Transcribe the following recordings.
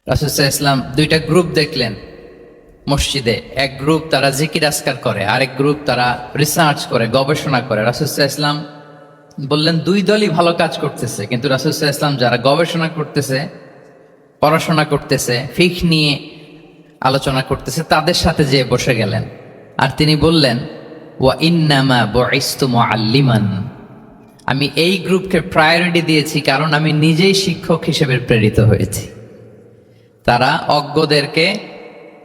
রাসূল সাল্লাল্লাহু আলাইহি ওয়াসাল্লাম দুইটা গ্রুপ দেখলেন মসজিদে। এক গ্রুপ তারা জিকির আজকার করে, আরেক গ্রুপ তারা রিসার্চ করে, গবেষণা করে। রাসূল সাল্লাল্লাহু আলাইহি ওয়াসাল্লাম বললেন দুই দলই ভালো কাজ করতেছে, কিন্তু রাসূল সাল্লাল্লাহু আলাইহি ওয়াসাল্লাম যারা গবেষণা করতেছে, পড়াশোনা করতেছে, ফিকহ নিয়ে আলোচনা করতেছে, তাদের সাথে যেয়ে বসে গেলেন। আর তিনি বললেন, ওয়া ইন্নামা বুইসতু মুআল্লিমান, আমি এই গ্রুপকে প্রায়োরিটি দিয়েছি কারণ আমি নিজেই শিক্ষক হিসেবে প্রেরিত হয়েছি। তারা অজ্ঞদেরকে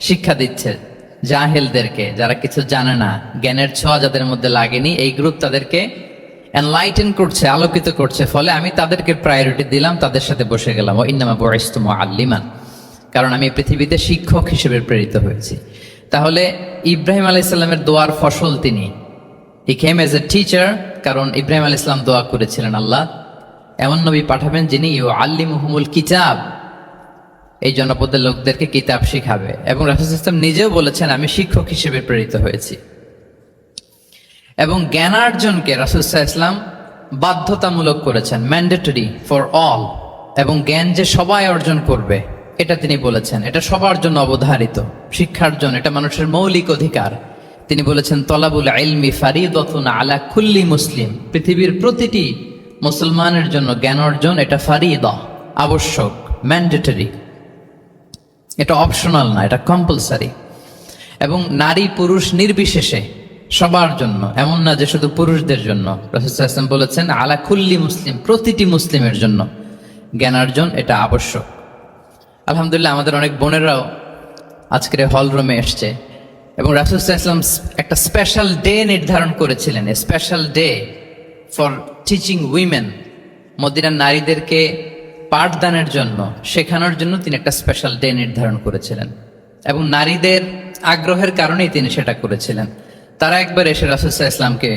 শিক্ষা দিচ্ছে, জাহেলদেরকে, যারা কিছু জানে না, জ্ঞানের ছোঁয়া যাদের মধ্যে লাগেনি, এই গ্রুপ তাদেরকে এনলাইটেন করছে, আলোকিত করছে। ফলে আমি তাদেরকে প্রায়োরিটি দিলাম, তাদের সাথে বসে গেলাম। ও ইন্নামা বুইসতু মুআল্লিমান, কারণ আমি পৃথিবীতে শিক্ষক হিসেবে প্রেরিত হয়েছি। তাহলে ইব্রাহিম আলাইহিস সালামের দোয়ার ফসল তিনি, হি কেম এজ এ টিচার, কারণ ইব্রাহিম আলাইহিস সালাম দোয়া করেছিলেন, আল্লাহ এমন নবী পাঠাবেন যিনি ইউআল্লিমুহুমুল কিতাব, এই জনপদের লোকদেরকে কিতাব শিখাবে। এবং রাসূল সাল্লাল্লাহু আলাইহি ওয়াসাল্লাম নিজেও বলেছেন, আমি শিক্ষক হিসেবে প্রেরিত হয়েছি। এবং জ্ঞানার্জনকে রাসূল সাল্লাল্লাহু আলাইহি ওয়াসাল্লাম বাধ্যতামূলক করেছেন, ম্যান্ডেটরি ফর অল। এবং জ্ঞান যে সবাই অর্জন করবে এটা তিনি বলেছেন, এটা সবার জন্য অবধারিত, শিক্ষার জন্য, এটা মানুষের মৌলিক অধিকার। তিনি বলেছেন, তলাবুল ইলমি ফারিদাতুন আলা কুল্লি মুসলিম, পৃথিবীর প্রতিটি মুসলমানের জন্য জ্ঞান অর্জন এটা ফারিদা, আবশ্যক, ম্যান্ডেটরি, এটা অপশনাল না, এটা কম্পালসারি। এবং নারী পুরুষ নির্বিশেষে সবার জন্য, এমন না যে শুধু পুরুষদের জন্য। রাসূল সাল্লাল্লাহু আলাইহি ওয়াসাল্লাম বলেছেন, আলা কুল্লি মুসলিম, প্রতিটি মুসলিমের জন্য জ্ঞানার্জন এটা আবশ্যক। আলহামদুলিল্লাহ, আমাদের অনেক বোনেরাও আজকের হল রুমে এসছে। এবং রাসূল সাল্লাল্লাহু আলাইহি ওয়াসাল্লাম একটা স্পেশাল ডে নির্ধারণ করেছিলেন, a special day for teaching women. মদিনার নারীদেরকে পাঠদানের জন্য, শেখানোর জন্য তিনি একটা স্পেশাল ডে নির্ধারণ করেছিলেন। এবং নারীদের আগ্রহের কারণেই তিনি সেটা করেছিলেন। তারা একবার এসে রাসূল সাল্লাল্লাহু আলাইহি ওয়াসাল্লামকে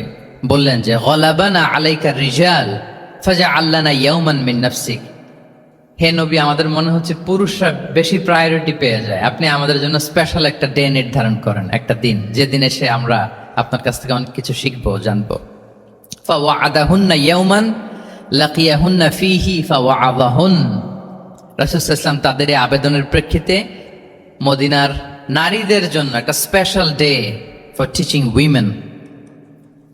বললেন যে, গলাবানা আলাইকা রিজাল ফাজআল লানা ইয়াওমান মিন নাফসিক, হে নবী, আমাদের মনে হচ্ছে পুরুষরা বেশি প্রায়োরিটি পেয়ে যায়, আপনি আমাদের জন্য স্পেশাল একটা ডে নির্ধারণ করেন, একটা দিন, যে দিনে এসে আমরা আপনার কাছ থেকে অনেক কিছু শিখবো, জানবো। ফাওয়াদাহুন্না ইয়াওমান লাকিয়াহুন্না ফীহি ফাওয়াদাহুন, রাসূল সাল্লাল্লাহু আলাইহি ওয়াসাল্লাম তাদের এই আবেদনের প্রেক্ষিতে মদিনার নারীদের জন্য একটা special day for teaching women,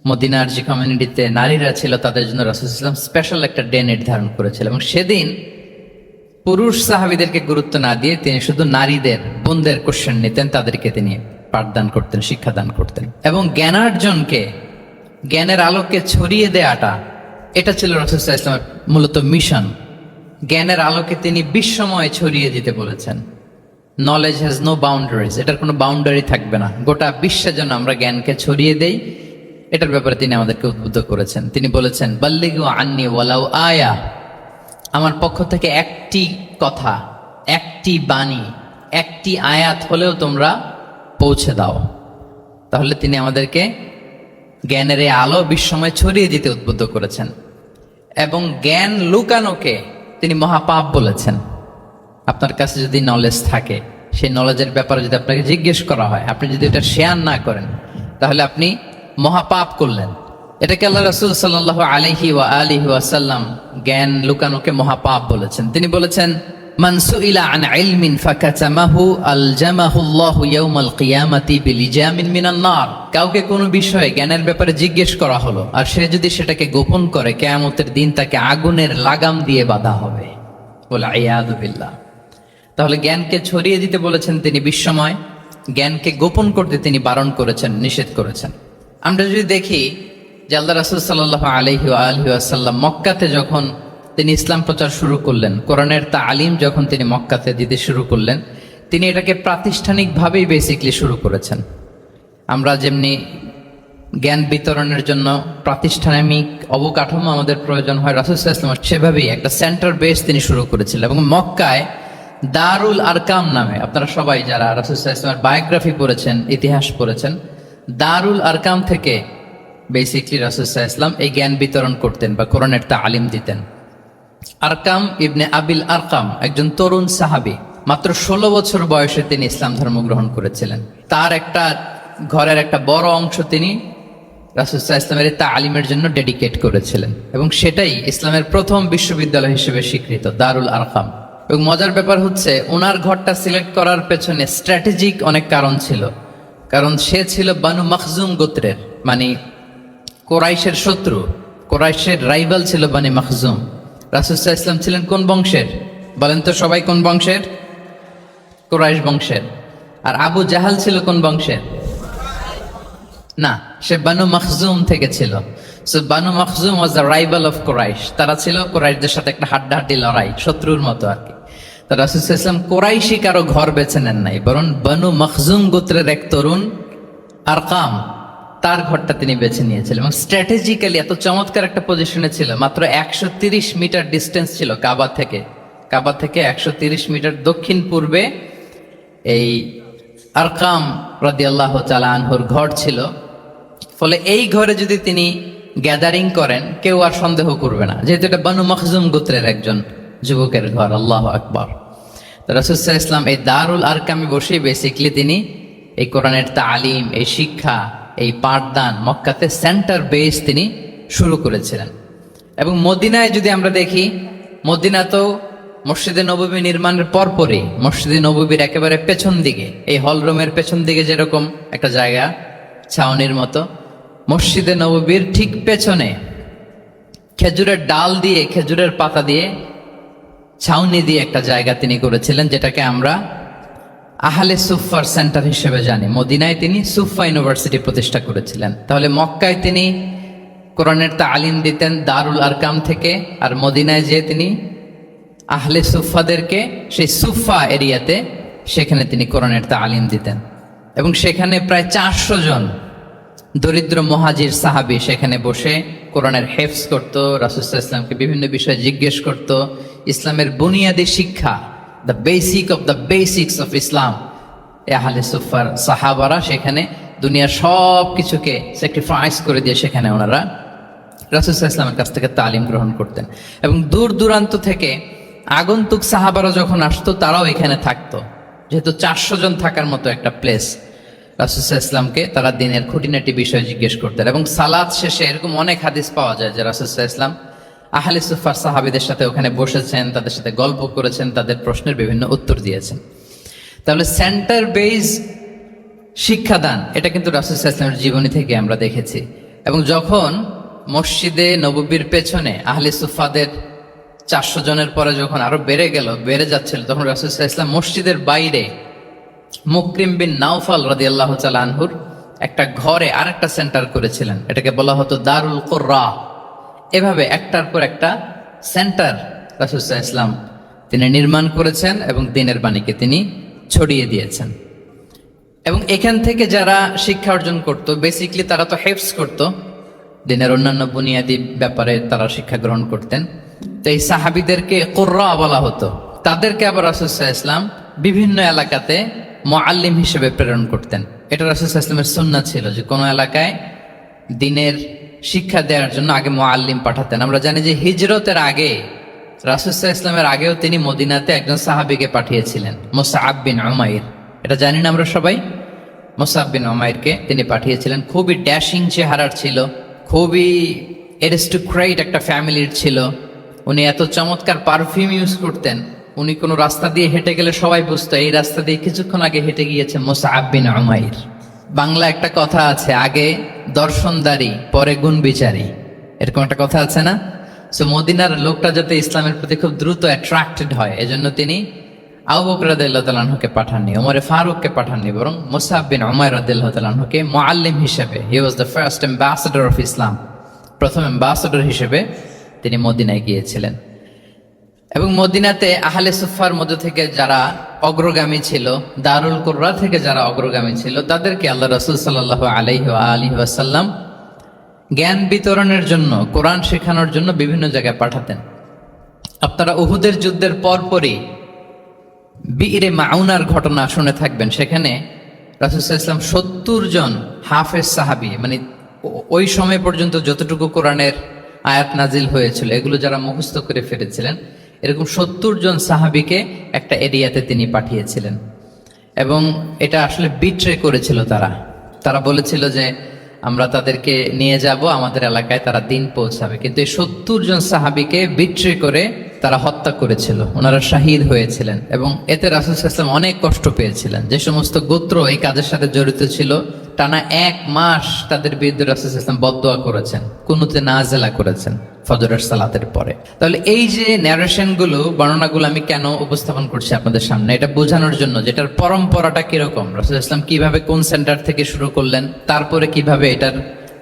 মদিনার যে কমিউনিটিতে নারীরা ছিল তাদের জন্য রাসূল সাল্লাল্লাহু আলাইহি ওয়াসাল্লাম স্পেশাল একটা ডে নির্ধারণ করেছিলেন। এবং সেদিন পুরুষ সাহাবীদেরকে গুরুত্ব না দিয়ে তিনি শুধু নারীদের, বোনদের কোশ্চেন নিতেন, তাদেরকে তিনি পাঠদান করতেন, শিক্ষাদান করতেন। এবং জ্ঞানার্জনকে, জ্ঞানের আলোকে ছড়িয়ে দেয়াটা, এটা ছিল রাসূল সাল্লাল্লাহু আলাইহি ওয়াসাল্লামের মূলত মিশন। জ্ঞানের আলোকে তিনি বিশ্বময় ছড়িয়ে দিতে বলেছেন। নলেজ হ্যাজ নো বাউন্ডারিজ, এটার কোনো বাউন্ডারি থাকবে না, গোটা বিশ্বের জন্য আমরা জ্ঞানকে ছড়িয়ে দেই, এটার ব্যাপারে তিনি আমাদেরকে উদ্বুদ্ধ করেছেন। তিনি বলেছেন, বাল্লিগু আন্নি ওয়ালাউ আয়া, আমার পক্ষ থেকে একটি কথা, একটি বাণী, একটি আয়াত হলেও তোমরা পৌঁছে দাও। তাহলে তিনি আমাদেরকে জ্ঞানের এই আলো বিশ্বময় ছড়িয়ে দিতে উদ্বুদ্ধ করেছেন। এবং জ্ঞান লুকানোকে তিনি মহাপাপ বলেছেন। আপনার কাছে যদি নলেজ থাকে, সেই নলেজের ব্যাপারে যদি আপনাকে জিজ্ঞেস করা হয়, আপনি যদি এটা শেয়ার না করেন, তাহলে আপনি মহাপাপ করলেন। এটাকে আল্লাহ রাসূল সাল্লাল্লাহু আলাইহি ওয়া আলিহি ওয়াসাল্লাম জ্ঞান লুকানোকে মহাপাপ বলেছেন। তিনি বলেছেন, মান সুইলা আন ইলমিন ফাকাতামাহু আলজামাহুল্লাহু ইয়াউমাল কিয়ামাতি বিলিজামিন মিনান নার, কাউকে কোনো বিষয়ে জ্ঞানের ব্যাপারে জিজ্ঞেস করা হলো আর সে যদি সেটাকে গোপন করে, কিয়ামতের দিন তাকে আগুনের লাগাম দিয়ে বাঁধা হবে। ওয়াল ইয়াযু বিল্লাহ। তাহলে জ্ঞানকে ছড়িয়ে দিতে বলেছেন তিনি বিশ্বময়, জ্ঞানকে গোপন করতে তিনি বারণ করেছেন, নিষেধ করেছেন। আমরা যদি দেখি যে আল্লাহ রাসূল সাল্লাল্লাহু আলাইহি ওয়া আলিহি ওয়াসাল্লাম মক্কাতে যখন তিনি ইসলাম প্রচার শুরু করলেন, কোরআনের তালিম যখন তিনি মক্কাতে দিতে শুরু করলেন, তিনি এটাকে প্রাতিষ্ঠানিকভাবেই বেসিকলি শুরু করেছেন। আমরা যেমনি জ্ঞান বিতরণের জন্য প্রাতিষ্ঠানিক অবকাঠামো আমাদের প্রয়োজন হয়, রাসূল সাল্লাল্লাহু আলাইহি ওয়াসাল্লাম সেভাবেই একটা সেন্টার বেস তিনি শুরু করেছিলেন। এবং মক্কায় দারুল আরকাম নামে, আপনারা সবাই যারা রাসূল সাল্লাল্লাহু আলাইহি ওয়াসাল্লামের বায়োগ্রাফি পড়েছেন, ইতিহাস পড়েছেন, দারুল আরকাম থেকে বেসিকলি রাসূল সাল্লাল্লাহু আলাইহি ওয়াসাল্লাম এই জ্ঞান বিতরণ করতেন বা কোরআনের তালিম দিতেন। আরকাম ইবনে আবিল আরকাম একজন তরুণ সাহাবী, মাত্র 16 বছর বয়সে তিনি ইসলাম ধর্ম গ্রহণ করেছিলেন। তার একটা ঘরের একটা বড় অংশ তিনি রাসূল সাল্লাল্লাহু আলাইহি ওয়াসাল্লামের তালিমের জন্য ডেডিকেট করেছিলেন। এবং সেটাই ইসলামের প্রথম বিশ্ববিদ্যালয় হিসেবে স্বীকৃত, দারুল আরকাম। এবং মজার ব্যাপার হচ্ছে ওনার ঘরটা সিলেক্ট করার পেছনে স্ট্র্যাটেজিক অনেক কারণ ছিল। কারণ সে ছিল বানু মখজুম গোত্রের, মানে কোরাইশের শত্রু, কোরাইশের রাইভাল ছিল বানি মখজুম। রাসূল সাল্লাল্লাহু আলাইহি ওয়াসাল্লাম ছিলেন কোন বংশের বলেন তো সবাই? কোন বংশের? কোরাইশ বংশের। আর আবু জাহাল ছিল কোন বংশের? না, সে বানু মখজুম থেকে ছিল। So Banu মখজুম was the rival of Quraish. তারা ছিল কোরাইশদের সাথে একটা হাড্ডাহাড্ডি লড়াই, শত্রুর মতো আর কি। তো রাসূল সাল্লাল্লাহু আলাইহি ওয়াসাল্লাম কোরাইশি কারো ঘর বেছে নেন নাই, বরং বানু মখজুম গোত্রের এক তরুণ আরকাম, তার ঘরটা তিনি বেছে নিয়েছিলেন। এবং স্ট্র্যাটেজিক্যালি এত চমৎকার একটা পজিশনে ছিল, মাত্র 130 মিটার ডিস্টেন্স ছিল কাবা থেকে। কাবা থেকে 130 মিটার দক্ষিণ পূর্বে এই আরকাম রাদিয়াল্লাহু তাআলা আনহুর ঘর ছিল। ফলে এই ঘরে যদি তিনি গ্যাদারিং করেন কেউ আর সন্দেহ করবে না, যেহেতু এটা বানু মখজুম গোত্রের একজন যুবকের ঘর। আল্লাহু আকবার। তো রাসূল সাল্লাল্লাহু আলাইহি ওয়াসাল্লাম এই দারুল আরকামে বসে বেসিক্যালি তিনি এই কোরআনের তালিম, এই শিক্ষা, এই পাঠদান মক্কাতে সেন্টার বেস তিনি শুরু করেছিলেন। এবং মদিনায় যদি আমরা দেখি, মদিনা তো মসজিদে নববী নির্মাণের পরপরই মসজিদে নববীর একেবারে পেছন দিকে, এই হলরুমের পেছন দিকে যেরকম একটা জায়গা ছাউনির মতো, মসজিদে নববীর ঠিক পেছনে খেজুরের ডাল দিয়ে, খেজুরের পাতা দিয়ে ছাউনি দিয়ে একটা জায়গা তিনি করেছিলেন, যেটাকে আমরা আহলে সুফার সেন্টার হিসেবে জানি। মদিনায় তিনি সুফা ইউনিভার্সিটি প্রতিষ্ঠা করেছিলেন। তাহলে মক্কায় তিনি কোরআনের তালিম দিতেন দারুল আরকাম থেকে, আর মদিনায় যেয়ে তিনি আহলে সুফাদেরকে সেই সুফা এরিয়াতে সেখানে তিনি কোরআনের তালিম দিতেন। এবং সেখানে প্রায় 400 জন দরিদ্র মুহাজির সাহাবী সেখানে বসে কোরআনের হেফজ করত, রাসূল সাল্লাল্লাহু আলাইহি ওয়াসাল্লামকে বিভিন্ন বিষয়ে জিজ্ঞেস করত। ইসলামের বুনিয়াদি শিক্ষা, the basic of the basics of Islam, আহলে সুফার সাহাবারা সেখানে দুনিয়ার সব কিছুকে স্যাক্রিফাইস করে দিয়ে সেখানে ওনারা রাসূল সাল্লাল্লাহু আলাইহি ওয়াসাল্লামের কাছ থেকে তালিম গ্রহণ করতেন। এবং দূর দূরান্ত থেকে আগন্তুক সাহাবারা যখন আসতো তারাও এখানে থাকতো, যেহেতু 400 জন থাকার মতো একটা প্লেস। রাসূল সাল্লাল্লাহু আলাইহি ওয়াসাল্লামকে তারা দিনের খুঁটিনাটি বিষয় জিজ্ঞেস করতেন। এবং সালাত শেষে এরকম অনেক হাদিস পাওয়া যায় যে রাসূল সাল্লাল্লাহু আলাইহি ওয়াসাল্লাম আহলে সুফার সাহাবীদের সাথে ওখানে বসেছেন, তাদের সাথে গল্প করেছেন, তাদের প্রশ্নের বিভিন্ন উত্তর দিয়েছেন। তাহলে সেন্টার বেজ শিক্ষাদান এটা কিন্তু রাসূল সাল্লাল্লাহু আলাইহি ওয়াসাল্লামের জীবনী থেকে আমরা দেখেছি। এবং যখন মসজিদে নববীর পেছনে আহলে সুফাদের 400 জনের পরে যখন আরো বেড়ে যাচ্ছিল, তখন রাসূল সাল্লাল্লাহু আলাইহি ওয়াসাল্লাম মসজিদের বাইরে মুকরিম বিন নাওফাল রাদিয়াল্লাহু তাআলা আনহুর একটা ঘরে আরেকটা সেন্টার করেছিলেন, এটাকে বলা হতো দারুল কুররা। এভাবে একটার পর একটা সেন্টার রাসূল সাল্লাল্লাহু আলাইহি ওয়াসাল্লাম তিনি নির্মাণ করেছেন এবং দ্বীনের বাণীকে তিনি ছড়িয়ে দিয়েছেন। এবং এখান থেকে যারা শিক্ষা অর্জন করত, বেসিক্যালি তারা তো হেফজ করত, দ্বীনের অন্যান্য বুনিয়াদি ব্যাপারে তারা শিক্ষা গ্রহণ করতেন। তো এই সাহাবীদেরকে কুররা বলা হতো। তাদেরকে আবার রাসূল সাল্লাল্লাহু আলাইহি ওয়াসাল্লাম বিভিন্ন এলাকাতে মুআল্লিম হিসেবে প্রেরণ করতেন। এটা রাসূল সাল্লাল্লাহু আলাইহি ওয়াসাল্লামের সুন্নাত ছিল যে কোনো এলাকায় দ্বীনের শিক্ষা দেওয়ার জন্য আগে মুআল্লিম পাঠাতেন। আমরা জানি যে হিজরতের আগে রাসূল সাল্লাল্লাহু আলাইহি ওয়াসাল্লামের আগেও তিনি মদিনাতে একজন সাহাবীকে পাঠিয়েছিলেন, মুসআব বিন উমাইর। এটা জানি না আমরা সবাই? মুসআব বিন উমাইরকে তিনি পাঠিয়েছিলেন। খুবই ড্যাশিং চেহারার ছিল, খুবই এরিস্টোক্রেট একটা ফ্যামিলির ছিল। উনি এত চমৎকার পারফিউম ইউজ করতেন, উনি কোনো রাস্তা দিয়ে হেঁটে গেলে সবাই বুঝতো এই রাস্তা দিয়ে কিছুক্ষণ আগে হেঁটে গিয়েছে মুসআব বিন উমাইর। বাংলা একটা কথা আছে, আগে দর্শনদারি পরে গুণ বিচারী, এরকম একটা কথা আছে না? সো মদিনার লোকটা যাতে ইসলামের প্রতি খুব দ্রুত অ্যাট্রাক্টেড হয়, এজন্য তিনি আবু বকর রাদিয়াল্লাহু তাআলা আনহুকে পাঠাননি, ওমরে ফারুককে পাঠাননি, বরং মুসআব বিন উমাইর রাদিয়াল্লাহু তাআলা আনহুকে মুআল্লিম হিসেবে, he was the first ambassador of Islam, প্রথম অ্যাম্বাসেডর হিসেবে তিনি মদিনায় গিয়েছিলেন। এবং মদিনাতে আহলে সুফার মধ্যে থেকে যারা অগ্রগামী ছিল, দারুল কুররা থেকে যারা অগ্রগামী ছিল, তাদেরকে আল্লাহ রাসূল সাল্লাল্লাহু আলাইহি ওয়া আলিহি ওয়াসাল্লাম জ্ঞান বিতরণের জন্য, কোরআন শেখানোর জন্য বিভিন্ন জায়গায় পাঠাতেন। আপনারা উহুদের যুদ্ধের পরপরই বিইরে মাউনার ঘটনা শুনে থাকবেন। সেখানে রাসূল সাল্লাল্লাহু আলাইহি ওয়াসাল্লাম 70 জন হাফেজ সাহাবী, মানে ওই সময় পর্যন্ত যতটুকু কোরআনের আয়াত নাজিল হয়েছিল এগুলো যারা মুখস্থ করে ফেলেছিলেন, এরকম 70 জন সাহাবীকে একটা এরিয়াতে তিনি পাঠিয়েছিলেন। এবং এটা আসলে বিট্রে করেছিল তারা বলেছিল যে আমরা তাদেরকে নিয়ে যাব আমাদের এলাকায়, তারা দিন পৌঁছাবে। কিন্তু এই 70 জন সাহাবীকে বিট্রে করে তারা হত্যা করেছিল, ওনারা শাহিদ হয়েছিলেন এবং এতে রাসূল সাল্লাল্লাহু আলাইহি ওয়াসাল্লাম অনেক কষ্ট পেয়েছিলেন। যে সমস্ত গোত্র এই কাজের সাথে জড়িত ছিল টানা 1 মাস তাদের বিরুদ্ধে রাসূল সাল্লাল্লাহু আলাইহি ওয়াসাল্লাম বদদোয়া করেছেন, কুনুতে নাজিলা করেছেন ফজরের সালাতের পরে। তাহলে এই যে ন্যারেশন গুলো, বর্ণনাগুলো আমি কেন উপস্থাপন করছি আপনাদের সামনে, এটা বোঝানোর জন্য যেটার পরম্পরাটা কিরকম, রাসূল সাল্লাল্লাহু আলাইহি ওয়াসাল্লাম কিভাবে কোন সেন্টার থেকে শুরু করলেন, তারপরে কিভাবে এটার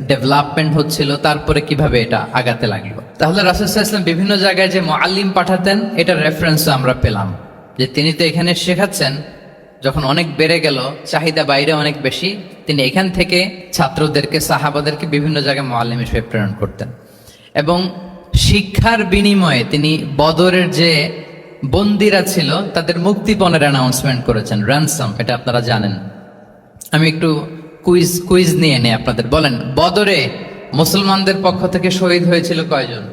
ডেভেলপমেন্ট হচ্ছিল, তারপরে কিভাবে এটা আগাতে লাগলো। তাহলে রাসূল সাল্লাল্লাহু আলাইহি ওয়াসাল্লাম বিভিন্ন জায়গায় যে মুআল্লিম পাঠাতেন, এটার রেফারেন্স আমরা পেলাম যে তিনি তো এখানে শেখাচ্ছেন, যখন অনেক বেড়ে গেল, চাহিদা বাইরে অনেক বেশি, তিনি এখান থেকে ছাত্রদেরকে, সাহাবাদেরকে বিভিন্ন জায়গায় মুআল্লিম হিসেবে প্রেরণ করতেন এবং শিক্ষার বিনিময়ে তিনি বদরের যে বন্দীরা ছিল তাদের মুক্তিপণের অ্যানাউন্সমেন্ট করেছেন, র্যানসাম, এটা আপনারা জানেন। আমি একটু কুইজ নিয়ে নেই আপনাদের। বলেন, বদরে মুসলমানদের পক্ষ থেকে শহীদ হয়েছিল কয়জন?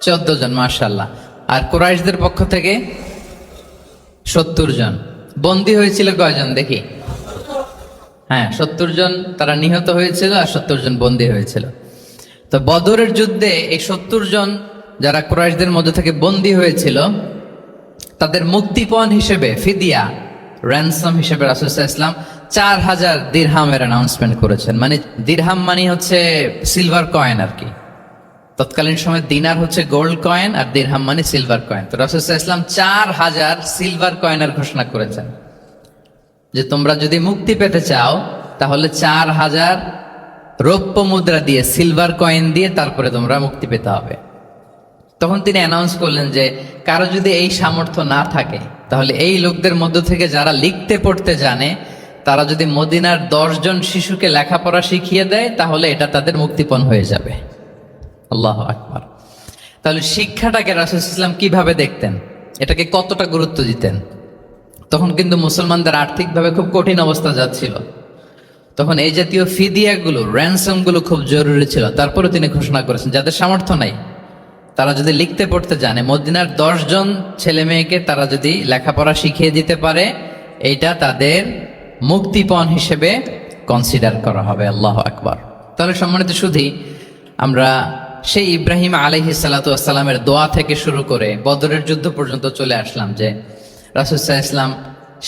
14 জন, মাশাআল্লাহ। আর কুরাইশদের পক্ষ থেকে 70 জন। বন্দী হয়েছিল কয়জন দেখি? হ্যাঁ, 70 জন তারা নিহত হয়েছিল আর 70 জন বন্দী হয়েছিল। তো বদরের যুদ্ধে এই 70 জন যারা কুরাইশদের মধ্যে থেকে বন্দী হয়েছিল, তাদের মুক্তিপণ হিসেবে ফিদিয়া, র্যানসাম হিসেবে রাসূল সাল্লাল্লাহু আলাইহি ওয়াসাল্লাম 4000 দিরহামের অ্যানাউন্সমেন্ট করেছেন। মানে দিরহাম মানে হচ্ছে সিলভার কয়েন আর কি। তৎকালীন সময় দিনার হচ্ছে গোল্ড কয়েন আর দিরহাম মানে সিলভার কয়েন। তো রাসূল সাল্লাল্লাহু আলাইহি ওয়াসাল্লাম 4000 সিলভার কয়েনের ঘোষণা করেছেন যে তোমরা যদি মুক্তি পেতে চাও তাহলে 4000 রৌপ্য মুদ্রা দিয়ে, সিলভার কয়েন দিয়ে তারপরে তোমরা মুক্তি পেতে হবে। তখন তিনি অ্যানাউন্স করলেন যে কারো যদি এই সামর্থ্য না থাকে তাহলে এই লোকদের মধ্য থেকে যারা লিখতে পড়তে জানে, তারা যদি মদিনার 10 জন শিশুকে লেখাপড়া শিখিয়ে দেয় তাহলে এটা তাদের মুক্তিপণ হয়ে যাবে। আল্লাহু আকবার। তাহলে শিক্ষাটাকে রাসূল সাল্লাল্লাহু আলাইহি ওয়াসাল্লাম কিভাবে দেখতেন, এটাকে কতটা গুরুত্ব দিতেন। তখন কিন্তু মুসলমানদের আর্থিকভাবে খুব কঠিন অবস্থা যাচ্ছিল। তখন এই জাতীয় ফিদিয়াগুলো, র্যানসামগুলো খুব জরুরি ছিল। তারপরে তিনি ঘোষণা করেছেন যাদের সামর্থ্য নাই তারা যদি লিখতে পড়তে জানে, মদিনার 10 জন ছেলে মেয়েকে তারা যদি লেখাপড়া শিখিয়ে দিতে পারে, এইটা তাদের মুক্তিপণ হিসেবে কনসিডার করা হবে। আল্লাহু আকবার। তাহলে সম্মানিত সুধী, আমরা সেই ইব্রাহিম আলাইহিস সালাতু ওয়াস সালামের দোয়া থেকে শুরু করে বদরের যুদ্ধ পর্যন্ত চলে আসলাম যে রাসূল সাল্লাল্লাহু আলাইহি ওয়াসাল্লাম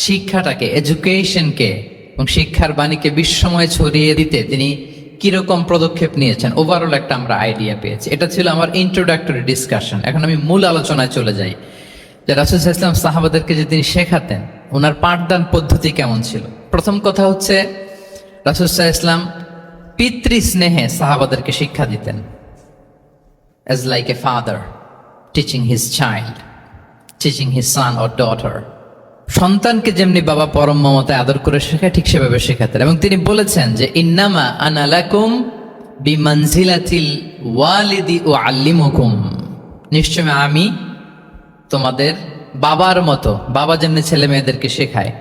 শিক্ষাটাকে, এডুকেশনকে এবং শিক্ষার বাণীকে বিশ্বময় ছড়িয়ে দিতে তিনি কিরকম পদক্ষেপ নিয়েছেন, ওভারঅল একটা আমরা আইডিয়া পেয়েছি। এটা ছিল আমার ইন্ট্রোডাক্টরি ডিসকাশন। এখন আমি মূল আলোচনায় চলে যাই যে রাসূল সাল্লাল্লাহু আলাইহি ওয়াসাল্লাম সাহাবাদেরকে যে তিনি শেখাতেন, ওনার পাঠদান পদ্ধতি কেমন ছিল। প্রথম কথা হচ্ছে রাসূল সাল্লাল্লাহু আলাইহি ওয়াসাল্লাম পিতৃ স্নেহে সাহাবাদেরকে শিক্ষা দিতেন, as like a father teaching his child, teaching his son or daughter. সন্তানকে যেমনি বাবা পরম মমতায় আদর করে শেখায়, ঠিক সেভাবে শেখাতেন। এবং তিনি বলেছেন যে ইন্নামা আনা লাকুম বিমানজিলাতিল ওয়ালিদি উআল্লিমুকুম, নিশ্চয় আমি তোমাদের বাবার মতো, বাবা যেমনি ছেলে মেয়েদেরকে শেখায়।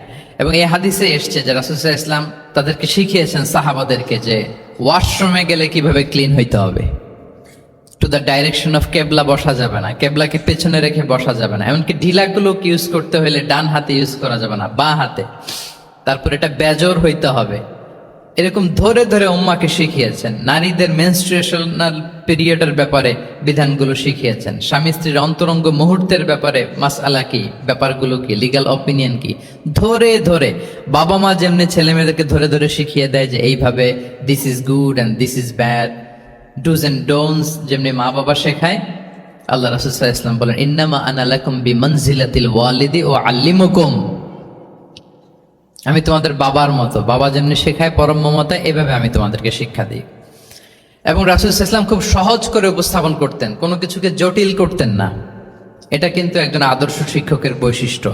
এবং এই হাদিসে এসছে যে রাসূল সাল্লাল্লাহু আলাইহি ওয়াসাল্লাম তাদেরকে শিখিয়েছেন সাহাবাদেরকে যে ওয়াশরুমে গেলে কিভাবে ক্লিন হইতে হবে, টু দ্য ডাইরেকশন অফ কেবলা বসা যাবে না, কেবলাকে পেছনে রেখে বসা যাবে না, এমনকি ঢিলাগুলো ইউজ করতে হলে ডান হাতে ইউজ করা যাবে না, বাঁ হাতে। তারপর এটা বেজোর হইতে হবে। এরকম ধরে ধরে উম্মাকে শিখিয়েছেন। নারীদের মেনস্ট্রুয়েশনাল পিরিয়ডের ব্যাপারে বিধানগুলো শিখিয়েছেন। স্বামী স্ত্রীর অন্তরঙ্গ মুহূর্তের ব্যাপারে মাসআলা কি, ব্যাপারগুলো কি, লিগ্যাল অপিনিয়ন কি, ধরে ধরে বাবা মা যেমনি ছেলে মেয়েদেরকে ধরে ধরে শিখিয়ে দেয় যে এইভাবে this is good and this is bad, dos and don'ts যেমনি মা বাবা শেখায়, আল্লাহ রাসূল সাল্লাল্লাহু আলাইহি ওয়াসাল্লাম বলেন ইন্নামা আনা লাকুম বিমানজিলাতিল ওয়ালিদি উআল্লিমুকুম, আমি তোমাদের বাবার মতো, বাবা যেমনি শেখায় পরম মমতায়, এভাবে আমি তোমাদেরকে শিক্ষা দিই। এবং রাসূল সাল্লাল্লাহু আলাইহি ওয়াসাল্লাম খুব সহজ করে উপস্থাপন করতেন, কোনো কিছুকে জটিল করতেন না। এটা কিন্তু একজন আদর্শ শিক্ষকের বৈশিষ্ট্য।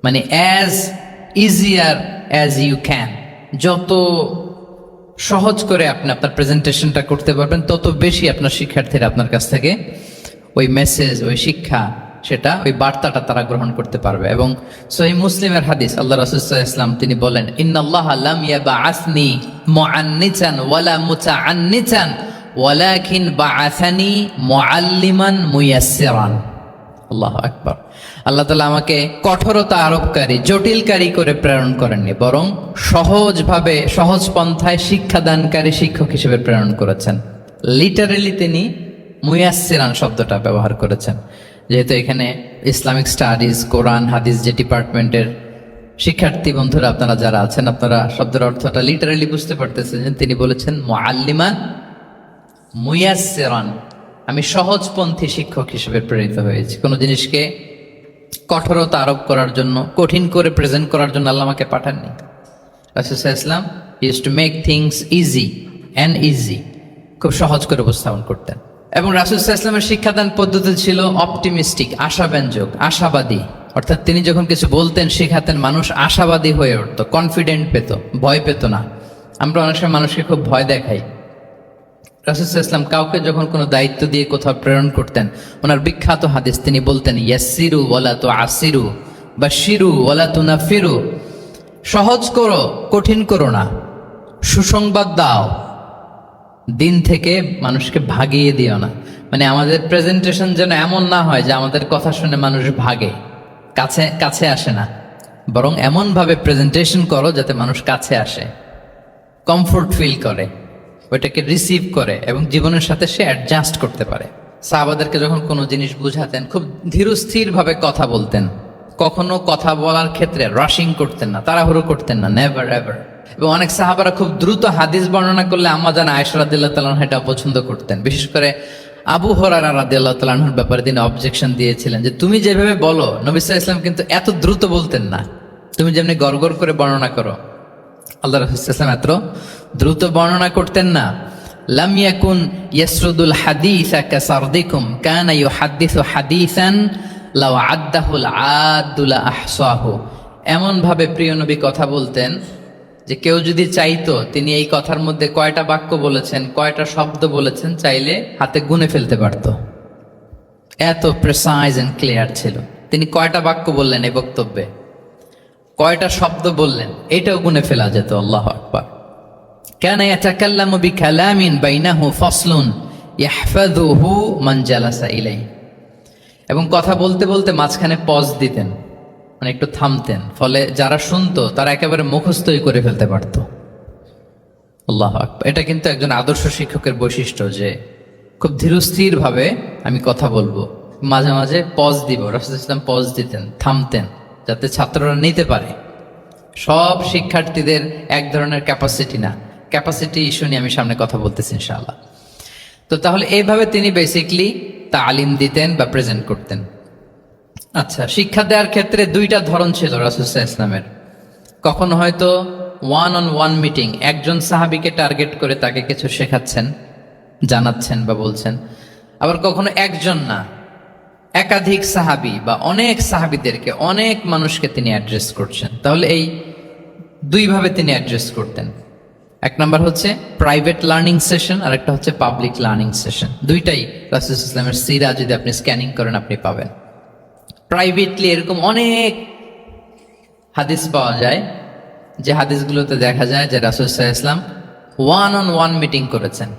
মানে as easier as you can, যত সহজ করে আপনি আপনার প্রেজেন্টেশনটা করতে পারবেন, তত বেশি আপনার শিক্ষার্থীরা আপনার কাছ থেকে ওই মেসেজ, ওই শিক্ষা, সেটা, ওই বার্তাটা তারা গ্রহণ করতে পারবে। এবং সহিহ মুসলিমের হাদিস, আল্লাহ রাসূল সাল্লাল্লাহু আলাইহি ওয়াসাল্লাম তিনি বলেন ইন্নাল্লাহা লাম ইয়াবআসনি মুআন্নিতান ওয়ালা মুতাআন্নিতান ওয়ালাকিন বাআসানি মুআল্লিমান মুয়াসসিরান। আল্লাহু আকবার। আল্লাহ তাআলা আমাকে কঠোরতা আরোপকারী, জটিলকারী করে প্রেরণ করেননি, বরং সহজভাবে, সহজ পন্থায় শিক্ষাদানকারী শিক্ষক হিসেবে প্রেরণ করেছেন। লিটারেলি তিনি মুয়াসসিরান শব্দটা ব্যবহার করেছেন, যেহেতু এখানে ইসলামিক স্টাডিজ, কোরআন, হাদিস যে ডিপার্টমেন্টের শিক্ষার্থী বন্ধুরা আপনারা যারা আছেন, আপনারা শব্দের অর্থটা লিটারালি বুঝতে পারতেছেন। তিনি বলেছেন মুআল্লিমান মুয়াসসিরান, আমি সহজপন্থী শিক্ষক হিসেবে প্রেরিত হয়েছি। কোনো জিনিসকে কঠোরতা আরোপ করার জন্য, কঠিন করে প্রেজেন্ট করার জন্য আল্লাহ আমাকে পাঠাননি। রাসূল সাল্লাল্লাহু আলাইহি ওয়াসাল্লাম used to make things easy, খুব সহজ করে উপস্থাপন করতেন। এবং রাসূল সাল্লাল্লাহু আলাইহি ওয়াসাল্লামের শিক্ষাদান পদ্ধতি ছিল অপটিমিস্টিক, আশাব্যঞ্জক, আশাবাদী। অর্থাৎ তিনি যখন কিছু বলতেন, শেখাতেন, মানুষ আশাবাদী হয়ে উঠতো, কনফিডেন্ট পেত, ভয় পেত না। আমরা অনেক সময় মানুষকে খুব ভয় দেখাই। রাসূল সাল্লাল্লাহু আলাইহি ওয়াসাল্লাম কাউকে যখন কোনো দায়িত্ব দিয়ে কোথাও প্রেরণ করতেন, ওনার বিখ্যাত হাদিস তিনি বলতেন, ইয়াসসিরু ওয়ালা তুআসসিরু বাশশিরু ওয়ালা তুনাফিরু, সহজ করো, কঠিন করো না, সুসংবাদ দাও, দিন থেকে মানুষকে ভাগিয়ে দিও না। মানে আমাদের প্রেজেন্টেশন যেন এমন না হয় যে আমাদের কথা শুনে মানুষ ভাগে, কাছে কাছে আসে না, বরং এমনভাবে প্রেজেন্টেশন করো যাতে মানুষ কাছে আসে, কমফোর্ট ফিল করে, ওইটাকে রিসিভ করে এবং জীবনের সাথে সে অ্যাডজাস্ট করতে পারে। সাহাবাদেরকে যখন কোনো জিনিস বুঝাতেন, খুব ধীরস্থির ভাবে কথা বলতেন, কখনো কথা বলার ক্ষেত্রে রাশিং করতেন না, তাড়াহুড়ো করতেন না, নেভার এভার। এবং অনেক সাহাবারা খুব দ্রুত হাদিস বর্ণনা করলে আম্মা জান আয়েশা রাদিয়াল্লাহু তাআলা আনহা এটা পছন্দ করতেন। বিশেষ করে আবু হুরায়রা রাদিয়াল্লাহু তাআলা আনহুর ব্যাপারে তিনি অবজেকশন দিয়েছিলেন যে তুমি যেভাবে বলো, নবী সাল্লাল্লাহু আলাইহি ওয়াসাল্লাম কিন্তু এত দ্রুত বলতেন না, তুমি যেমনি গড়গড় করে বর্ণনা করো, আল্লাহ রাসূল সাল্লাল্লাহু আলাইহি ওয়াসাল্লাম এত দ্রুত বর্ণনা করতেন না। লাম ইয়াকুন ইয়াসরুদুল হাদিসা কাসারদিকুম কানা ইউহাদ্দিসু হাদিসান লাউ আদ্দাহুল আদ্দুল আহসাহু, এমন ভাবে প্রিয় নবী কথা বলতেন যে কেউ যদি চাইতো তিনি এই কথার মধ্যে কয়টা বাক্য বলেছেন, কয়টা শব্দ বলেছেন, চাইলে হাতে গুনে ফেলতে পারত। এত প্রেসাইজ এন্ড ক্লিয়ার ছিল। তিনি কয়টা বাক্য বললেন এই বক্তব্যে, কয়টা শব্দ বললেন, এটাও গুনে ফেলা যেত। আল্লাহু আকবার। কানা ইয়াতাকাল্লামু বিকালামিন বাইনাহু ফাসলুন ইয়াহফাযুহু মান জালাসা ইলাইহি, এবং কথা বলতে বলতে মাঝখানে পজ দিতেন, মানে একটু থামতেন, ফলে যারা শুনতো তারা একেবারে মুখস্থই করে ফেলতে পারত। আল্লাহু আকবার। এটা কিন্তু একজন আদর্শ শিক্ষকের বৈশিষ্ট্য যে খুব ধীরস্থির ভাবে আমি কথা বলবো, মাঝে মাঝে পজ দিব। রাসূল সাল্লাল্লাহু আলাইহি ওয়াসাল্লাম পজ দিতেন, থামতেন, যাতে ছাত্ররা নিতে পারে। সব শিক্ষার্থীদের এক ধরনের ক্যাপাসিটি না, ক্যাপাসিটি ইস্যু নিয়ে আমি সামনে কথা বলতেছি ইনশাআল্লাহ। তো তাহলে এইভাবে তিনি বেসিকলি তালিম দিতেন বা প্রেজেন্ট করতেন। আচ্ছা, শিক্ষা দেওয়ার ক্ষেত্রে দুইটা ধরন ছিল রাসূল সাল্লাল্লাহু আলাইহি ওয়াসাল্লামের। কখনো হয়তো ওয়ান অন ওয়ান মিটিং, একজন সাহাবীকে টার্গেট করে তাকে কিছু শেখাচ্ছেন, জানাচ্ছেন বা বলছেন। আবার কখনো একজন না, একাধিক সাহাবী বা অনেক সাহাবীদেরকে, অনেক মানুষকে তিনি অ্যাড্রেস করছেন। তাহলে এই দুইভাবে তিনি অ্যাড্রেস করতেন। এক নাম্বার হচ্ছে প্রাইভেট লার্নিং সেশন, আর একটা হচ্ছে পাবলিক লার্নিং সেশন। দুইটাই রাসূল সাল্লাল্লাহু আলাইহি ওয়াসাল্লামের সিরা যদি আপনি স্ক্যানিং করেন আপনি পাবেন। প্রাইভেটলি এরকম অনেক হাদিস পাওয়া যায় যে হাদিসগুলোতে দেখা যায় যে রাসূল সাল্লাল্লাহু আলাইহি ওয়াসাল্লাম ওয়ান অন ওয়ান মিটিং করেছেন,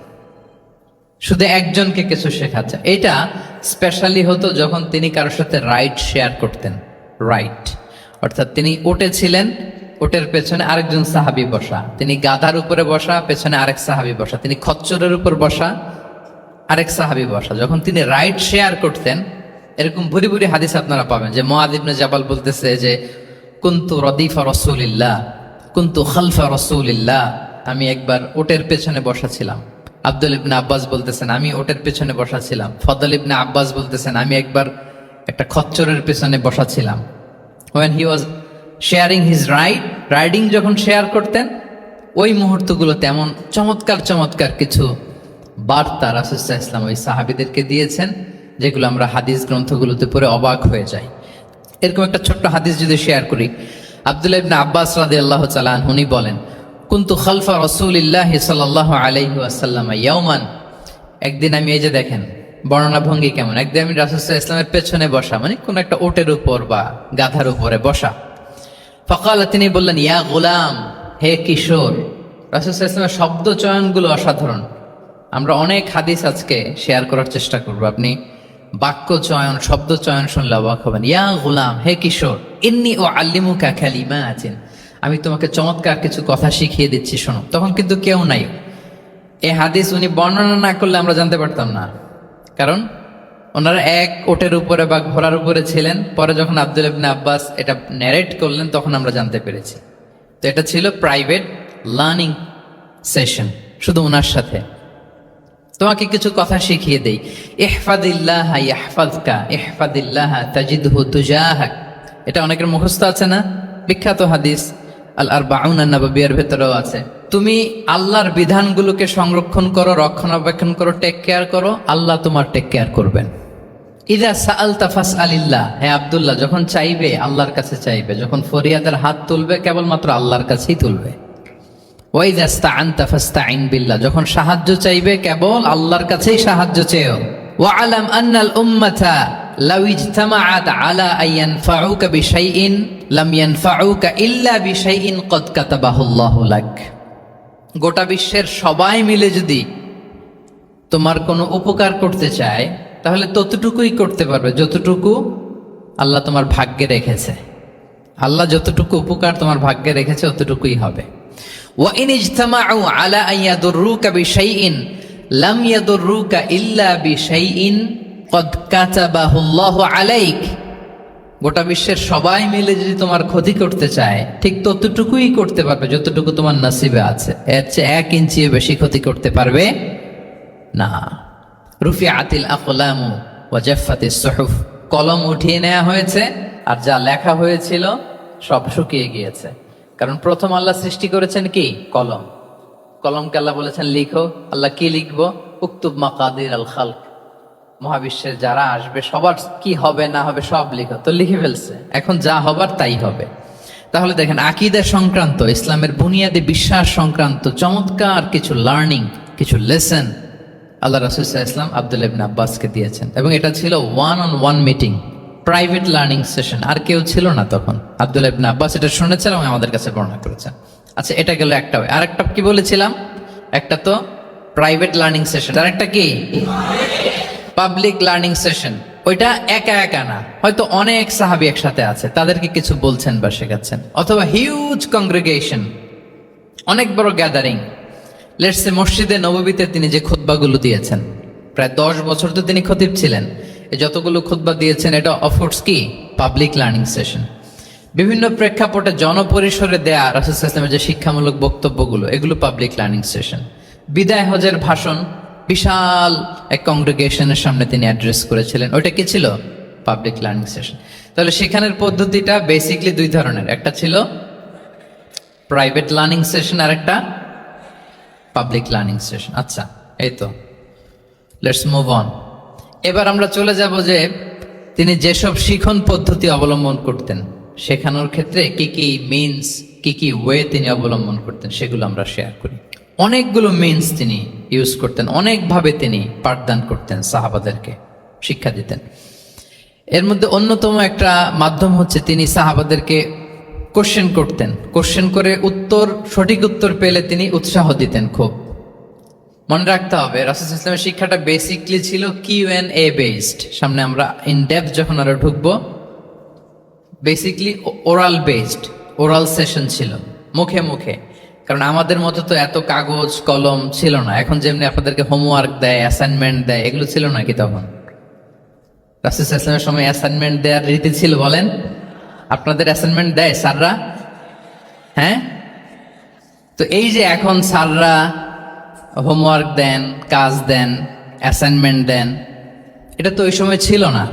শুধু একজনকে কিছু শেখাচ্ছেন। এটা স্পেশালি হতো যখন তিনি কারোর সাথে রাইড শেয়ার করতেন। রাইড অর্থাৎ তিনি উটে ছিলেন, উটের পেছনে আরেকজন সাহাবী বসা, তিনি গাধার উপরে বসা, পেছনে আরেক সাহাবী বসা, তিনি খচ্চরের উপর বসা, আরেক সাহাবী বসা। যখন তিনি রাইড শেয়ার করতেন, এরকম ভুরি ভুরি হাদিস আপনারা পাবেন যে মুআয ইবনে জাবাল বলতেছে যে কুনতু রদিফা রাসূলিল্লাহ, কুনতু খালফা রাসূলিল্লাহ, আমি একবার ওটের পেছনে বসা ছিলাম। আব্দুল ইবনে আব্বাস বলতেছেন আমি ওটের পেছনে বসা ছিলাম। ফদল ইবনে আব্বাস বলতেছেন আমি একবার একটা খচ্চরের পেছনে বসা ছিলাম। when he was sharing his riding যখন শেয়ার করতেন, ওই মুহূর্তগুলোতে এমন চমৎকার চমৎকার কিছু বার্তা রাসূল সাল্লাল্লাহু আলাইহি ওয়াসাল্লাম ওই সাহাবীদেরকে দিয়েছেন যেগুলো আমরা হাদিস গ্রন্থগুলোতে পড়ে অবাক হয়ে যাই। এরকম একটা ছোট্ট হাদিস যদি শেয়ার করি, আব্দুল্লাহ ইবনে আব্বাস রাদিয়াল্লাহু তাআলা আনহু বলেন কুনতু খালফা রাসূলিল্লাহি সাল্লাল্লাহু আলাইহি ওয়াসাল্লাম ইয়াওমান, একদিন আমি, এই যে দেখেন বর্ণনা ভঙ্গি কেমন, একদিন আমি রাসূল সাল্লাল্লাহু আলাইহি ওয়াসাল্লামের পেছনে বসা, মানে কোন একটা ওটের উপর বা গাধার উপরে বসা। ফাকালা, তিনি বললেন ইয়া গোলাম, হে কিশোর। রাসূল সাল্লাল্লাহু আলাইহি ওয়াসাল্লামের শব্দ চয়নগুলো অসাধারণ। আমরা অনেক হাদিস আজকে শেয়ার করার চেষ্টা করব, আপনি বাক্য চয়ন, শব্দ চয়ন শুনলে অবাক হবেন। ইয়া গোলাম, হে কিশোর, ইন্নী উআল্লিমুকা কালিমাতিন, আমি তোমাকে চমৎকার কিছু কথা শিখিয়ে দিচ্ছি, শোনো। তখন কিন্তু কেউ নাই। এই হাদিস উনি বর্ণনা না করলে আমরা জানতে পারতাম না, কারণ ওনারা এক ওটের উপরে বা ঘোড়ার উপরে ছিলেন। পরে যখন আব্দুল্লাহ ইবনে আব্বাস এটা ন্যারেট করলেন তখন আমরা জানতে পেরেছি। তো এটা ছিল প্রাইভেট লার্নিং সেশন শুধু ওনার সাথে। তোমাকে কিছু কথা শিখিয়ে দেই। ইহফাদিল্লাহ ইয়াহফাযকা, ইহফাদিল্লাহ তাজিদহু তুজাহাক। এটা অনেকের মুখস্থ আছে না? বিখ্যাত হাদিস আল আরবাউন আন-নববিয়ার ভেতরেও আছে। তুমি আল্লাহর বিধানগুলোকে সংরক্ষণ করো, রক্ষণাবেক্ষণ করো, টেক কেয়ার করো, আল্লাহ তোমার টেক কেয়ার করবেন। ইযা সাআলতা ফাসআলিল্লাহ, হে আব্দুল্লাহ যখন চাইবে আল্লাহর কাছে চাইবে, যখন ফরিয়াদের হাত তুলবে কেবলমাত্র আল্লাহর কাছেই তুলবে। ওয়া ইযা ইসতাআনতা ফাসতাইন বিল্লাহ, যখন সাহায্য চাইবে কেবল আল্লাহর কাছেই সাহায্য চেও। ওয়া আলাম আন্নাল উম্মাতা লাউ ইজতামাআত আলা আন ইয়ানফাউকা বিশাইইন লাম ইয়ানফাউকা ইল্লা বিশাইইন ক্বাদ কাতাবাহু আল্লাহু লাক। গোটা বিশ্বের সবাই মিলে যদি তোমার কোনো উপকার করতে চায় তাহলে ততটুকুই করতে পারবে যতটুকু আল্লাহ তোমার ভাগ্যে রেখেছে। আল্লাহ যতটুকু উপকার তোমার ভাগ্যে রেখেছে অতটুকুই হবে। ওয়া ইন ইজতামাউ আলা আন ইয়াদুররুকা বিশাইইন লাম ইয়াদুররুকা ইল্লা বিশাইইন ক্বাদ কাতাবাহু আল্লাহু আলাইক। গোটা বিশ্বের সবাই মিলে যদি তোমার ক্ষতি করতে চায় ঠিক ততটুকুই করতে পারবে যতটুকু তোমার নসিবে আছে। এর চেয়ে 1 ইঞ্চিও বেশি ক্ষতি করতে পারবে না। রুফিআতিল আকলামু ওয়া জাফফাতিস সুহুফ, কলম উঠিয়ে নেওয়া হয়েছে আর যা লেখা হয়েছিল সব শুকিয়ে গিয়েছে। কারণ প্রথম আল্লাহ সৃষ্টি করেছেন কি? কলম। কলমকে আল্লাহ বলেছেন লিখো। আল্লাহ কি লিখবো? উকতুব মাকাদির আল খালক, মহাবিশ্বের যারা আসবে সবার কি হবে না হবে সব লিখো। তো লিখে ফেলছে, এখন যা হবার তাই হবে। তাহলে দেখেন আকীদা সংক্রান্ত, ইসলামের বুনিয়াদী বিশ্বাস সংক্রান্ত চমৎকার কিছু লার্নিং, কিছু লেসন আল্লাহ রাসূল সাল্লাল্লাহু আলাইহি ওয়াসাল্লাম আব্দুল্লাহ ইবনে আব্বাসকে দিয়েছেন। এবং এটা ছিল 1-on-1 meeting, private learning session. আর কেউ ছিল না তখন। আব্দুল্লাহ ইবনে আব্বাস এটা শুনেছেন এবং আমাদের কাছে বর্ণনা করেছেন। আচ্ছা, এটা গেল একটা। আর একটা কি বলেছিলাম? একটা তো প্রাইভেট লার্নিং সেশন, আর একটা কি পাবলিক লার্নিং সেশন। ওইটা একা একা না, হয়তো অনেক সাহাবী একসাথে আছে, তাদেরকে কিছু বলছেন বা শেখাচ্ছেন। অথবা হিউজ কংগ্রেগেশন, অনেক বড় গ্যাদারিং। লেটস সে মসজিদে নববীতে তিনি যে খুতবাগুলো দিয়েছেন, প্রায় 10 বছর তো তিনি খতিব ছিলেন। এই যতগুলো খুতবা দিয়েছেন এটা অফকোর্স কি পাবলিক লার্নিং সেশন। বিভিন্ন প্রেক্ষাপটে জনপরিসরে দেয়া রাসূল সাল্লাল্লাহু আলাইহি ওয়াসাল্লামের যে শিক্ষামূলক বক্তব্যগুলো, এগুলো পাবলিক লার্নিং সেশন। বিদায় হজের ভাষণ বিশাল এক কংগ্রেগেশনের সামনে তিনি অ্যাড্রেস করেছিলেন, ওইটা কি ছিল? Public learning session. তাহলে সেখানের পদ্ধতিটা বেসিকলি 2 ধরনের, একটা ছিল প্রাইভেট লার্নিং সেশন আর একটা পাবলিক লার্নিং সেশন। আচ্ছা, এই তো, লেটস মুভ অন। এবার আমরা চলে যাব যে তিনি যেসব শিখন পদ্ধতি অবলম্বন করতেন, শেখানোর ক্ষেত্রে কি কি মিনস, কি কি ওয়ে তিনি অবলম্বন করতেন, সেগুলো আমরা শেয়ার করি। অনেকগুলো মিনস তিনি ইউজ করতেন, অনেকভাবে তিনি পাঠদান করতেন, সাহাবাদেরকে শিক্ষা দিতেন। এর মধ্যে অন্যতম একটা মাধ্যম হচ্ছে তিনি সাহাবাদেরকে কোশ্চেন করতেন। কোশ্চেন করে সঠিক উত্তর পেলে তিনি উৎসাহ দিতেন খুব। মনে রাখতে হবে রাসূল সাল্লাল্লাহু আলাইহি ওয়াসাল্লামের শিক্ষাটা বেসিকলি ছিল Q&A বেসড। সামনে আমরা ইন ডেপথ যখন আরো ঢুকবো, basically oral based, oral session ছিল, মুখে মুখে। কারণ আমাদের মতো তো এত কাগজ কলম ছিল না। এখন যেমনি আপনাদেরকে হোমওয়ার্ক দেয়, অ্যাসাইনমেন্ট দেয়, এগুলো ছিল নাকি তখন? রাসূল সাল্লাল্লাহু আলাইহি ওয়াসাল্লামের সময় অ্যাসাইনমেন্ট দেওয়ার রীতি ছিল? বলেন, আপনাদের অ্যাসাইনমেন্ট দেয় স্যাররা? হ্যাঁ, তো এই যে এখন স্যাররা হোমওয়ার্ক দেন, কাজ দেন, অ্যাসাইনমেন্ট দেন, এটা তো ওই সময় ছিল না।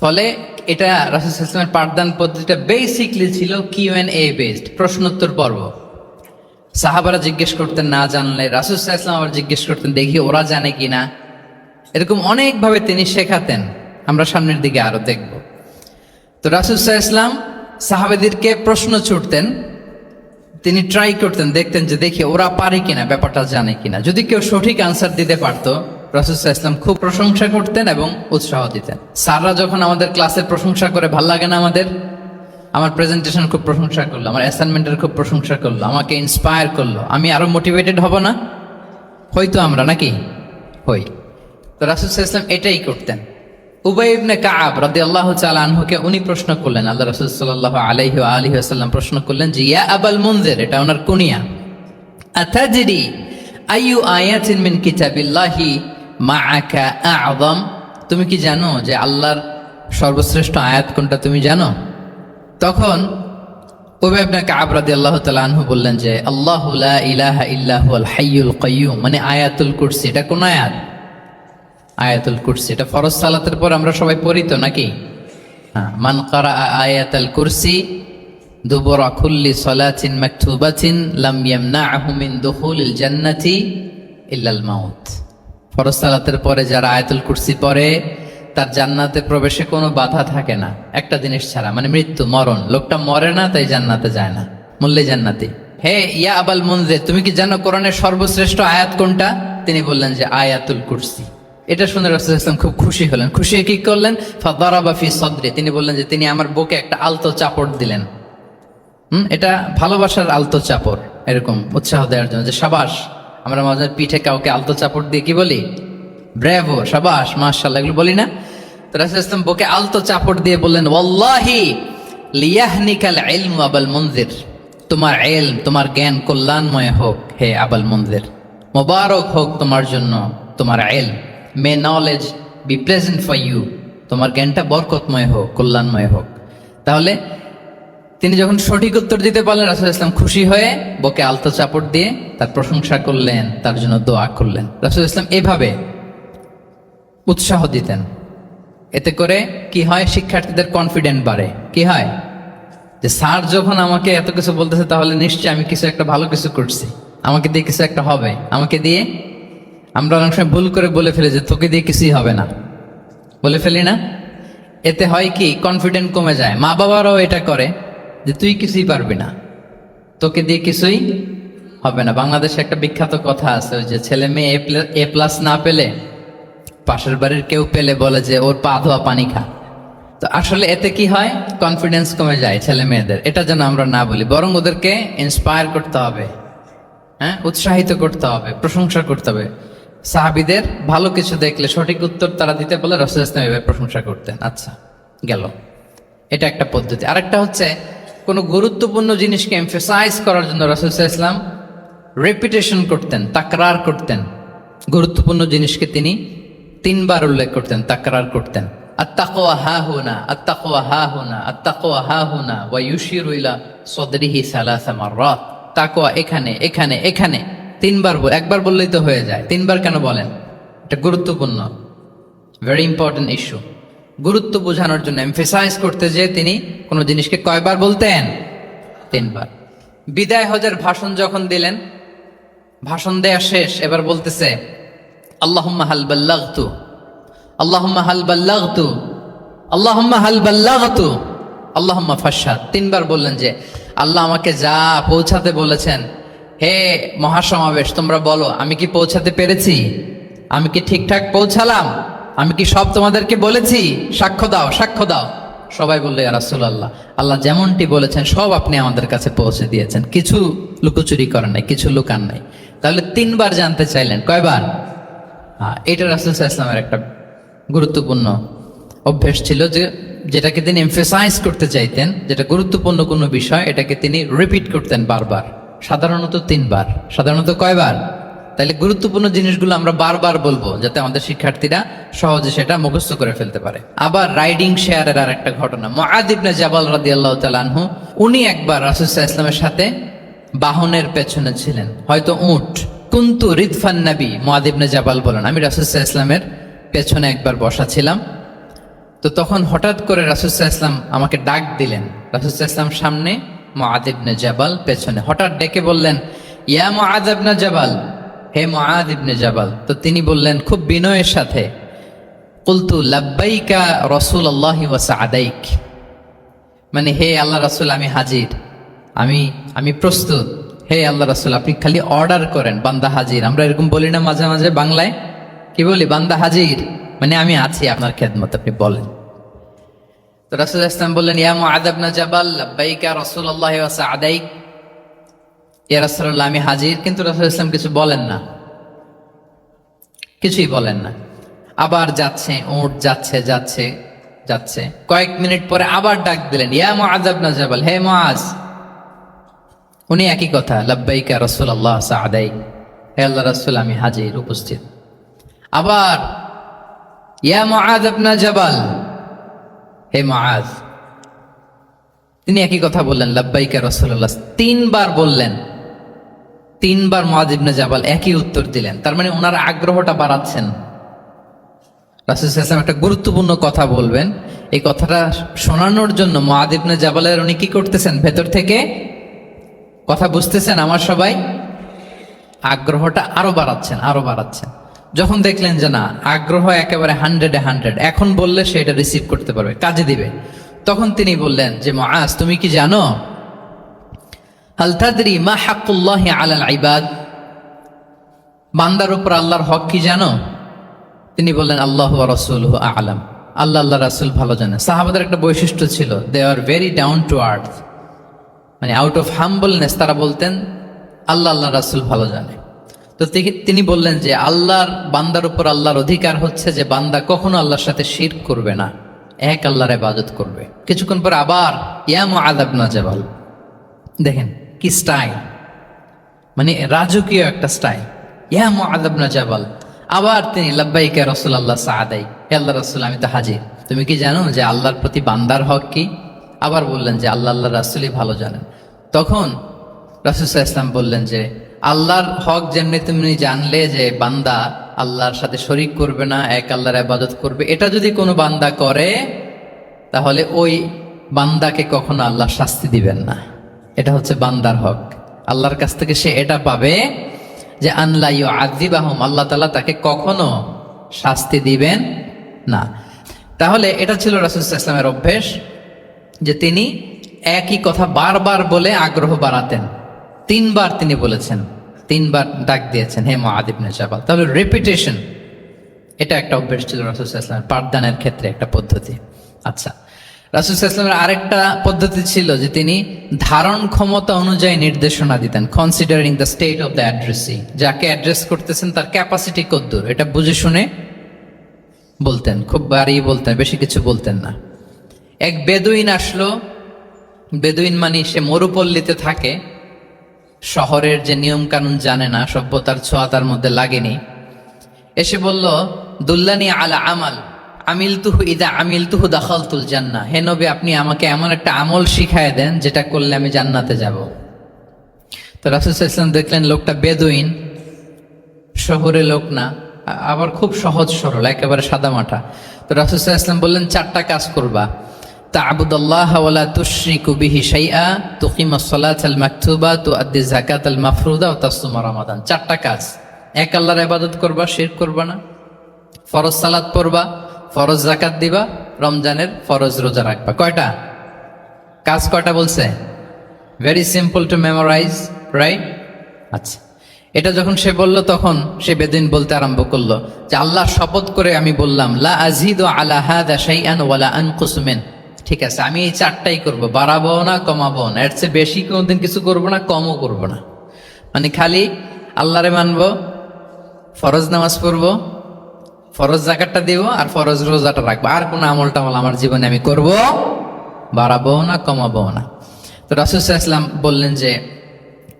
ফলে এটা রাসূল সাল্লাল্লাহু আলাইহি ওয়াসাল্লামের পাঠদান পদ্ধতিটা বেসিকলি ছিল Q&A বেসড, প্রশ্নোত্তর পর্ব। সাহাবারা জিজ্ঞেস করতেন, না জানলে রাসূল সাল্লাল্লাহু আলাইহি ওয়াসাল্লাম আবার জিজ্ঞেস করতেন, দেখি ওরা জানে কিনা। এরকম অনেকভাবে তিনি শেখাতেন, আমরা সামনের দিকে আরো দেখব। তো রাসূল সাল্লাল্লাহু আলাইহি ওয়াসাল্লাম সাহাবাদেরকে প্রশ্ন ছুড়তেন, তিনি ট্রাই করতেন, দেখতেন যে দেখি ওরা পারে কিনা, ব্যাপারটা জানে কিনা। যদি কেউ সঠিক আনসার দিতে পারতো রাসূল সাল্লাল্লাহু আলাইহি ওয়াসাল্লাম খুব প্রশংসা করতেন এবং উৎসাহ দিতেন। স্যাররা যখন আমাদের ক্লাসের প্রশংসা করে, ভাল লাগে না আমাদের? আমার প্রেজেন্টেশন খুব প্রশংসা করলো, আমার অ্যাসাইনমেন্টের খুব প্রশংসা করলো, আমাকে ইন্সপায়ার করলো, আমি আরো মোটিভেটেড হব না? হয়তো আমরা নাকি হই। তো রাসূল সাল্লাল্লাহু আলাইহি ওয়াসাল্লাম এটাই করতেন। উবাই ইবনে কাআব রাদিয়াল্লাহু তাআলা আনহুকে উনি প্রশ্ন করলেন, আল্লাহ রাসূল সাল্লাল্লাহু আলাইহি ওয়া আলিহি ওয়াসাল্লাম প্রশ্ন করলেন যে ইয়া আবাল মুনজির, এটা ওনার কুনিয়া, আতাদরি আইয়ু আয়াতিন মিন কিতাবিল্লাহি মাআকা আ'যাম, তুমি কি জানো যে আল্লাহর সর্বশ্রেষ্ঠ আয়াত কোনটা তুমি জানো? তখন উবাই ইবনে কাব রাদিয়াল্লাহু তাআলা আনহু বললেন যে আল্লাহু লা ইলাহা ইল্লা হুয়াল হাইয়ুল কাইয়্যুম, মানে আয়াতুল কুরসি। এটা কোন আয়াত? আয়াতুল কুরসি। এটা ফরজ সালাতের পর আমরা সবাই পড়ি তো নাকি? হ্যাঁ, মান ক্বারা আয়াতাল কুরসি দুবুরা কুল্লি সালাতিন মাকতুবাতিন লাম ইয়ামনাহু মিন দুখুলিল জান্নাতি ইল্লাল মাউত। ফরজ সালাতের পরে যারা আয়াতুল কুরসি পড়ে তার জান্নাতে প্রবেশে কোনো বাধা থাকে না, একটা জিনিস ছাড়া, মানে মৃত্যু, মরণ। লোকটা মরে না তাই জান্নাতে যায় না, মূল্যে জান্নাতি। হে ইয়া আবাল মুনজির, তুমি কি জানো কোরআনের সর্বশ্রেষ্ঠ আয়াত কোনটা? তিনি বললেন যে আয়াতুল কুরসি। এটা শুনে রাসূলুল্লাহ সাল্লাল্লাহু আলাইহি ওয়াসাল্লাম খুব খুশি হলেন। খুশি হয়ে কি করলেন? ফাদারাবা ফি সদরি, তিনি বললেন যে তিনি আমার বুকে একটা আলতো চাপড় দিলেন। এটা ভালোবাসার আলতো চাপড়, এরকম উৎসাহ দেওয়ার জন্য যে সাবাস। আমরা মাঝে পিঠে কাউকে আলতো চাপড় দিয়ে কি বলি? ব্রেভো, সাবাস, মাশাআল্লাহ, এগুলো বলি না? তো রাসূলুল্লাহ সাল্লাল্লাহু আলাইহি ওয়াসাল্লাম বুকে আলতো চাপড় দিয়ে বললেন ওয়াল্লাহি লিয়াহনিকাল ইলমু আবাল মুনজির, তোমার ইলম, তোমার জ্ঞান কল্যাণময় হোক হে আবাল মুনজির, মোবারক হোক তোমার জন্য তোমার ইলম। May knowledge be present for you, তোমার জ্ঞানটা বরকতময় হোক, কল্যাণময় হোক। তাহলে তিনি যখন সঠিক উত্তর দিতে পারলেন, রাসূলুল্লাহ সাল্লাল্লাহু আলাইহি ওয়াসাল্লাম খুশি হয়ে বুকে আলতো চাপড় দিয়ে তার প্রশংসা করলেন, তার জন্য দোয়া করলেন। রাসূলুল্লাহ সাল্লাল্লাহু আলাইহি ওয়াসাল্লাম এভাবে উৎসাহ দিতেন। এতে করে কি হয়? শিক্ষার্থীদের কনফিডেন্ট বাড়ে। কি হয়? যে স্যার যখন আমাকে এত কিছু বলতেছে তাহলে নিশ্চয়ই আমি কিছু একটা ভালো কিছু করছি, আমাকে দিয়ে কিছু একটা হবে। আমাকে দিয়ে, আমরা অনেক সময় ভুল করে বলে ফেলি যে তোকে দিয়ে কিছুই হবে না, বলে ফেলি না? এতে হয় কি? কনফিডেন্ট কমে যায়। মা বাবারাও এটা করে যে তুই কিছুই পারবি না, তোকে দিয়ে কিছুই হবে না। বাংলাদেশে একটা বিখ্যাত কথা আছে, ওই যে ছেলে মেয়ে এ প্লাস না পেলে পাশের বাড়ির কেউ পেলে বলে যে ওর পা ধোয়া পানি খা। তো আসলে এতে কি হয়? কনফিডেন্স কমে যায় ছেলে মেয়েদের। এটা যেন আমরা না বলি, বরং ওদেরকে ইন্সপায়ার করতে হবে, হ্যাঁ, উৎসাহিত করতে হবে, প্রশংসা করতে হবে। সাহাবীদের ভালো কিছু দেখলে সঠিক উত্তর তারা দিতে বলে রাসূলুল্লাহ সাল্লাল্লাহু আলাইহি ওয়াসাল্লাম এভাবে প্রশংসা করতেন। আচ্ছা, গেল, এটা একটা পদ্ধতি। আরেকটা হচ্ছে কোনো গুরুত্বপূর্ণ জিনিসকে এমফাসাইজ করার জন্য রাসূলুল্লাহ সাল্লাল্লাহু আলাইহি ওয়াসাল্লাম রেপিটেশন করতেন, তাকরার করতেন। গুরুত্বপূর্ণ জিনিসকে তিনি 3 বার উল্লেখ করতেন, তাকরার করতেন। আত-তাকওয়া হাহুনা, আত-তাকওয়া হাহুনা, আত-তাকওয়া হাহুনা ওয়া ইউশিরু ইলা সাদরিহি 3 মাররাত। তাকওয়া এখানে, এখানে, এখানে 3 বার। একবার বললেই তো হয়ে যায়, 3 বার কেন বলেন? এটা গুরুত্বপূর্ণ, ভেরি ইম্পর্টেন্ট ইস্যু। গুরুত্ব বোঝানোর জন্য এমফাসাইজ করতে যে তিনি কোনো জিনিসকে কয়বার বলতেন? 3 বার। বিদায় হজের ভাষণ যখন দিলেন, ভাষণ দেয়া শেষ, এবার বলতেছে আল্লাহুম্মা হাল বাল্লাগতু, আল্লাহুম্মা হাল বাল্লাগতু, আল্লাহুম্মা হাল বাল্লাগতু, আল্লাহুম্মা ফাশহাদ। 3 বার বললেন যে আল্লাহ আমাকে যা পৌঁছাতে বলেছেন, হে মহাসমাবেশ তোমরা বলো আমি কি পৌঁছাতে পেরেছি? আমি কি ঠিকঠাক পৌঁছালাম? আমি কি সব তোমাদেরকে বলেছি? সাক্ষ্য দাও, সাক্ষ্য দাও। সবাই বললো ইয়া রাসূলুল্লাহ, আল্লাহ যেমনটি বলেছেন সব আপনি আমাদের কাছে পৌঁছে দিয়েছেন, কিছু লুকোচুরি করেন নাই, কিছু লুকান নাই। তাহলে 3 বার জানতে চাইলেন, কয়বার? এটা রাসূল সাল্লাল্লাহু আলাইহি ওয়াসাল্লামের একটা গুরুত্বপূর্ণ অভ্যেস ছিল, যে যেটাকে তিনি এমফাসাইজ করতে চাইতেন, যেটা গুরুত্বপূর্ণ কোনো বিষয়, এটাকে তিনি রিপিট করতেন বারবার। সাধারণত 3 বার। সাধারণত কয়বার? তাহলে গুরুত্বপূর্ণ জিনিসগুলো আমরা বারবার বলবো, যাতে আমাদের শিক্ষার্থীরা সহজে সেটা মুখস্থ করে ফেলতে পারে। আবার রাইডিং শেয়ারের আর একটা ঘটনা, মুআয ইবনে জাবাল রাদিয়াল্লাহু তাআলা আনহু, উনি একবার রাসূল সাল্লাল্লাহু আলাইহি ওয়াসাল্লামের সাথে বাহনের পেছনে ছিলেন, হয়তো উট। কুনতু রিদফান নবী, মুআয ইবনে জাবাল বলেন, আমি রাসূল সাল্লাল্লাহু আলাইহি ওয়াসাল্লামের পেছনে একবার বসা ছিলাম। তো তখন হঠাৎ করে রাসূল সাল্লাল্লাহু আলাইহি ওয়াসাল্লাম আমাকে ডাক দিলেন। রাসূল সাল্লাল্লাহু আলাইহি ওয়াসাল্লাম সামনে, মুআয ইবনে জাবাল পেছনে। হঠাৎ ডেকে বললেন, ইয়া মুআয ইবনে জাবাল, হে মুআয ইবনে জাবাল। তো তিনি বললেন খুব বিনয়ের সাথে, কুলতু লাব্বাইকা রাসূলুল্লাহি ওয়া সা'দাইক, মানে হে আল্লাহ রাসূল আমি হাজির, আমি প্রস্তুত। হে আল্লাহ রাসূল আপনি খালি অর্ডার করেন, বান্দা হাজির। আমরা এরকম বলি না মাঝে মাঝে বাংলায়? কি বলি? বান্দা হাজির, মানে আমি আছি আপনার খেদমত, আপনি বলেন। তো রাসূল সাল্লাল্লাহু আলাইহি ওয়াসাল্লাম বললেন, ইয়া মুআয ইবনে জাবাল লাব্বাইকা রাসূলুল্লাহি ওয়া সা'দাইক, ইয়া রাসূলুল্লাহ আমি হাজির। কিন্তু রাসূল সাল্লাল্লাহু আলাইহি ওয়াসাল্লাম কিছু বলেন না, কিছুই বলেন না। আবার যাচ্ছে, উট যাচ্ছে যাচ্ছে যাচ্ছে, কয়েক মিনিট পরে আবার ডাক দিলেন, ইয়া মুআয ইবনে জাবাল, হে মুআয। উনি একই কথা, লাব্বাইকা রাসূলুল্লাহ সা'দাইক, হে আল্লাহ রাসূল আমি হাজির, উপস্থিত। আবার ইয়া মুআয ইবনে জাবাল, হে মুআয। তিনি একই কথা বললেন, লাব্বাইকা রাসূলুল্লাহ, 3 বার বললেন। 3 বার মুআয ইবনে জাবাল একই উত্তর দিলেন। তার মানে ওনার আগ্রহটা বাড়াচ্ছেন। রাসূল সাল্লাল্লাহু আলাইহি ওয়াসাল্লাম একটা গুরুত্বপূর্ণ কথা বলবেন, এই কথাটা শোনানোর জন্য মুআয ইবনে জাবালের উনি কি করতেছেন, ভেতর থেকে কথা বুঝতেছেন আমার সবাই, আগ্রহটা আরো বাড়াচ্ছেন, আরো বাড়াচ্ছেন। যখন দেখলেন যে না, আগ্রহ একেবারে 100 এখন বললে সে এটা রিসিভ করতে পারবে, কাজে দিবে, তখন তিনি বললেন যে মুআয, তুমি কি জানো, হাল তাদরি মা হাক্কুল্লাহি আলাল ইবাদ, বান্দার উপর আল্লাহর হক কি জানো? তিনি বললেন, আল্লাহু ওয়া রাসূলুহু আ'লাম, আল্লাহ আল্লাহ রাসূল ভালো জানেন। সাহাবাদের একটা বৈশিষ্ট্য ছিল, they are very down to earth, মানে আউট অফ হাম্বলনেস তারা বলতেন আল্লাহ আল্লাহ রাসূল ভালো জানে। তো তিনি বললেন যে আল্লাহর, বান্দার উপর আল্লাহর অধিকার হচ্ছে যে বান্দা কখনো আল্লাহর সাথে শিরক করবে না, এক আল্লাহর ইবাদত করবে। কিছুক্ষণ পর আবার ইয়া মুআয ইবনে জাবাল, দেখেন কি স্টাইল, মানে রাজকীয় একটা স্টাইল। ইয়া মুআয ইবনে জাবাল, আবার তিনি লাব্বাইকা রাসূলুল্লাহ সাআদাই, হে আল্লাহর রাসূল আমি তো হাজির, তুমি কি জানো যে আল্লাহর প্রতি বান্দার হক কি? আবার বললেন যে আল্লাহ আল্লাহ রাসূলই ভালো জানেন। তখন রাসূল সাল্লাল্লাহু আলাইহি ওয়াসাল্লাম বললেন যে আল্লাহর হক যেমনি তুমি জানলে যে বান্দা আল্লাহর সাথে শরীক করবে না, এক আল্লাহর ইবাদত করবে, এটা যদি কোনো বান্দা করে তাহলে ওই বান্দাকে কখনো আল্লাহ শাস্তি দিবেন না। এটা হচ্ছে বান্দার হক, আল্লাহর কাছ থেকে সে এটা পাবে যে আনলা ইউআযিবাহুম, আল্লাহ তাআলা তাকে কখনো শাস্তি দিবেন না। তাহলে এটা ছিল রাসূল সাল্লাল্লাহু আলাইহি ওয়াসাল্লামের অভ্যেস, যে তিনি একই কথা বারবার বলে আগ্রহ বাড়াতেন। 3 বার তিনি বলেছেন, 3 বার ডাক দিয়েছেন, হে মুআয ইবনে জাবাল। তাহলে রিপিটেশন, এটা একটা অভ্যেস ছিল রাসূল সাল্লাল্লাহু আলাইহি ওয়াসাল্লামের, পাঠদানের ক্ষেত্রে একটা পদ্ধতি। আচ্ছা, রাসূল সাল্লাল্লাহু আলাইহি ওয়াসাল্লামের আরেকটা পদ্ধতি ছিল যে তিনি ধারণ ক্ষমতা অনুযায়ী নির্দেশনা দিতেন, considering the state of the addressee, যাকে অ্যাড্রেস করতেছেন তার ক্যাপাসিটি কতদূর, এটা বুঝে শুনে বলতেন, খুব বাড়িয়ে বলতেন, বেশি কিছু বলতেন না। এক বেদুইন আসলো, বেদুইন মানে সে মরুপল্লীতে থাকে, শহরের যে নিয়ম কানুন জানে না, সভ্যতার ছোঁয়া তার মধ্যে লাগেনি। এসে বলল, দুল্লানি আলা আমাল আমিলতুহু ইদা আমিলতুহু দাখালতুল জান্নাহ, হে নবী আপনি আমাকে এমন একটা আমল শিখায় দেন যেটা করলে আমি জান্নাতে যাব। তো রাসূল সাল্লাল্লাহু আলাইহি ওয়াসাল্লাম দেখলেন লোকটা বেদুইন, শহরে লোক না, আবার খুব সহজ সরল, একেবারে সাদামাটা। তো রাসূল সাল্লাল্লাহু আলাইহি ওয়াসাল্লাম বললেন, 4টা কাজ করবা, তা'বুদাল্লাহা ওয়া লা তুশরিকু বিহি শাইআ, তুকিমাস সালাতাল মাকতুবা, তুআদ্দি যাকাতাল মাফরুদা ওয়া তাসুমা রমাদান। 4টা কাজ, এক আল্লাহর ইবাদত করবা, শিরক করবা না, ফরজ সালাত পড়বা, ফরজ যাকাত দিবা, রমজানের ফরজ রোজা রাখবা। কয়টা কাজ? কয়টা বলছে? Very simple to memorise, right? আচ্ছা, এটা যখন সে বলল তখন সে বেদুইন বলতে আরম্ভ করলো যে আল্লাহর শপথ করে আমি বললাম, লা আযীদু আলা হাযা শাইআন ওয়া লা আনকুসু মিন, ঠিক আছে আমি এই 4টাই করব, বাড়াবো না কমাবো না, এর চেয়ে বেশি কোনোদিন কিছু করব না, কমও করব না। মানে খালি আল্লাহরে মানবো, ফরজ নামাজ পড়বো, ফরজ যাকাতটা দিব, আর ফরজ রোজাটা রাখবো, আর কোনো আমল টামল আমার জীবনে আমি করব, বাড়াবো না কমাবো না। তো রাসূল সাল্লাল্লাহু আলাইহি ওয়াসাল্লাম বললেন যে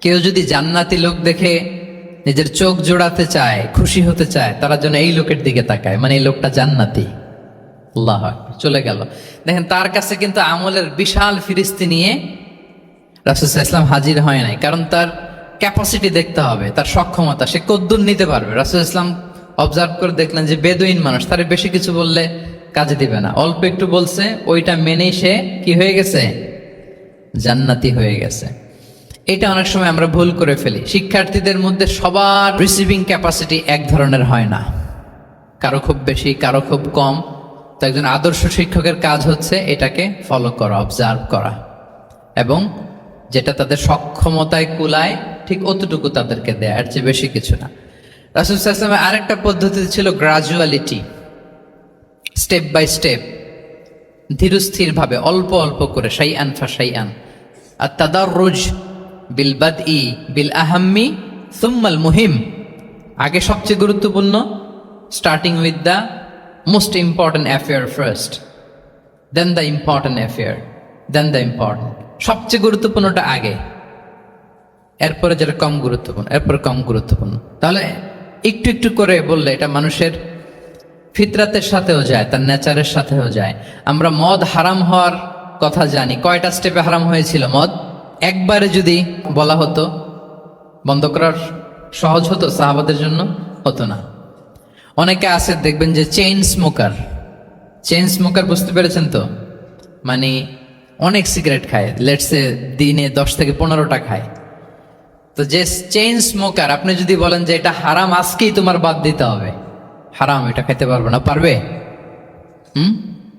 কেউ যদি জান্নাতি লোক দেখে নিজের চোখ জোড়াতে চায়, খুশি হতে চায়, তারা যেন এই লোকের দিকে তাকায়, মানে এই লোকটা জান্নাতি। আল্লাহু আকবার, চলে গেল। দেখেন তার কাছে কিন্তু আমলের বিশাল ফিরিস্তি নিয়ে রাসূল সাল্লাল্লাহু আলাইহি ওয়াসাল্লাম হাজির হয় নাই, কারণ তার ক্যাপাসিটি দেখতে হবে, তার সক্ষমতা, সে কদ্দুর নিতে পারবে। রাসূল সাল্লাল্লাহু আলাইহি ওয়াসাল্লাম অবজার্ভ করে দেখলেন যে বেদুইন মানুষ, তার বেশি কিছু বললে কাজে দিবে না, অল্প একটু বলছে, ওইটা মেনেই সে কি হয়ে গেছে, জান্নাতি হয়ে গেছে। এটা অনেক সময় আমরা ভুল করে ফেলি। শিক্ষার্থীদের মধ্যে সবার রিসিভিং ক্যাপাসিটি এক ধরনের হয় না, কারো খুব বেশি, কারো খুব কম। তো একজন আদর্শ শিক্ষকের কাজ হচ্ছে এটাকে ফলো করা, অবজার্ভ করা, এবং যেটা তাদের সক্ষমতায় কুলায় ঠিক অতটুকু তাদেরকে দেয়, এর চেয়ে বেশি কিছু না। রাসূল সাল্লাল্লাহু আলাইহি ওয়াসাল্লামের আরেকটা পদ্ধতি ছিল গ্রাজুয়ালিটি, স্টেপ বাই স্টেপ, ধীরস্থির ভাবে, অল্প অল্প করে, শাইআন ফা শাইআন, আর তাদাররুজ বিল বাদই বিল আহাম্মি সুম্মাল মুহিম, আগে সবচেয়ে গুরুত্বপূর্ণ, starting with the most important affair first, then the important affair, then the important, সবচেয়ে গুরুত্বপূর্ণটা আগে, এরপরে যেটা কম গুরুত্বপূর্ণ, এরপরে কম গুরুত্বপূর্ণ। তাহলে একটু একটু করে বললে এটা মানুষের ফিতরাতের সাথেও যায়, তার নেচারের সাথেও যায়। আমরা মদ হারাম হওয়ার কথা জানি। কয়টা স্টেপে হারাম হয়েছিল মদ? একবারে যদি বলা হতো বন্ধ করার সহজ হতো সাহাবাদের জন্য? হতো না। অনেকে আছে দেখবেন যে চেইন স্মোকার বুঝতে পেরেছেন তো? মানে অনেক সিগারেট খায়, লেটসে দিনে 10 থেকে 15টা খায়। তো যে চেইন স্মোকার, আপনি যদি বলেন যে এটা হারাম, আজকেই তোমার বাদ দিতে হবে, হারাম, এটা খেতে পারবে না, পারবে?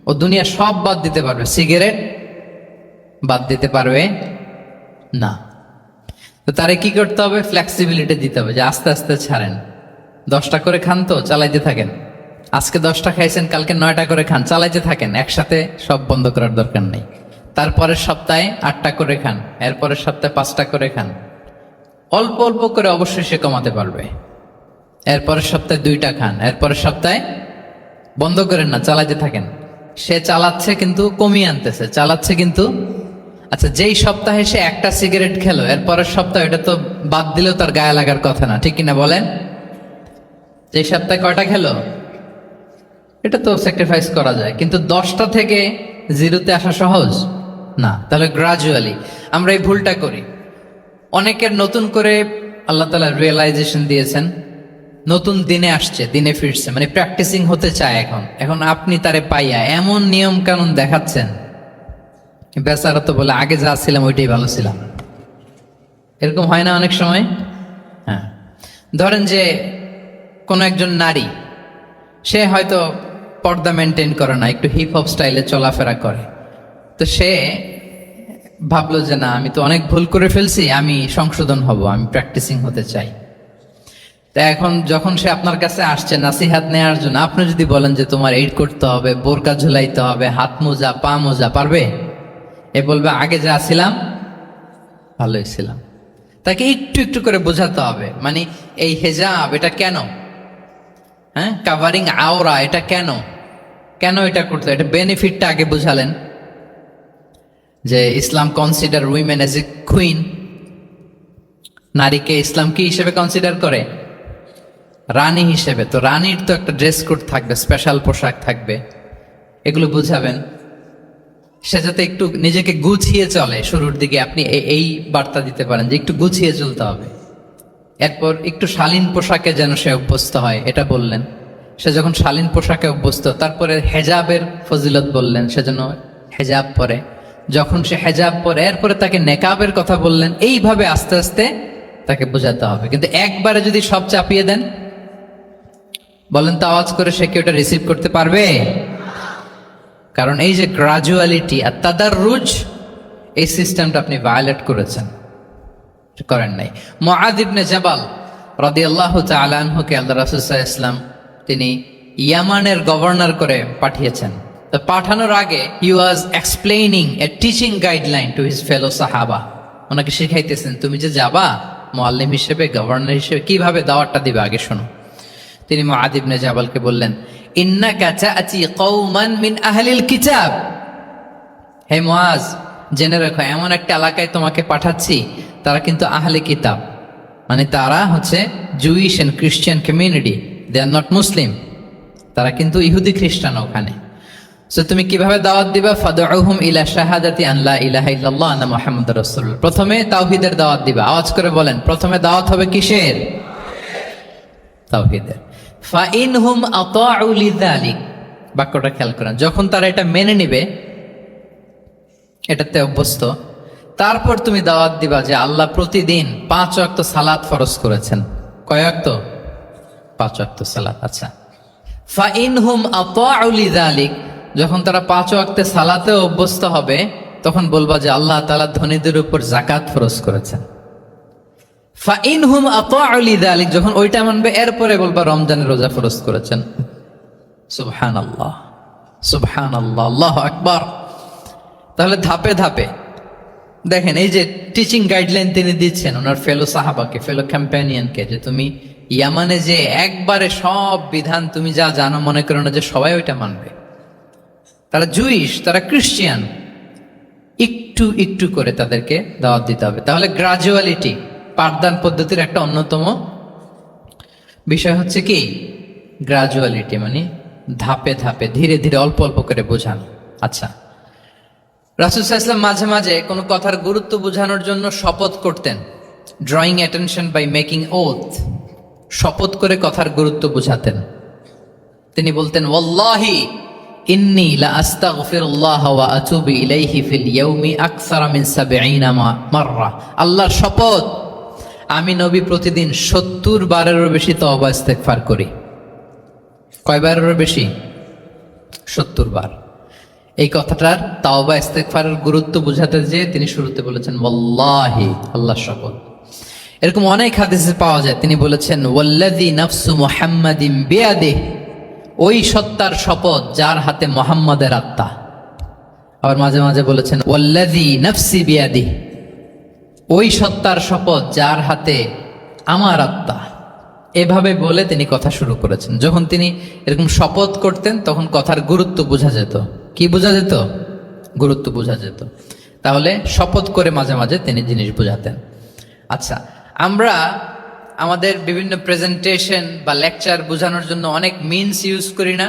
ও দুনিয়া সব বাদ দিতে পারবে, সিগারেট বাদ দিতে পারবে না। তো তারে কি করতে হবে? ফ্লেক্সিবিলিটি দিতে হবে, যে আস্তে আস্তে ছাড়েন। 10টা করে খান তো চালাইতে থাকেন। আজকে 10টা খাইছেন, কালকে 9টা করে খান, চালাইতে থাকেন। একসাথে সব বন্ধ করার দরকার নেই। তারপরের সপ্তাহে 8টা করে খান, এরপরের সপ্তাহে 5টা করে খান। অল্প অল্প করে অবশ্যই সে কমাতে পারবে। এরপরের সপ্তাহে 2টা খান, এরপরের সপ্তাহে বন্ধ করেন না, চালাইতে থাকেন। সে চালাচ্ছে কিন্তু কমিয়ে আনতেছে, চালাচ্ছে কিন্তু। আচ্ছা, যেই সপ্তাহে সে একটা সিগারেট খেলো, এরপরের সপ্তাহে এটা তো বাদ দিলেও তার গায়ে লাগার কথা না, ঠিক কিনা বলেন? যেই সপ্তাহে কয়টা খেলো, এটা তো স্যাক্রিফাইস করা যায়, কিন্তু 10টা থেকে 0-তে আসা সহজ না। তাহলে গ্রাজুয়ালি আমরা এই ভুলটা করি। অনেকের নতুন করে আল্লাহ তাআলা রিয়েলাইজেশন দিয়েছেন, নতুন দিনে আসছে, দিনে ফিরছে, মানে প্র্যাকটিসিং হতে চায়। এখন আপনি তারে পাইয়া এমন নিয়ম কানুন দেখাচ্ছেন, বেচারা তো বলে আগে যা ছিলাম ওইটাই ভালো ছিলাম। এরকম হয় না অনেক সময়? হ্যাঁ, ধরেন যে কোনো একজন নারী, সে হয়তো পর্দা মেনটেন করে না, একটু হিপ হপ স্টাইলে চলাফেরা করে। তো সে ভাবলো যে না, আমি তো অনেক ভুল করে ফেলছি, আমি সংশোধন হব, আমি প্র্যাকটিসিং হতে চাই। তা এখন যখন সে আপনার কাছে আসছে নাসিহাত নেওয়ার জন্য, আপনি যদি বলেন যে তোমার এই করতে হবে, বোরকা ঝুলাইতে হবে, হাত মোজা, পা মোজা, পারবে? এ বলবে আগে যা ছিলাম ভালোই ছিলাম। তাকে একটু একটু করে বোঝাতে হবে, মানে এই হেজাব এটা কেন, হ্যাঁ, কাভারিং আওরা এটা কেন, কেন এটা করতে, এটা বেনিফিটটা আগে বুঝালেন। যে Islam consider women as a queen, নারীকে ইসলাম কি হিসেবে কনসিডার করে? রানী হিসেবে। তো রানীর তো একটা ড্রেস কোড থাকবে, স্পেশাল পোশাক থাকবে, এগুলো বুঝাবেন। সে যাতে একটু নিজেকে গুছিয়ে চলে, শুরুর দিকে আপনি এই বার্তা দিতে পারেন যে একটু গুছিয়ে চলতে হবে। এরপর একটু শালীন পোশাকে যেন সে অভ্যস্ত হয়, এটা বললেন। সে যখন শালীন পোশাকে অভ্যস্ত, তারপরে হেজাবের ফজিলত বললেন, সে যেন হেজাব পরে। যখন সে হেজাব পরে, এরপরে তাকে নেকাবের কথা বললেন। এইভাবে আস্তে আস্তে তাকে বোঝাতে হবে। কিন্তু একবারে যদি সব চাপিয়ে দেন, বলেন তো আওয়াজ করে, সে কি ওটা রিসিভ করতে পারবে? কারণ এই যে গ্রাজুয়ালিটি আর তাদাররুজ, এই সিস্টেমটা আপনি ভায়োলেট করেছেন, করেন নাই। মুআয ইবনে জাবাল রাদিয়াল্লাহু তাআলা আনহুকে আল্লাহ রাসূল সাল্লাল্লাহু আলাইহি ওয়াসাল্লাম তিনি ইয়ামানের গভর্নর করে পাঠিয়েছেন। তো পাঠানোর আগে he was explaining a teaching guideline to his fellow সাহাবা। ওনাকে শিখাইতেছেন, তুমি যে যাবা মুআল্লিম হিসেবে, গভর্নর হিসেবে, কিভাবে দাওয়াতটা দিবে আগে শোনো। তিনি মুআয ইবনে জাবালকে বললেন, ইন্নাকা তা'তি কওমান মিন আহলিল কিতাব। হে মুআয, জেনে রাখো, এমন একটা এলাকায় তোমাকে পাঠাচ্ছি, তারা কিন্তু আহলে কিতাব, মানে তারা হচ্ছে Jewish and Christian community, they are not Muslim, তারা কিন্তু ইহুদি খ্রিস্টান ওখানে। সো তুমি কিভাবে দাওয়াত দিবা? ফাদউহুম ইলা শাহাদাতি আন লা ইলাহা ইল্লাল্লাহ আন্না মুহাম্মাদুর রাসূলুল্লাহ। প্রথমে তাওহীদের দাওয়াত দিবা। আওয়াজ করে বলেন, প্রথমে দাওয়াত হবে কিসের? তাওহীদের। ফাইনহুম আতাউ লিযালিক, বাক্যটা খেয়াল করেন। যখন তারা এটা মেনে নিবে, এটাতে অভ্যস্ত, তারপর তুমি দাওয়াত দিবা যে আল্লাহ প্রতিদিন 5 ওয়াক্ত সালাত ফরজ করেছেন। কয় ওয়াক্ত? 5 ওয়াক্ত সালাত। আচ্ছা, ফাইনহুম আতাউ লিযালিক, যখন তারা 5 ওয়াক্তে সালাতে অভ্যস্ত হবে, তখন বলবা যে আল্লাহ তাআলা ধনীদের উপর যাকাত ফরজ করেছেন। ফাইনহুম আতাউ লিযালিক, যখন ওইটা মানবে, এরপরে বলবা রমজানের রোজা ফরজ করেছেন। সুবহানাল্লাহ, সুবহানাল্লাহ, আল্লাহু আকবার। তাহলে ধাপে ধাপে দেখেন, এই যে টিচিং গাইডলাইন তিনি দিচ্ছেন ওনার ফেলো সাহাবাকে, ফেলো কম্প্যানিয়নকে, যে তুমি ইয়ামানে যে একবারে সব বিধান তুমি যা জানো, মনে করো না যে সবাই ওইটা মানবে। তারা জুইশ, তারা ক্রিশ্চিয়ান, একটু একটু করে তাদেরকে দাওয়াত দিতে হবে। তাহলে গ্রাজুয়ালিটি পাঠদান পদ্ধতির একটা অন্যতম বিষয় হচ্ছে কি? গ্রাজুয়ালিটি, মানে ধাপে ধাপে ধীরে ধীরে অল্প অল্প করে বোঝান। আচ্ছা, রাসূল সাল্লাল্লাহু আলাইহি ওয়াসাল্লাম মাঝে মাঝে কোনো কথার গুরুত্ব বোঝানোর জন্য শপথ করতেন, drawing attention by making oath, শপথ করে কথার গুরুত্ব বোঝাতেন। তিনি বলতেন, ওয়াল্লাহি ইন্নী লা আস্তাগফিরুল্লাহ ওয়া আতুবু ইলাইহি ফিল ইয়াউমি আকসারা মিন ৭০ মাররা। আল্লাহর শপথ, আমি নবী প্রতিদিন ৭০ বারেরও বেশি তওবা ইস্তেগফার করি। কয়বারেরও বেশি? ৭০ বার। এই কথাটার তাওবা ইস্তেগফারের গুরুত্ব বোঝাতে যেয়ে তিনি শুরুতে বলেছেন ওয়াল্লাহি, আল্লাহর শপথ। এরকম অনেক হাদিসে পাওয়া যায়, তিনি বলেছেন ওয়াল্লাযী নাফসু মুহাম্মাদিন বিয়াদিহি, ওই সত্তার শপথ যার হাতে মুহাম্মাদের আত্মা। আবার মাঝে মাঝে বলেছেন ওয়াল্লাযী নাফসি বিয়াদিহি, ওই সত্তার শপথ যার হাতে আমার আত্মা। এভাবে বলে তিনি কথা শুরু করেছেন। যখন তিনি এরকম শপথ করতেন তখন কথার গুরুত্ব বোঝা যেত। কি বোঝা যেত? গুরুত্ব বোঝা যেত। তাহলে শপথ করে মাঝে মাঝে তিনি জিনিস বোঝাতেন। আচ্ছা, আমরা আমাদের বিভিন্ন প্রেজেন্টেশন বা লেকচার বোঝানোর জন্য অনেক মিনস ইউজ করি না?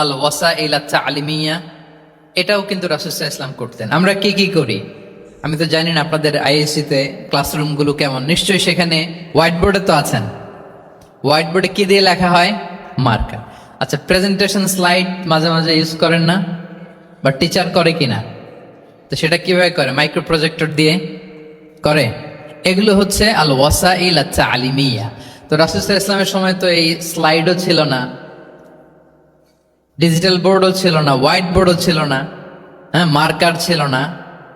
আল ওয়াসাইল আত-তা'লিমিয়া, এটাও কিন্তু রাসূল সাল্লাল্লাহু আলাইহি ওয়াসাল্লাম করতেন। আমরা কি কি করি? আমি তো জানি না আপনাদের আইএসসিতে ক্লাসরুমগুলো কেমন, নিশ্চয়ই সেখানে হোয়াইট বোর্ডে তো আছেন। হোয়াইট বোর্ডে কি দিয়ে লেখা হয়? মার্কার। আচ্ছা, প্রেজেন্টেশন স্লাইড মাঝে মাঝে ইউজ করেন না? বা টিচার করে কিনা? তো সেটা কিভাবে করে? মাইক্রো প্রজেক্টর দিয়ে করে। এগুলো হচ্ছে আল ওয়াসাইল আত-তা'লিমিয়া। তো রাসূল সাল্লাল্লাহু আলাইহি ওয়াসাল্লামের সময় তো এই স্লাইডও ছিল না, ডিজিটাল বোর্ডও ছিল না, হোয়াইট বোর্ডও ছিল না, হ্যাঁ, মার্কার ছিল না,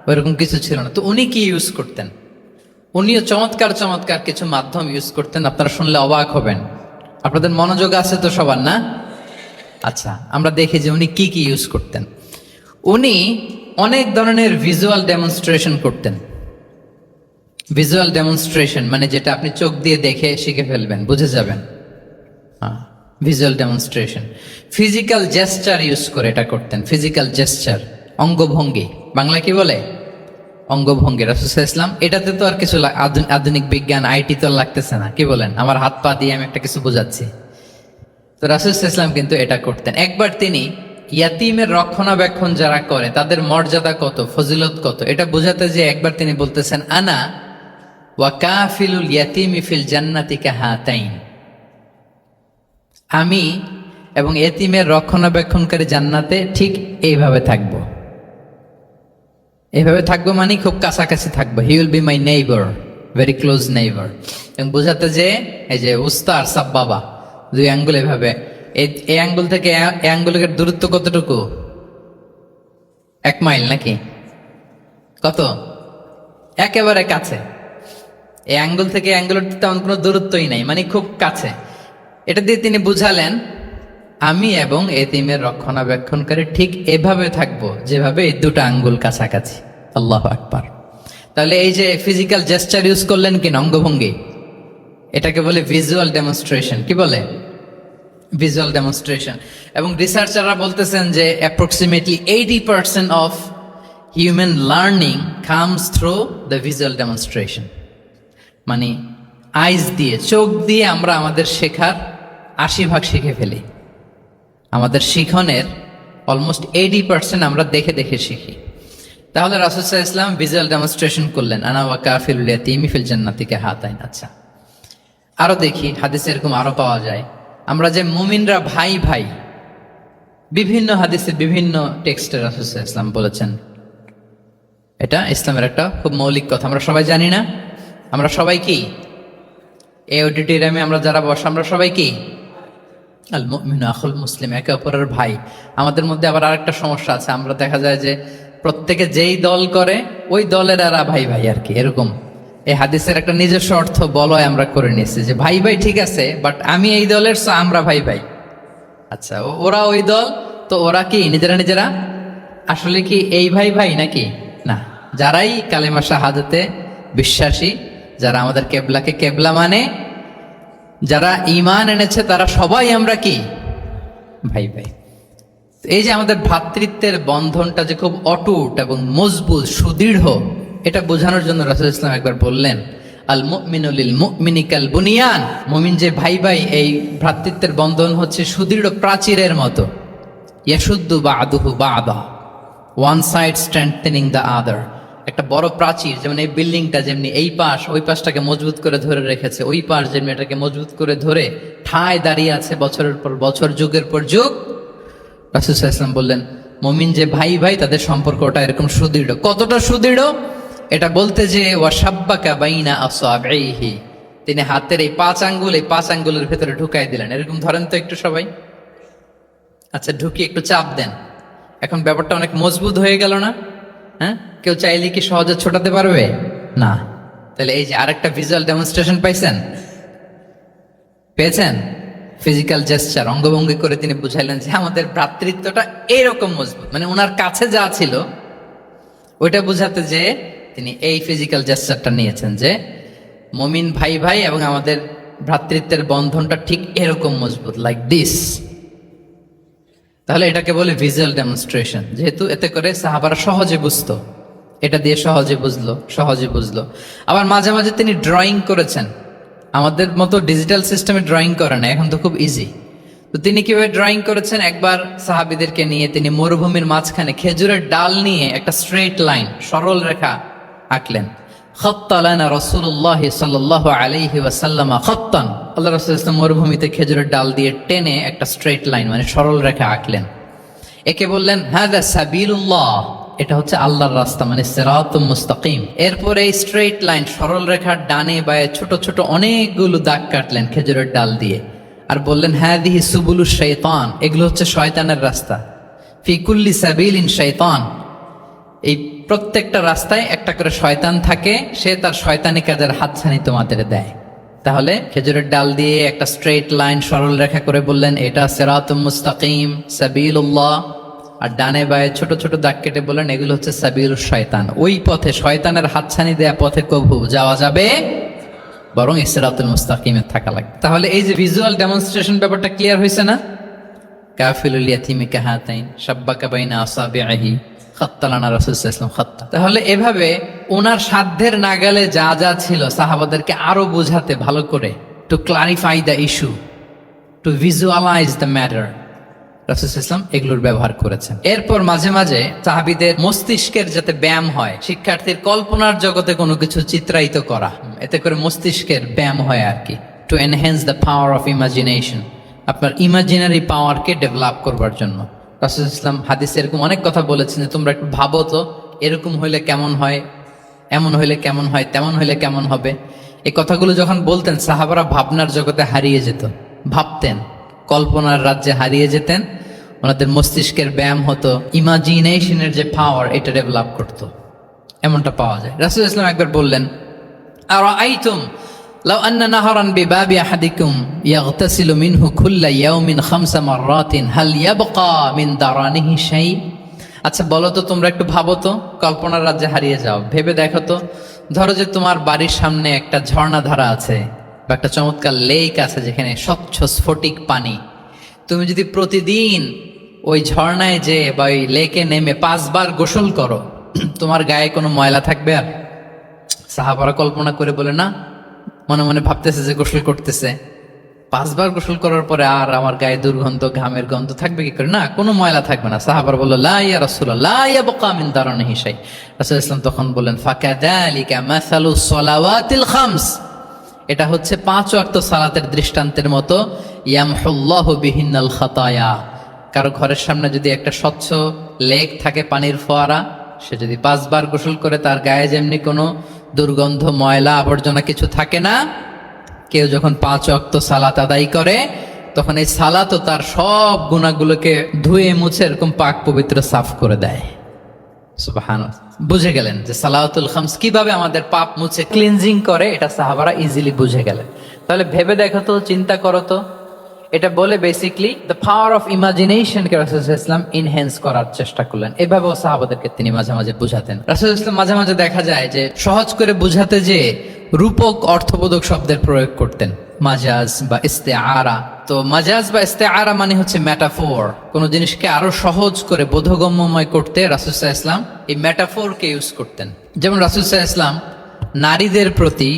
ওইরকম কিছু ছিল না। তো উনি কি ইউজ করতেন? উনিও চমৎকার চমৎকার কিছু মাধ্যম ইউজ করতেন, আপনারা শুনলে অবাক হবেন। আপনাদের মনোযোগ আছে তো সবার, না? আচ্ছা, আমরা দেখি যে উনি কি কি ইউজ করতেন। উনি অনেক ধরনের ভিজুয়াল ডেমনস্ট্রেশন করতেন। ভিজুয়াল ডেমনস্ট্রেশন মানে যেটা আপনি চোখ দিয়ে দেখে শিখে ফেলবেন, বুঝে যাবেন। Visual demonstration. Physical gesture use করে এটা করতেন। ফিজিক্যাল জেস্টার, অঙ্গভঙ্গি, বাংলা কি বলে? অঙ্গভঙ্গি। রাসূল সাল্লাল্লাহু আলাইহি ওয়াসাল্লাম, এটাতে তো আর কিছু আধুনিক বিজ্ঞান আইটি তো লাগতেছে না, কি বলেন? আমার হাত পা দিয়ে আমি একটা কিছু বোঝাচ্ছি। তো রাসূল সাল্লাল্লাহু আলাইহি ওয়াসাল্লাম কিন্তু এটা করতেন। একবার তিনি ইয়াতিমের রক্ষণাবেক্ষণ যারা করে তাদের মর্যাদা কত, ফজিলত কত, এটা বোঝাতে যে একবার তিনি বলতেছেন আনা ওয়া কাফিলুল ইয়াতিমি ফিল জান্নাতি কাহাতাইন, আমি এবং এতিমের রক্ষণাবেক্ষণকারী জান্নাতে ঠিক এইভাবে থাকবো। এইভাবে থাকবো মানে খুব কাছাকাছি থাকবো। He will be my neighbour, very close neighbour. এবং বোঝাতে যে এই যে উস্তা আর সাব্বাবা, দুই আঙ্গুল এভাবে, এই আঙ্গুল থেকে এই আঙ্গুলের দূরত্ব কতটুকু? 1 মাইল নাকি কত? একেবারে কাছে। এই আঙ্গুল থেকে আঙ্গুলের তেমন কোনো দূরত্বই নাই, মানে খুব কাছে। এটা দিয়ে তিনি বুঝালেন আমি এবং এতিমের রক্ষণাবেক্ষণকারী ঠিক এভাবে থাকবো যেভাবে এই দুটো আঙ্গুল কাছাকাছি। আল্লাহু আকবার। তাহলে এই যে ফিজিক্যাল জেস্টার ইউজ করলেন কিনা, অঙ্গভঙ্গি, এটাকে বলে ভিজুয়াল ডেমনস্ট্রেশন। কি বলে? Visual demonstration. এবং রিসার্চাররা বলতেছেন যে approximately 80% of human learning comes through the visual demonstration. মানে আইজ দিয়ে, চোখ দিয়ে আমরা আমাদের শেখার 80% শিখে ফেলি। আমাদের শিখনের অলমোস্ট 80% আমরা দেখে দেখে শিখি। তাহলে রাসূল সাল্লাল্লাহু আলাইহি ওয়াসাল্লাম ভিজুয়াল ডেমনস্ট্রেশন করলেন, আনা ওয়া কাফিলুল ইয়াতীমি ফিল জান্নাতি কাহাতাইন। আচ্ছা, আরো দেখি হাদিসে এরকম আরো পাওয়া যায়। আমরা যে মুমিনরা ভাই ভাই, বিভিন্ন হাদিসে বিভিন্ন টেক্সটে রাসূল সাল্লাল্লাহু আলাইহি ওয়াসাল্লাম বলেছেন। এটা ইসলামের একটা খুব মৌলিক কথা, আমরা সবাই জানি না? আমরা সবাই কি এই অডিটোরিয়ামে আমরা যারা বসে আমরা সবাই কি? আল মুমিনু আখুল মুসলিম, একে অপরের ভাই। আমাদের মধ্যে আবার আরেকটা সমস্যা আছে, আমরা দেখা যায় যে প্রত্যেকে যেই দল করে ওই দলের এরা ভাই ভাই আর কি, এরকম। এই হাদিসের একটা নিজস্ব অর্থ বলয় আমরা করে নিয়েছি যে ভাই ভাই ঠিক আছে, বাট আমি এই দলের, সো আমরা ভাই ভাই। আচ্ছা, ওরা ওই দল, তো ওরা কি নিজেরা নিজেরা আসলে কি এই ভাই ভাই নাকি? না, যারাই কালেমা শাহাদাতে বিশ্বাসী, যারা আমাদের কেবলাকে কেবলা মানে, যারা ঈমান এনেছে, তারা সবাই আমরা কি? ভাই ভাই। এই যে আমাদের ভ্রাতৃত্বের বন্ধনটা যে খুব অটুট এবং মজবুত সুদৃঢ়, এটা বোঝানোর জন্য রাসূল ইসলাম একবার বললেন আল মুমিনু লিল মুমিনি কাল বুনিয়ান, মুমিন যে ভাই ভাই, এই ভ্রাতৃত্বের বন্ধন হচ্ছে সুদৃঢ় প্রাচীরের মতো। ইয়াশুদ্দু বা'দুহু বা'দা, one side strengthening the other. একটা বড় প্রাচীর, যেমন এই বিল্ডিংটা যেমনি এই পাশ ওই পাশটাকে মজবুত করে ধরে রেখেছে, ওই পাশ যেমনি এটাকে মজবুত করে ধরে ঠায় দাঁড়িয়ে আছে বছরের পর বছর, যুগের পর যুগ। রাসূল সাল্লাল্লাহু আলাইহি ওয়াসাল্লাম বললেন, মুমিন যে ভাই ভাই তাদের সম্পর্কটা এরকম সুদৃঢ়। কতটা সুদৃঢ় এটা বলতে যে ওয়াশাব্বাকা বাইনা আসাবিহি, তিনি হাতের এই 5 আঙ্গুল এই 5 আঙ্গুলের ভেতরে ঢুকাই দিলেন। এরকম ধরেন তো একটু সবাই, আচ্ছা ঢুকিয়ে একটু চাপ দেন। এখন ব্যাপারটা অনেক মজবুত হয়ে গেল না? হ্যাঁ, কেউ চাইলে কি সহজে ছোটাতে পারবে না? তাহলে এই যে আরেকটা ভিজুয়াল ডেমনস্ট্রেশন পেয়েছেন। ফিজিক্যাল জেস্টার, অঙ্গভঙ্গি করে তিনি বুঝাইলেন যে আমাদের ভ্রাতৃত্বটা এইরকম মজবুত, মানে ওনার কাছে যা ছিল ওইটা বুঝাতে যে তিনি এই ফিজিক্যাল জেস্টারটা নিয়েছেন যে মুমিন ভাই ভাই এবং আমাদের ভ্রাতৃত্বের বন্ধনটা ঠিক এরকম মজবুত, লাইক দিস। তাহলে এটাকে বলে ভিজুয়াল ডেমনস্ট্রেশন, যেহেতু এতে করে সাহাবারা সহজে বুঝতো, এটা দিয়ে সহজে বুঝলো। আবার মাঝে মাঝে তিনি ড্রয়িং করেছেন, আমাদের মতো ডিজিটাল সিস্টেমে ড্রয়িং করে না, এখন তো খুব ইজি। তো তিনি কিভাবে ড্রয়িং করেছেন, একবার সাহাবীদেরকে নিয়ে তিনি মরুভূমির মাঝখানে খেজুরের ডাল নিয়ে একটা স্ট্রেট লাইন, সরল রেখা আঁকলেন। খাত্তা লানা রাসূলুল্লাহ সাল্লাল্লাহু আলাইহি ওয়াসাল্লাম খাত্তান, আল্লাহ রাসূল সাল্লাল্লাহু আলাইহি ওয়াসাল্লাম মরুভূমিতে খেজুরের ডাল দিয়ে টেনে একটা স্ট্রেট লাইন, মানে সরল রেখা আঁকলেন। একে বললেন হাযা সাবিলুল্লাহ, এটা হচ্ছে আল্লাহর রাস্তা, মানে সিরাতুম মুস্তাকিম। এরপরে এই স্ট্রেট লাইন সরল রেখার ডানে বায়ে ছোট ছোট অনেকগুলো দাগ কাটলেন খেজুরের ডাল দিয়ে, আর বললেন হাযিহি সুবুলুশ শাইতান, এগুলো হচ্ছে শয়তানের রাস্তা। ফি কুল্লি সাবিলিন শাইতান, এই প্রত্যেকটা রাস্তায় একটা করে শয়তান থাকে, সে তার শয়তানি কাজের হাতছানি তোমাদের দেয়। তাহলে খেজুরের ডাল দিয়ে একটা স্ট্রেট লাইন সরল রেখা করে বললেন এটা সিরাতুম মুস্তাকিম সাবিলুল্লাহ, আর ডানে বায়ে ছোট ছোট দাগ কেটে বললেন এগুলো হচ্ছে সাবিলুশ শয়তান, ওই পথে শয়তানের হাতছানি দেয়া পথে কবু যাওয়া যাবে, বরং সিরাতুল মুস্তাকিমে থাকা লাগবে। তাহলে এই যে ভিজুয়াল ডেমনস্ট্রেশন ব্যাপারটা ক্লিয়ার হয়েছে না? কাফিলুল ইয়াতীমি কাহাতাইন শাব্বাকা বাইনা আসাবিহি খাত্তা লানা রাসূল সাল্লাল্লাহু আলাইহি ওয়াসাল্লাম খাত্তা। তাহলে এভাবে ওনার সাধ্যের নাগালে যা যা ছিল সাহাবাদেরকে আরো বোঝাতে, ভালো করে to clarify the issue, to visualise the matter, রাসূল সাল্লাল্লাহু আলাইহি ওয়াসাল্লাম এগুলোর ব্যবহার করেছেন। এরপর মাঝে মাঝে সাহাবীদের মস্তিষ্কের যাতে ব্যায়াম হয়, শিক্ষার্থীর কল্পনার জগতে কোনো কিছু চিত্রায়িত করা, এতে করে মস্তিষ্কের ব্যায়াম হয় আর কি, to enhance the power of imagination, আপনার ইমাজিনারি পাওয়ারকে ডেভেলপ করবার জন্য। রাসূল সাল্লাল্লাহু আলাইহি ওয়াসাল্লাম হাদিসে এরকম অনেক কথা বলেছেন যে তোমরা একটু ভাবো তো, এরকম হইলে কেমন হয়, এমন হইলে কেমন হয়, তেমন হইলে কেমন হবে। এই কথাগুলো যখন বলতেন সাহাবারা ভাবনার জগতে হারিয়ে যেত, ভাবতেন, কল্পনার রাজ্যে হারিয়ে যেতেন, ওনাদের মস্তিষ্কের ব্যায়াম হতো, ইমাজিনেশনের যে পাওয়ার এটা ডেভেলপ করতো, এমনটা পাওয়া যায়। রাসূল সাল্লাল্লাহু আলাইহি ওয়াসাল্লাম একবার বললেন আরাআইতুম লাউ আন্না নাহরান বিবাবি আহাদিকুম ইয়াগতাসিলু মিনহু কুল্লা ইয়াউমিন 5 মাররাতিন হাল ইয়াবকা মিন দারানিহি শাই। আচ্ছা বলো তো, তোমরা একটু ভাবো তো, কল্পনার রাজ্যে হারিয়ে যাও, ভেবে দেখো তো, ধরো যে তোমার বাড়ির সামনে একটা ঝর্ণা ধারা আছে বা একটা চমৎকার লেক আছে যেখানে স্বচ্ছ স্ফটিক পানি, তুমি যদি প্রতিদিন ওই ঝর্ণায় যে বা ওই লেকে নেমে 5 বার গোসল করো, তোমার গায়ে কোনো ময়লা থাকবে? আর সাহাবারা কল্পনা করে বলে না, মনে মনে ভাবতেছে যে গোসল করতেছে, 5 বার গোসল করার পরে আর আমার গায়ে দুর্গন্ধ, ঘামের গন্ধ থাকবে কি করে? না, কোনো ময়লা থাকবে না। সাহাবারা বলল লা ইয়া রাসূলুল্লাহ লা ইয়াবকা মিন দারানিহি শাই। রাসূলুল্লাহ সাল্লাল্লাহু আলাইহি ওয়াসাল্লাম তখন বলেন ফাকাযালিকা মাসালুস সালাওয়াতিল খামস, এটা হচ্ছে 5 ওয়াক্ত সালাতের দৃষ্টান্তের মতো, ইয়ামহুল্লাহু বিহিন্নাল খাতায়া, কারো ঘরের সামনে যদি একটা স্বচ্ছ লেক থাকে, পানির ফোয়ারা, সে যদি 5 বার গোসল করে তার গায়ে যেমনি কোনো দুর্গন্ধ, ময়লা, আবর্জনা কিছু থাকে না, কেউ যখন 5 ওয়াক্ত সালাত আদায় করে তখন এই সালাতও তার সব গুনাহগুলোকে ধুয়ে মুছে এরকম পাক পবিত্র সাফ করে দেয়। সুবহানাল্লাহ। বুঝে গেলেন যে সালাওয়াতুল খামস কিভাবে আমাদের পাপ মুছে ক্লিনজিং করে, এটা সাহাবারা ইজিলি বুঝে গেলেন। তাহলে ভেবে দেখো তো, চিন্তা করো তো, এটা বলে বেসিকলি দ্য পাওয়ার অফ ইমাজিনেশনকে রাসূল সাল্লাল্লাহু আলাইহি ওয়াসাল্লাম ইনহ্যান্স করার চেষ্টা করলেন। এভাবেও সাহাবাদেরকে তিনি মাঝে মাঝে বুঝাতেন। রাসূল সাল্লাল্লাহু আলাইহি ওয়াসাল্লাম মাঝে মাঝে দেখা যায় যে সহজ করে বুঝাতে যে রূপক অর্থবোধক শব্দের প্রয়োগ করতেন, মাজাজ বা ইস্তেআরা। তো মাজাজ বা ইস্তেআরা মানে হচ্ছে মেটাফোর, কোন জিনিসকে আরো সহজ করে বোধগম্যময় করতে রাসূল সাল্লাল্লাহু আলাইহি ওয়াসাল্লাম এই মেটাফোরকে ইউজ করতেন। যেমন রাসূল সাল্লাল্লাহু আলাইহি ওয়াসাল্লাম নারীদের প্রতি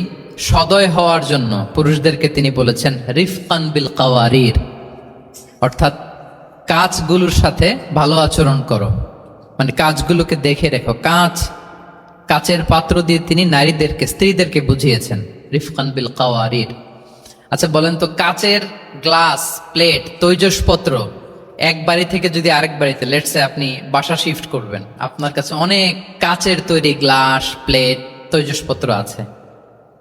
সদয় হওয়ার জন্য পুরুষদেরকে তিনি বলেছেন রিফকান বিল কাওয়ারির, অর্থাৎ কাঁচগুলোর সাথে ভালো আচরণ করো, মানে কাঁচগুলোকে দেখে রেখো। কাচের পাত্র দিয়ে তিনি নারীদেরকে, স্ত্রীদেরকে বুঝিয়েছেন রিফকান বিল কাওয়ারির। আচ্ছা বলেন তো, কাচের গ্লাস, প্লেট, তৈজসপত্র এক বাড়ি থেকে যদি আরেক বাড়িতে, লেটসে আপনি বাসা শিফট করবেন, আপনার কাছে অনেক কাচের তৈরি গ্লাস, প্লেট, তৈজসপত্র আছে।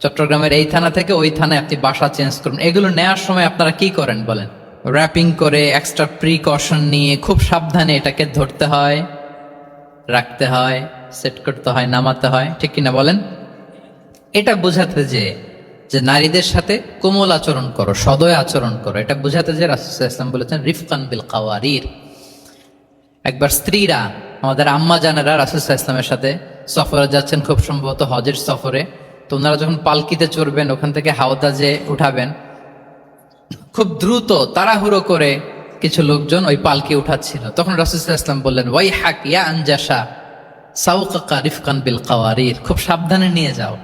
চট্টগ্রামের এই থানা থেকে ওই থানায় আপনি বাসা চেঞ্জ করবেন, এগুলো নেওয়ার সময় আপনারা কি করেন বলেন? র্যাপিং করে, এক্সট্রা প্রিকশন নিয়ে খুব সাবধানে এটাকে ধরতে হয়, রাখতে হয়, সেট করতে হয়, নামাতে হয়, ঠিক কিনা বলেন? এটা বোঝাতে যে নারীদের সাথে কোমল আচরণ করো, সদয় আচরণ করো, এটা বোঝাতে যে রাসূল সাল্লাল্লাহু আলাইহি ওয়াসাল্লাম বলেছেন রিফকান বিল কাওয়ারির। একবার স্ত্রীরা, আমাদের আম্মা জানেরা রাসূল সাল্লাল্লাহু আলাইহি ওয়াসাল্লামের সাথে সফরে যাচ্ছেন, খুব সম্ভবত হজের সফরে। তো ওনারা যখন পালকিতে চড়বেন, ওখান থেকে হাওদাজে উঠাবেন, খুব দ্রুত তাড়াহুড়ো করে কিছু লোকজন ওই পালকি উঠাচ্ছিল। তখন রাসূল সাল্লাল্লাহু আলাইহি ওয়াসাল্লাম বললেন, ওয়াই হাক ইয়া আনজাসা সাউকাকা রিফকান বিল কাওয়ারির, খুব সাবধানে নিয়ে যাও,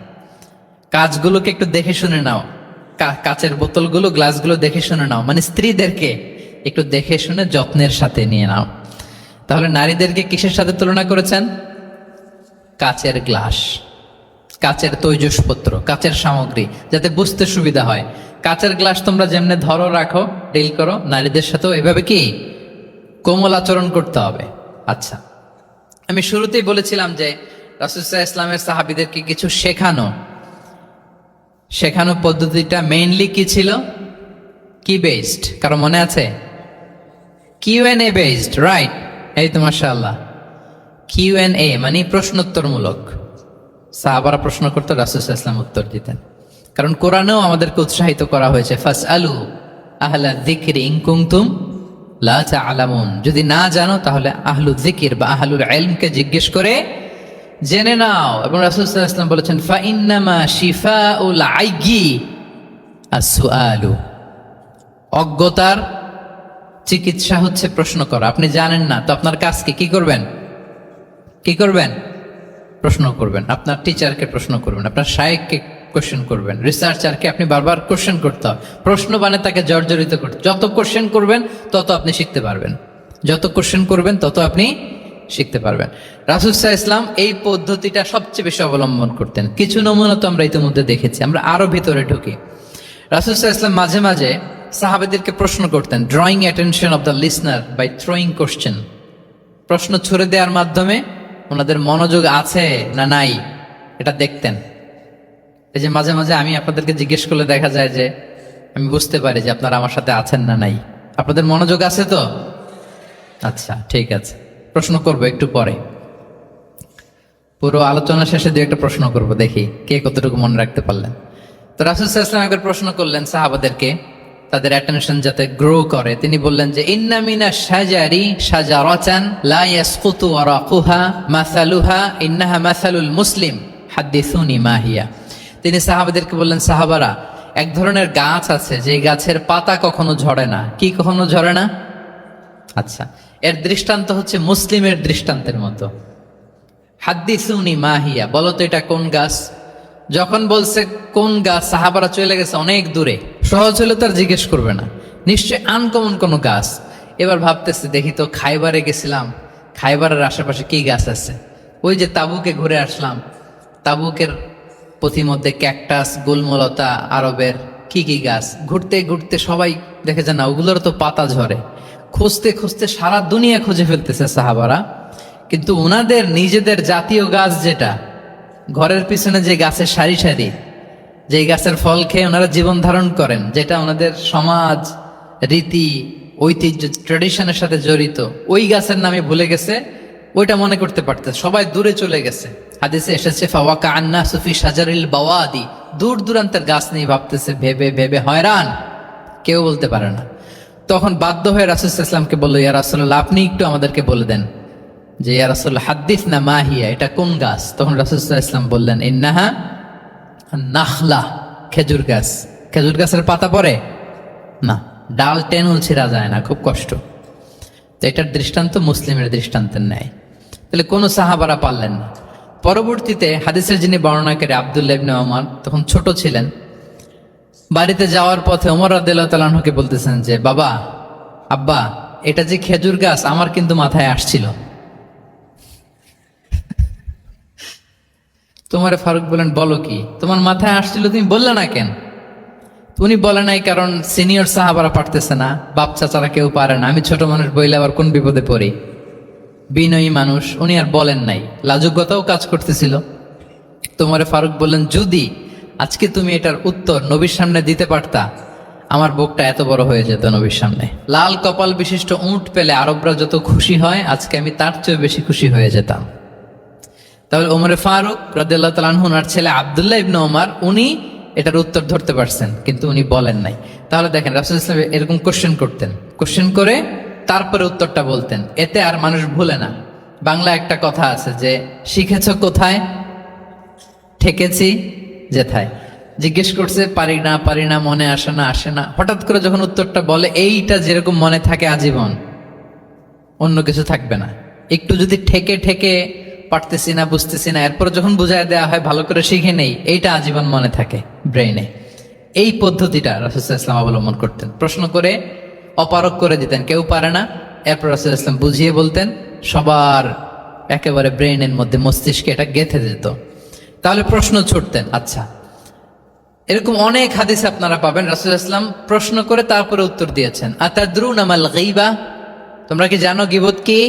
কাজগুলোকে একটু দেখে শুনে নাও, কাচের বোতলগুলো, গ্লাসগুলো দেখে শুনে নাও, মানে স্ত্রীদেরকে একটু দেখে শুনে যত্নের সাথে নিয়ে নাও। তাহলে নারীদেরকে কিসের সাথে তুলনা করেছেন? কাচের গ্লাস, কাচের তৈজসপত্র, কাচের সামগ্রী, যাতে বুঝতে সুবিধা হয়। কাচের গ্লাস তোমরা যেমনে ধরো, রাখো, ডিল করো, নারীদের সাথেও এভাবে কি কোমল আচরণ করতে হবে। আচ্ছা, আমি শুরুতেই বলেছিলাম যে রাসূল সাল্লাল্লাহু আলাইহি ওয়াসাল্লামের সাহাবীদেরকে কিছু শেখানো পদ্ধতিটা মেইনলি কি ছিল? কি বেসড? কারো মনে আছে? QnA based, right? এই তো মাশাআল্লাহ, কিউএনএ মানে প্রশ্নোত্তরমূলক। সাহাবারা প্রশ্ন করতো, রাসূল সাল্লাল্লাহু আলাইহি ওয়াসাল্লাম উত্তর দিতেন। কারণ কোরআনেও আমাদেরকে উৎসাহিত করা হয়েছে, ফাসআলু আহলা যিকরি ইন কুনতুম লা তা'লামুন, যদি না জানো তাহলে আহলু যিকির বা আহলুল ইলমকে জিজ্ঞেস করে জেনে নাও। এবং রাসূল সাল্লাল্লাহু আলাইহি ওয়াসাল্লাম বলেছেন, ফা ইন্নামা শিফাউল আইয়ি আস-সুআলু, অজ্ঞতার চিকিৎসা হচ্ছে প্রশ্ন করা। আপনি জানেন না তো আপনার কাজ কি করবেন? প্রশ্ন করবেন। আপনার টিচারকে প্রশ্ন করবেন, আপনার শায়েখকে কোশ্চেন করবেন, রিসার্চারকে আপনি বারবার কোশ্চেন করতে হবে। প্রশ্ন মানে তাকে জর্জরিত করতে, যত কোশ্চেন করবেন তত আপনি শিখতে পারবেন, যত কোশ্চেন করবেন তত আপনি শিখতে পারবেন। রাসূল সাল্লাল্লাহু আলাইহি ওয়াসাল্লাম এই পদ্ধতিটা সবচেয়ে বেশি অবলম্বন করতেন। কিছু নমুনা তো আমরা ইতিমধ্যে দেখেছি। আমরা আরো ভিতরে ঢুকি। রাসূল সাল্লাল্লাহু আলাইহি ওয়াসাল্লাম মাঝে মাঝে সাহাবাদেরকে প্রশ্ন করতেন, drawing attention of the listener by throwing question. প্রশ্ন ছুড়ে দেওয়ার মাধ্যমে ওনাদের মনোযোগ আছে না নাই এটা দেখতেন। এই যে মাঝে মাঝে আমি আপনাদেরকে জিজ্ঞেস করলে দেখা যায় যে আমি বুঝতে পারি যে আপনারা আমার সাথে আছেন না নাই। আপনাদের মনোযোগ আছে তো? আচ্ছা, ঠিক আছে, প্রশ্ন করবো একটু পরে। পুরো আলোচনা শেষে দু একটা প্রশ্ন করব, দেখি কে কতটুকু মনে রাখতে পারলেন। তো রাসূল সাল্লাল্লাহু আলাইহি ওয়াসাল্লাম একবার প্রশ্ন করলেন সাহাবাদেরকে, তাদের অ্যাটেনশন যাতে গ্রো করে। তিনি বললেন যে ইন্না মিনাশ শাজারি শাজারাতান লা ইয়াসকুতু ওয়ারাকুহা মাসালুহা ইন্নাহা মাসালুল মুসলিম হাদিসুনি মা হিয়া। তিনি সাহাবাদেরকে বললেন, সাহাবারা, এক ধরনের গাছ আছে যে গাছের পাতা কখনো ঝরে না। কি কখনো ঝরে না? আচ্ছা, এর দৃষ্টান্ত হচ্ছে মুসলিমের দৃষ্টান্তের মতো। হাদিসুনি মা হিয়া, বলো তো এটা কোন গাছ? যখন বলছে কোন গাছ, সাহাবারা চলে গেছে অনেক দূরে। সহজ হলে তার জিজ্ঞেস করবে না, নিশ্চয় আনকমন কোনো গাছ। এবার ভাবতেছে, দেখি তো খাইবারে গেছিলাম, খাইবারের আশেপাশে কি গাছ আছে। ওই যে তাবুকে ঘুরে আসলাম, তাবুকের পথিমধ্যে ক্যাকটাস, গুলমলতা, আরবের কি কি গাছ। ঘুরতে ঘুরতে সবাই দেখে যে না, ওগুলোর তো পাতা ঝরে। খুঁজতে খুঁজতে সারা দুনিয়া খুঁজে ফেলতেছে সাহাবারা, কিন্তু ওনাদের নিজেদের জাতীয় গাছ, যেটা ঘরের পিছনে যে গাছের সারি সারি, যে গাছের ফল খেয়ে ওনারা জীবন ধারণ করেন, যেটা ওনাদের সমাজ, রীতি, ঐতিহ্য, ট্র্যাডিশনের সাথে জড়িত, ওই গাছের নামে ভুলে গেছে, ওইটা মনে করতে পারতেছে। সবাই দূরে চলে গেছে। হাদিসে এসেছে ফাওয়াকা আন্নাসু ফি শাজারিল বাওয়াদি, দূর দূরান্তের গাছ নিয়ে ভাবতেছে, ভেবে ভেবে হয়রান, কেউ বলতে পারে না। তখন বাধ্য হয়ে রাসূল সাল্লাল্লাহু আলাইহি ওয়াসাল্লামকে বলল, ইয়া রাসূলুল্লাহ, আপনি একটু আমাদেরকে বলে দেন যে ইয়া রাসূলুল্লাহ হাদিসনা মা হিয়া, এটা কোন গাছ? তখন রাসূল সাল্লাল্লাহু আলাইহি ওয়াসাল্লাম বললেন, ইন্নাহা নাখলা, খেজুর গাছ। খেজুর গাছের পাতা পড়ে না, ডাল টেনেও ছিঁড়া যায় না, খুব কষ্ট। তো এটার দৃষ্টান্ত মুসলিমের দৃষ্টান্তের ন্যায়। তাহলে কোনো সাহাবারা পারলেন না। পরবর্তীতে হাদিসের যিনি বর্ণনাকারী আব্দুল্লাহ ইবনে ওমর তখন ছোট ছিলেন। বাড়িতে যাওয়ার পথে ওমর রাদিয়াল্লাহু তাআলা আনহুকে বলতেছেন যে, বাবা, আব্বা, এটা যে খেজুর গাছ আমার কিন্তু মাথায় আসছিল। তোমার ফারুক বলেন, বলো কি, তোমার মাথায় আসছিল, তুমি বললে না কেন? উনি বলে নাই কারণ সিনিয়র সাহাবারা পারতেছে না, বাপ চাচারা কেউ পারে না, আমি ছোট মানুষ বইলে আবার কোন বিপদে পড়ি, বিনয়ী মানুষ, উনি আর বলেন নাই, লাজুকতাও কাজ করতেছিল। তোমার ফারুক বললেন, যদি আজকে তুমি এটার উত্তর নবীর সামনে দিতে পারতা, আমার বুকটা এত বড় হয়ে যেত নবীর সামনে। লাল কপাল বিশিষ্ট উট পেলে আরবরা যত খুশি হয়, আজকে আমি তার চেয়ে বেশি খুশি হয়ে যেতাম। তাহলে ওমরে ফারুক রাদিয়াল্লাহু তাআলা আনহু, ওনার ছেলে আব্দুল্লাহ ইবনে ওমর, উনি এটার উত্তর ধরতে পারছেন, কিন্তু উনি বলেন নাই। তাহলে দেখেন, রাসূলুল্লাহ সাল্লাল্লাহু আলাইহি ওয়াসাল্লাম এরকম কোশ্চেন করতেন, কোশ্চেন করে তারপরে উত্তরটা বলতেন, এতে আর মানুষ ভুলে না। বাংলা একটা কথা আছে যে, শিখেছ কোথায়, ঠেকেছি যেথায়। জিজ্ঞেস করছে, পারি না, মনে আসে না, হঠাৎ করে যখন উত্তরটা বলে, এইটা যেরকম মনে থাকে আজীবন, অন্য কিছু থাকবে না। একটু যদি ঠেকে পারতেছি না, বুঝতেছি না, এরপর যখন বুঝায় দেওয়া হয়, ভালো করে শিখে নেই, এইটা আজীবন মনে থাকে ব্রেইনে। এই পদ্ধতিটা রাসূলুল্লাহ সাল্লাল্লাহু আলাইহি ওয়াসাল্লাম অবলম্বন করতেন। প্রশ্ন করে অপারক করে দিতেন, কেউ পারে না, এরপর রাসূলুল্লাহ সাল্লাল্লাহু আলাইহি ওয়াসাল্লাম বুঝিয়ে বলতেন, সবার একেবারে ব্রেইনের মধ্যে, মস্তিষ্কে এটা গেঁথে যেত। তাহলে প্রশ্ন ছুটতেন। আচ্ছা, এরকম অনেক হাদিস আপনারা পাবেন, রাসূলুল্লাহ সাল্লাল্লাহু আলাইহি ওয়াসাল্লাম প্রশ্ন করে তারপরে উত্তর দিয়েছেন। আতাদরুনা মাল গায়বা, তোমরা কি জানো গীবত কি?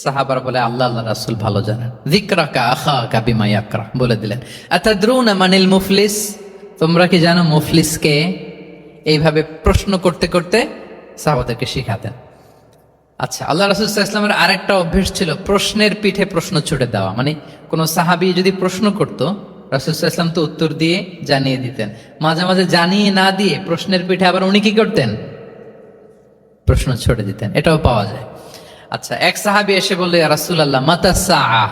সাহাবারা বলে, আল্লাহ রাসূল ভালো জানেন। যিকরাকা আখাকা বিমা ইয়াকরা, বলে দিলেন। আতাদরুনা মানিল মুফলিস, তোমরা কি জানো মুফলিস কে? এইভাবে প্রশ্ন করতে করতে সাহাবাদেরকে শিখাতেন। আচ্ছা, আল্লাহ রাসূল সাল্লাল্লাহু আলাইহি ওয়াসাল্লামের আরেকটা অভ্যাস ছিল, প্রশ্নের পিঠে প্রশ্ন ছুড়ে দেওয়া। মানে কোন সাহাবী যদি প্রশ্ন করত, রাসূল সাল্লাল্লাহু আলাইহি ওয়াসাল্লাম তো উত্তর দিয়ে জানিয়ে দিতেন। মাঝে মাঝে জানিয়ে না দিয়ে প্রশ্নের পিঠে আবার উনি কি করতেন? প্রশ্ন ছুড়ে দিতেন। এটাও পাওয়া যায়। আচ্ছা, এক সাহাবী এসে বলল, ইয়া রাসূলুল্লাহ, মাতা সাআ,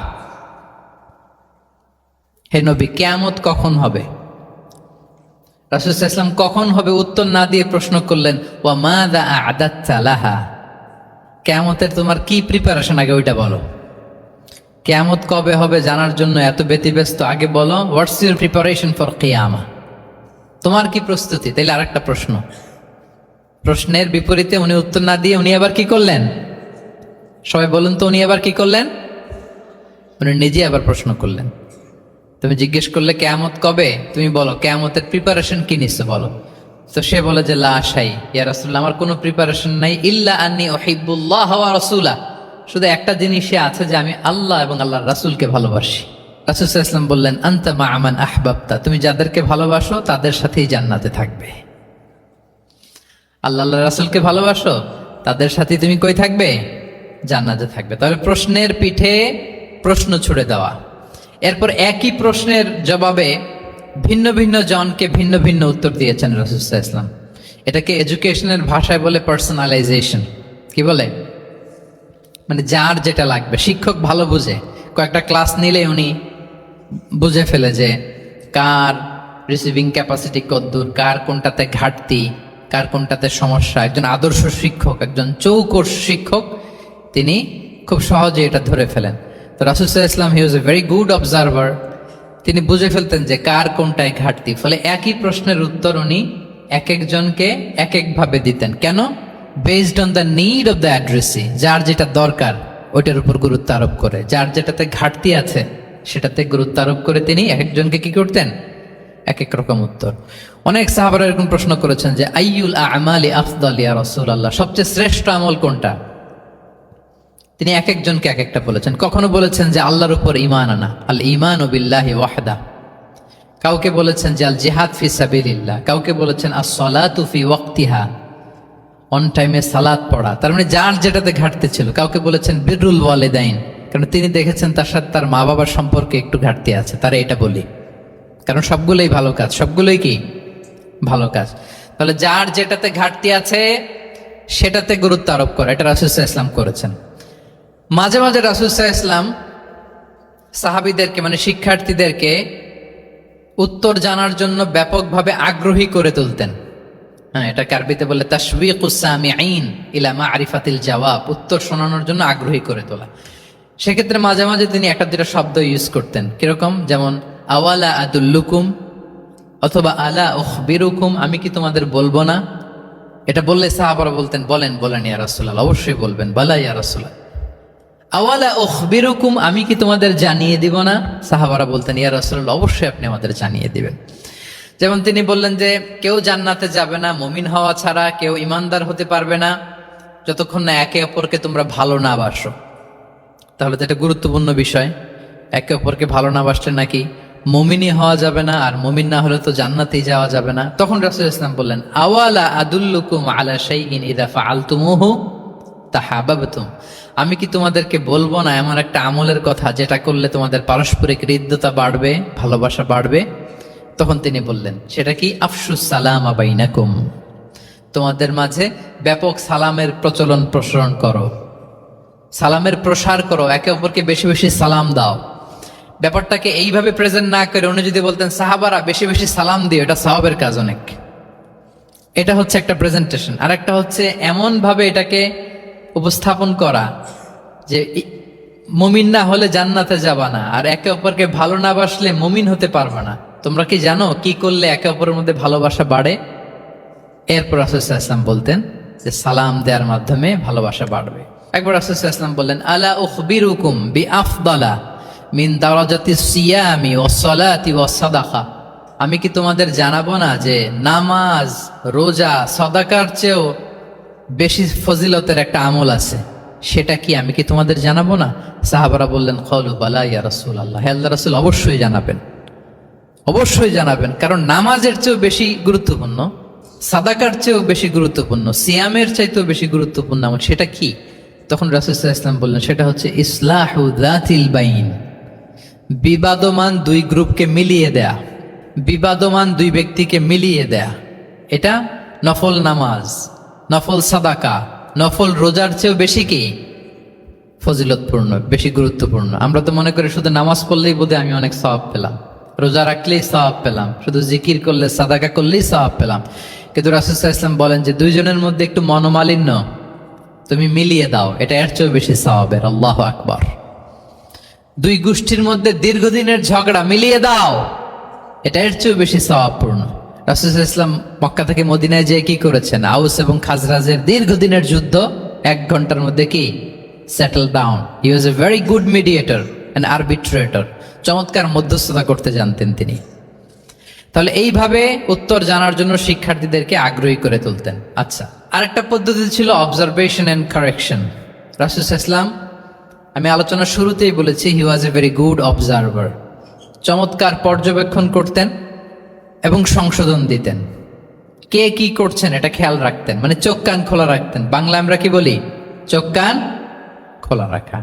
হে নবী, কিয়ামত কখন হবে? রাসূল সাল্লাল্লাহু আলাইহি ওয়াসাল্লাম কখন হবে উত্তর না দিয়ে প্রশ্ন করলেন, ওয়া মাযা আ'দাততা লাহা, কিয়ামতের তোমার কি প্রিপারেশন, আগে ওইটা বলো। কিয়ামত কবে হবে জানার জন্য এত ব্যতিব্যস্ত, আগে বলো হোয়াটস ইউর প্রিপারেশন ফর কিয়ামা, তোমার কি প্রস্তুতি? তাইলে আরেকটা প্রশ্ন। প্রশ্নের বিপরীতে উনি উত্তর না দিয়ে উনি আবার কি করলেন? সবাই বলুন তো, উনি আবার কি করলেন? উনি নিজে আবার প্রশ্ন করলেন। তুমি জিজ্ঞেস করলে কিয়ামত কবে, তুমি বলো কিয়ামতের প্রিপারেশন কি নিছো বলো। তো সে বলে যে, লা শাই ইয়া রাসূলুল্লাহ, আমার কোনো প্রিপারেশন নাই, ইল্লা আন্নী উহিব্বুল্লাহ ওয়া রাসূলা, শুধু একটা জিনিসই আছে যে আমি আল্লাহ এবং আল্লাহর রাসূলকে ভালোবাসি। রাসূল সাল্লাল্লাহু আলাইহি ওয়াসাল্লাম বললেন, আনতা মা'a মান আহবাবতা, তুমি যাদেরকে ভালোবাসো তাদের সাথেই জান্নাতে থাকবে। আল্লাহ আল্লাহর রাসূলকে ভালোবাসো, তাদের সাথে তুমি কই থাকবে? জান্নাতে থাকবে। তাহলে প্রশ্নের পিঠে প্রশ্ন ছুড়ে দেওয়া। এরপর একই প্রশ্নের জবাবে ভিন্ন ভিন্ন জনকে ভিন্ন ভিন্ন উত্তর দিয়েছেন রাসূল সাল্লাল্লাহু আলাইহি ওয়াসাল্লাম। এটাকে এডুকেশনের ভাষায় বলে পার্সোনালাইজেশন। কি বলে? মানে যার যেটা লাগবে। শিক্ষক ভালো বুঝে, কয়েকটা ক্লাস নিলে উনি বুঝে ফেলে যে কার রিসিভিং ক্যাপাসিটি কতদূর, কার কোনটাতে ঘাটতি, কার কোনটাতে সমস্যা। একজন আদর্শ শিক্ষক, একজন চৌকস শিক্ষক, তিনি খুব সহজে এটা ধরে ফেলেন। তো রাসূল সাল্লাল্লাহু আলাইহি ওয়াসাল্লাম, হি was a very good observer, তিনি বুঝে ফেলতেন যে কার কোনটায় ঘাটতি। ফলে একই প্রশ্নের উত্তর উনি এক একজনকে এক একভাবে দিতেন। কেন? Based on the need of the addressee, যার যেটা দরকার ওইটার উপর গুরুত্ব আরোপ করে, যার যেটাতে ঘাটতি আছে সেটাতে গুরুত্ব আরোপ করে তিনি এক একজনকে কি করতেন? এক এক রকম উত্তর। অনেক সাহাবারা এরকম প্রশ্ন করেছেন যে, আইয়ুল আ'মালি আফদাল ইয়া রাসূলুল্লাহ, সবচেয়ে শ্রেষ্ঠ আমল কোনটা? তিনি এক একজনকে এক একটা বলেছেন। কখনো বলেছেন যে আল্লাহর উপর ঈমান আনা, আল ঈমানু বিল্লাহি ওয়াহদা। কাউকে বলেছেন যে আল জিহাদ ফি সাবিলিল্লাহ। কাউকে বলেছেন আস-সালাতু ফি ওয়াক্তিহা, অন টাইমে সালাত পড়া। তার মানে যার যেটাতে ঘাটতি ছিল। কাউকে বলেছেন বিররুল ওয়ালিদাইন, কারণ তিনি দেখেছেন তার সাথে তার মা বাবার সম্পর্কে একটু ঘাটতি আছে, তারা এটা বলি, কারণ সবগুলোই ভালো কাজ, সবগুলোই কি ভালো কাজ। তাহলে যার যেটাতে ঘাটতি আছে সেটাতে গুরুত্ব আরোপ করা, এটা রাসূল সাল্লাল্লাহু আলাইহি ওয়াসাল্লাম করেছেন। মাঝে মাঝে রাসূল সাল্লাল্লাহু আলাইহি ওয়াসাল্লাম সাহাবীদেরকে, মানে শিক্ষার্থীদেরকে উত্তর জানার জন্য ব্যাপকভাবে আগ্রহী করে তুলতেন। হ্যাঁ, এটা আরবিতে বলে তাশওয়ীকুস সামিঈন ইলা মা'রিফাতিল জাওয়াব, উত্তর শোনানোর জন্য আগ্রহী করে তোলা। সেক্ষেত্রে মাঝে মাঝে তিনি একটা দুটা শব্দ ইউজ করতেন, কিরকম? যেমন আওয়ালা আদুল্লুকুম অথবা আলা উখবিরুকুম, আমি কি তোমাদের বলবো না? এটা বললে সাহাবারা বলতেন বলেন বলেন ইয়া রাসূলুল্লাহ, অবশ্যই বলবেন, বালা ইয়া রাসূলুল্লাহ। আওয়ালা উখবিরুকুম, আমি কি তোমাদের জানিয়ে দিব না? সাহাবারা বলতেন ইয়া রাসূলুল্লাহ, অবশ্যই আপনি আমাদের জানিয়ে দিবেন। যেমন তিনি বললেন যে কেউ জান্নাতে যাবে না মুমিন হওয়া ছাড়া, কেউ ইমানদার হতে পারবে না যতক্ষণ না একে অপরকে তোমরা ভালো না বাসো। তাহলে তো এটা গুরুত্বপূর্ণ বিষয়, একে অপরকে ভালো না বাসলে নাকি মুমিনই হওয়া যাবে না, আর মুমিন না হলে তো জান্নাতেই যাওয়া যাবে না। তখন রাসূল ইসলাম বললেন আওয়ালা আদুল্লুকুম আলা শাইইন ইযা ফাআলতুমুহু তাহাবাবতুম, আমি কি তোমাদেরকে বলবো না এমন একটা আমলের কথা যেটা করলে তোমাদের পারস্পরিক হৃদ্যতা বাড়বে, ভালোবাসা বাড়বে? তখন তিনি বললেন সেটা কি? আফশুস সালামা বাইনাকুম, তোমাদের মাঝে ব্যাপক সালামের প্রসারণ করো, সালামের প্রসার করো, একে অপরকে বেশি বেশি সালাম দাও। ব্যাপারটাকে এইভাবে প্রেজেন্ট না করে উনি যদি বলতেন সাহাবারা বেশি বেশি সালাম দিও, এটা সওয়াবের কাজ অনেক। এটা হচ্ছে একটা প্রেজেন্টেশন। আর একটা হচ্ছে এমন ভাবে এটাকে উপস্থাপন করা যে মুমিন না হলে জান্নাতে যাবা না, আর একে অপরকে ভালো না বাসলে মুমিন হতে পারবে না। তোমরা কি জানো কি করলে একে অপরের মধ্যে ভালোবাসা বাড়ে? এরপর রাসূল সাল্লাল্লাহু আলাইহি ওয়াসাল্লাম বলতেন যে সালাম দেওয়ার মাধ্যমে ভালোবাসা বাড়বে। একবার রাসূল সাল্লাল্লাহু আলাইহি ওয়াসাল্লাম বললেন আলা উখবিরুকুম বিআফদালা মিন দারাজাতিস সিয়ামি ওয়াস সালাতি ওয়াস সাদাকা, আমি কি তোমাদের জানাবো না যে নামাজ, রোজা, সাদাকার চেয়েও বেশি ফজিলতের একটা আমল আছে, সেটা কি? আমি কি তোমাদের জানাবো না? সাহাবারা বললেন ক্বালু বালা ইয়া রাসূলুল্লাহ, হে আল্লাহর রাসূল অবশ্যই জানাবেন, অবশ্যই জানাবেন। কারণ নামাজের চেয়েও বেশি গুরুত্বপূর্ণ, সাদাকার চেয়েও বেশি গুরুত্বপূর্ণ, সিয়ামের চাইতেও বেশি গুরুত্বপূর্ণ আমল, সেটা কি? তখন রাসূল সাল্লাল্লাহু আলাইহি ওয়াসাল্লাম বললেন সেটা হচ্ছে ইসলাহু যাতিল বাইন, বিবাদমান দুই গ্রুপকে মিলিয়ে দেয়া, বিবাদমান দুই ব্যক্তিকে মিলিয়ে দেয়া। এটা নফল নামাজ, নফল সাদাকা, নফল রোজার চেয়েও বেশি কি ফজিলতপূর্ণ, বেশি গুরুত্বপূর্ণ। আমরা তো মনে করি শুধু নামাজ পড়লেই বোধহয় আমি অনেক সওয়াব পেলাম, রোজা রাখলেই সওয়াব পেলাম, শুধু জিকির করলে সাদাকা করলেই সওয়াব পেলাম। কিন্তু রাসূল সাল্লাল্লাহু আলাইহি ওয়াসাল্লাম বলেন যে দুইজনের মধ্যে একটু মনোমালিন্য তুমি মিলিয়ে দাও, এটা এর চেয়েও বেশি সওয়াবের। আল্লাহু আকবার। দুই গোষ্ঠীর মধ্যে দীর্ঘদিনের ঝগড়া মিলিয়ে দাও, এটা এর চেয়েও বেশি সওয়াবপূর্ণ। রাসূল সাল্লাল্লাহু আলাইহি ওয়াসাল্লাম মক্কা থেকে মদিনায় যেয়ে কি করেছেন? আউস এবং খাজরাজের দীর্ঘদিনের যুদ্ধ 1 ঘন্টার মধ্যে কি settle down. He was a very good mediator and arbitrator, চমৎকার মধ্যস্থতা করতে জানতেন তিনি। তাহলে এইভাবে উত্তর জানার জন্য শিক্ষার্থীদেরকে আগ্রহী করে তুলতেন। আচ্ছা, আরেকটা পদ্ধতি ছিল অবজারভেশন এন্ড কারেকশন। রাসূল সাল্লাল্লাহু আলাইহি ওয়াসাল্লাম, আমি আলোচনার শুরুতেই বলেছি, হি was a very good observer, চমৎকার পর্যবেক্ষণ করতেন এবং সংশোধন দিতেন। কে কি করছেন এটা খেয়াল রাখতেন, মানে চোখ কান খোলা রাখতেন। বাংলা আমরা কি বলি? চোখ কান খোলা রাখা।